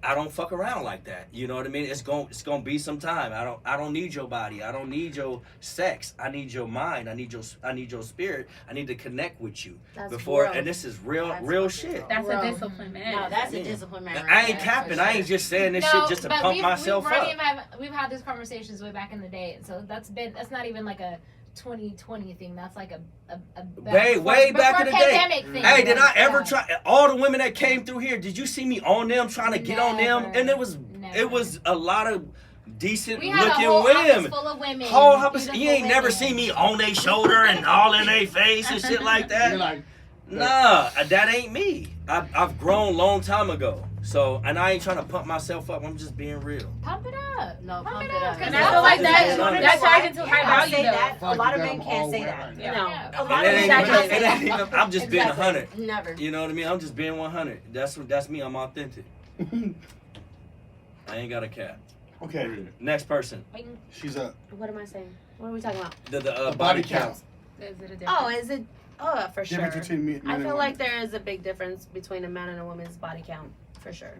I don't fuck around like that. You know what I mean? It's gonna be some time. I don't need your body. I don't need your sex. I need your mind. I need your spirit. I need to connect with you before. real. And this is real shit. That's Bro. a disciplined man. No, that's a Yeah. disciplined man. And right I ain't there, capping. for I ain't sure. just saying this shit just to but pump myself up. We've had these conversations way back in the day, so that's not even like a 2020 thing. That's like a Way back in the day. pandemic thing. Hey, did I ever Yeah. try? All the women that came through here, did you see me on them trying to get on them? Never. And it was Never. a lot of decent We had looking a whole office women. full of women. Whole office. beautiful You ain't never women. seen me on their shoulder and all in their face and shit like You're that. like, Nah, that ain't me. I've grown long time ago. So, and I ain't trying to pump myself up. I'm just being real. Pump it up. No, Pump pump it it up. up. Cause And I feel like that's- that ties into high I value say though. that. Fuck, A lot you of got men them can't all say wet that. right You now. know, Yeah. a And lot it of ain't men even, can't say it that. ain't even, I'm just being Exactly. 100. Never. You know what I mean? I'm just being 100. That's me. I'm authentic. I ain't got a cap. okay, Next person. she's a What am I saying? What are we talking about? The body count. Is it a difference? Oh, is it? Oh, for sure. Difference between men I and feel women. like there is a big difference between a man and a woman's body count, for sure.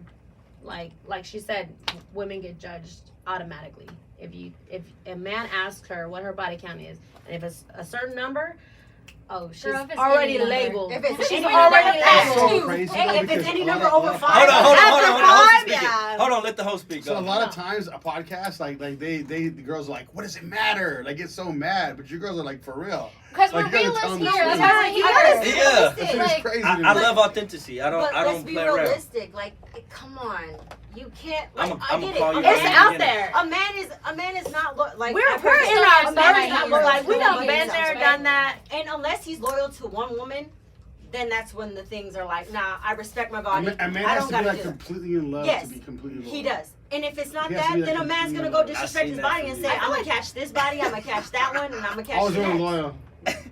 Like she said, women get judged automatically. If a man asks her what her body count is, and if it's a certain number, oh, she's Girl, if it's already any number. labeled. If it's She's any already number, That's so labeled. crazy, Hey, though, if it's because any a lot number of- over a lot of- five, Hold after on. five, Speak it. yeah. Hold on, let the host speak. So a Go. lot of times a podcast, like the girls are like, what does it matter? Like, get so mad, but you girls are like, for real. Because Like, we're you gotta tell realists them here. the That's why truth. we're here. Yeah. That shit Like, is crazy. I to me. love authenticity. I But don't let's be play around. realistic. Like, come on, you can't. Like, I'm I get call it. you A out It's in the man- out beginning. there. A man is not like. We're I've heard in some- our a man is 30s. not We're loyal like, to we one done woman, been there, so- done that. And unless he's loyal to one woman, then that's when the things are like, nah, I respect my A body. man, a man I has don't to be gotta like do that. completely in love Yes, to be completely loyal. He does. And if it's not He has to that, be then a like man's gonna completely go loyal. disrespect I've his seen body that and for say, you. I'm gonna catch this body, I'm gonna catch that one, and I'm gonna catch Always the doing next. loyal.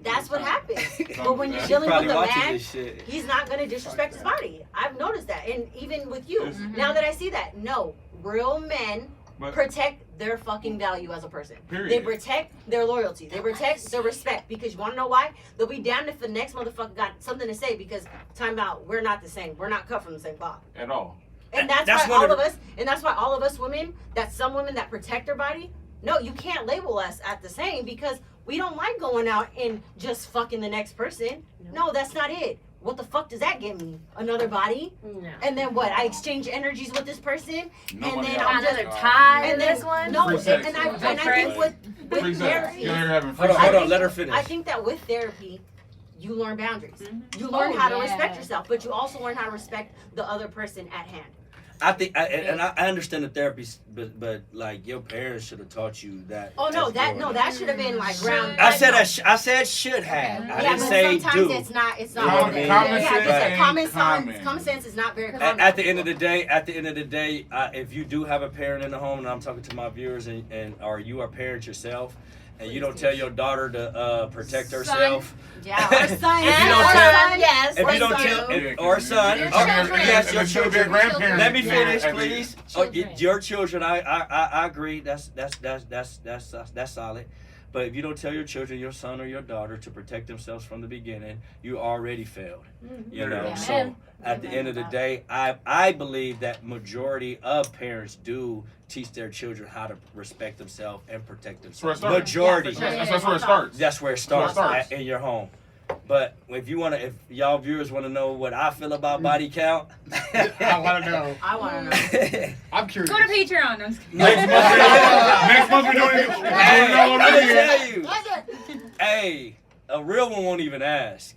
That's what happens. But when you're He dealing probably with a watches man, this shit. he's not gonna disrespect his body. I've noticed that, and even with you. Mhm. Now that I see that, no, real men But- protect their fucking value as a person. Period. They protect their loyalty. They protect their respect. Because you want to know why? They'll be damned if the next motherfucker got something to say. Because time out, we're not the same. We're not cut from the same cloth. At all. And that's That's why one all of of us, and that's why all of us women, that some women that protect their body, no, you can't label us at the same because we don't like going out and just fucking the next person. No, that's not it. What the fuck does that get me? Another body? No. And then what? I exchange energies with this person, Nobody and then else. I'm just Another tie and in then this one? no, Free and, sex. and I think with Free sex. therapy, You're here having free Hold on, sex. hold on. Let her finish. I think that with therapy, you learn boundaries. Mm-hmm. You learn Oh, how to yeah. respect yourself, but you also learn how to respect the other person at hand. I think, I understand the therapy, but like your parents should have taught you that. Oh no, as that growing no, up. that should have been like ground. I said should have. I Yeah, didn't but say sometimes do. it's not. It's Common- not. there. common Yeah, sense just like ain't common common. sense. Common sense is not very At, common. at the end of the day, if you do have a parent in the home, and I'm talking to my viewers, and or you are a parent yourself, and you don't tell your daughter to protect herself. Yeah, or son. If you don't or tell- son, yes. If or you don't son. tell, or son, Your oh, children. yes, your And then children. grandparents. Let me Yeah. finish, And then- please. Children. Your children, I agree. That's solid. But if you don't tell your children, your son or your daughter, to protect themselves from the beginning, you already failed. You know. Yeah. So at the end of the day, I believe that majority of parents do teach their children how to respect themselves and protect That's where it themselves. starts. Majority. That's where it starts. That's where it starts, That's where it starts. in your home. But if y'all viewers want to know what I feel about body count, I want to know. I want to know. I'm curious. Go to Patreon. I'm just kidding. Next month we're doing it. Hey, We're I'm doing gonna it. tell you. Hey, a real one won't even ask.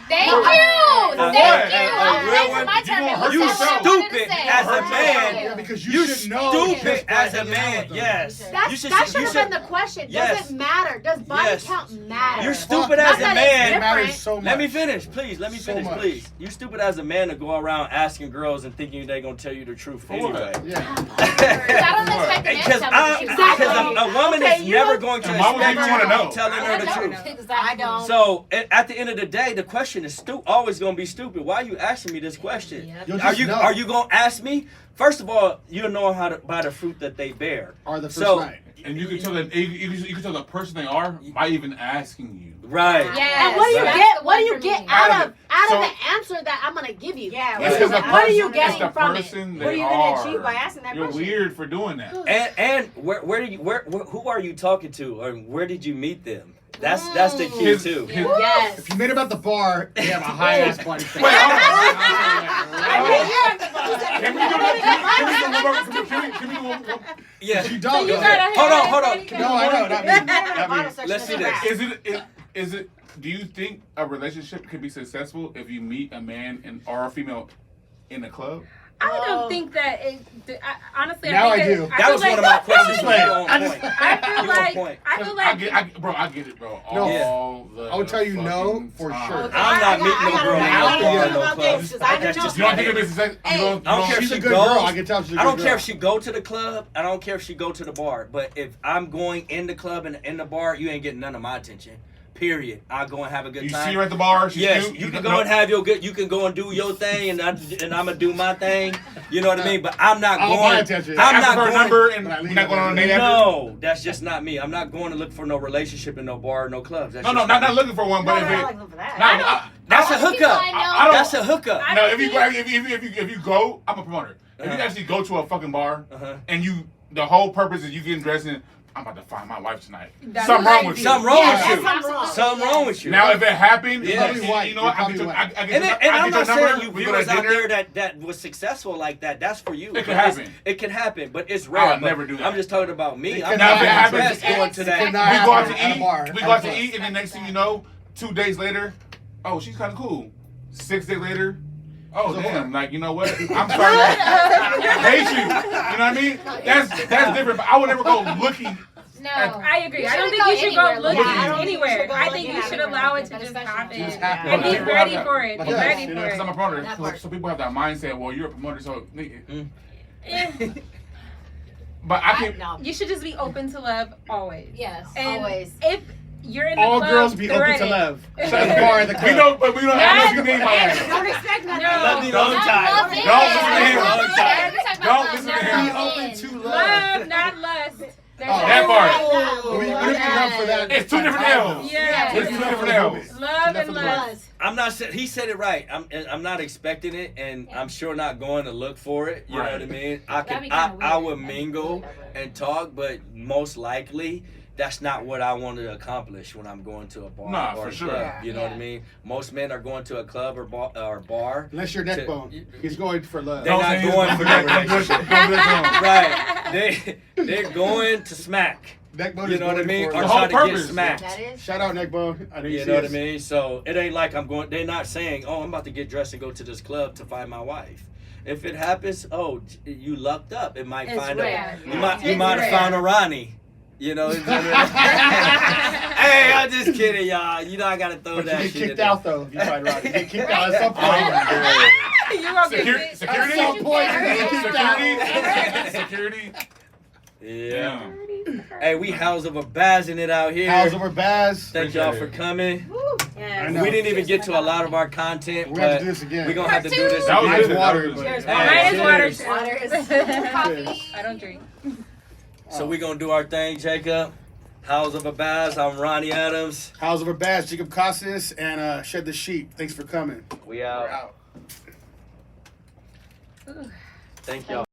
Thank you. A Thank real real one. My turn. You That's what I wanted to stupid say. as a Yeah, man. because You should know. stupid as a man. Yes. That You should you have been the question. Yes. Does it matter? Does body Yes. count matter? You're stupid as a Not that man. it's It matters different. so much. Let me finish, please. Let me So finish, much. please. You stupid as a man to go around asking girls and thinking they're gonna tell you the truth For anyway. what? Yeah. I don't expect a man to Because tell me the truth. a woman Okay, is you never don't- going to And why would they expect wanna you know? telling her the truth. Exactly. I don't. So at the end of the day, the question is always going to be stupid. Why are you asking me this question? You'll Are just you know. are you going to ask me? First of all, you'll know how to by the fruit that they bear. Or the first So- night. And you can tell that you can tell the person they are by even asking you. Right. Yeah. And what do you That's get? the What do one you for get me. out of So- the answer that I'm gonna give you? Yeah. It's Because the What are you person- getting it's the from it? person What are they you gonna are. achieve by asking that You're question? weird for doing that. And where do you where who are you talking to, or where did you meet them? That's the key His- too. his- Yes. If you meet him at the bar, you have a high ass body fat. Wait, hold I Can we do that? Can we do one? Yeah. You don't. You go gotta ahead. Hold on, hold on. No, I know. Not me. Not me. Let's see this. Is it? Do you think a relationship can be successful if you meet a man or a female in a club? I don't think that honestly. Now I I think do. That was one of my questions. Wait, You on I point. just- I feel You on like point. I feel I like get it, bro. No. All the I would tell you no fucking for time. sure. I'm not meeting no girl in no bar, no club. That's That's just You don't not think it. it's successful? Hey. You don't. I don't care if She's she a good goes. girl. I can tell she's a good I don't girl. care if she go to the club. I don't care if she go to the bar. But if I'm going in the club and in the bar, you ain't getting none of my attention. Period. I'll go and have a good You time. see her at the bar. She's Yes, cute. you can go and have your good. You can go and do your thing, and I'm gonna do my thing. You know what I mean? But I'm not I'll going. pay attention. I'm Ask not for her going. number and When I we're leave, not going on a date after. No, that's just not me. I'm not going to look for no relationship in no bar, or no clubs. That's No, just not me. looking for one, but if it. That's a hookup. I don't- That's a hookup. I No, don't if you go, I'm a promoter. If you Uh-huh. actually go to a fucking bar Uh-huh. and the whole purpose is you getting dressed in, I'm about to find my wife tonight. That's Something wrong with you. Something wrong with you. something wrong. Something wrong with you. Now, if it happened, Yeah. you know what? I get your And I'm your not number. saying you We go to viewers out dinner. there that was successful like that. That's for you. It can But it's- happen. It can happen, but it's rare. I would But never do that. I'm just talking about me. It I'm cannot not happen. just going to It that. cannot We go out to happen at a eat. bar. We go out to eat, and the next thing you know, 2 days later, oh, she's kind of cool. 6 days later, oh She's a damn, whore. like you know what? I'm starting to hate you. You know what I mean? That's different. But I would never go looking. No. I agree. You I don't shouldn't think you should go go looking anywhere. I don't think you anywhere. should go I think looking you should anywhere. allow it to That just especially happen. Just happen. And be People ready have for it. Like Be that. ready You for know, Because I'm a it. promoter, That so, part. so people have that mindset. Well, you're a promoter, so. Eh, But I can. No. You should just be open to love always. Yes. And Always. if you're in the All club, girls be open thread to it. love. At the bar, at the We club. know, but we don't have Yes. what you mean by that. Don't expect nothing. No. Love me all the time. Love it. Don't listen to him all the Love time. it. We're talking about Don't love, listen to not him. Be love. open to love. Love, not lust. There's Oh, a that part. difference. What do you love for that? It's two different L's. Yeah. It's two different L's. Love and lust. I'm not. He said it right. I'm not expecting it, and I'm sure not going to look for it. You know what I mean? That'd be kinda I weird. would mingle and talk, but most likely that's not what I want to accomplish when I'm going to a bar. Nah, or for a sure. club, you know what I Yeah. mean? Most men are going to a club or bar. Unless you're neck bone. He's going for love. They're not going for that relationship. Right? They're going to smack. Neck bone You is know what I going mean? for Or The love. whole try to get purpose. smacked. That is. Shout out neck bone. I know You see know what I us. mean? So it ain't like I'm going. They're not saying, "Oh, I'm about to get dressed and go to this club to find my wife." If it happens, oh, you lucked up. It might It's find rare. a. You might It's have rare. found a Ronnie. You know. Hey, I'm just kidding, y'all. You know I gotta throw But you that get shit. kicked in there. out though if you try to rock. You get kicked out at some point. You won't get Security. it. Security. At some point, you get kicked out. Security. Yeah. Hey, we house of a bazzing it out here. House over Baz. Thank y'all for coming. I know. We didn't even get to a lot of our content, We're gonna have but to do this again. we're gonna have to do this That was again. good. Nice water, That was but- good. Hey, Mine is water. cheers. Coffee. I don't drink. So we're gonna do our thing, Jacob. House of a Baz. I'm Ronnie Adams. House over Baz, Jacob Casas, and Shed the Sheep. Thanks for coming. We We're out. out. Thank y'all.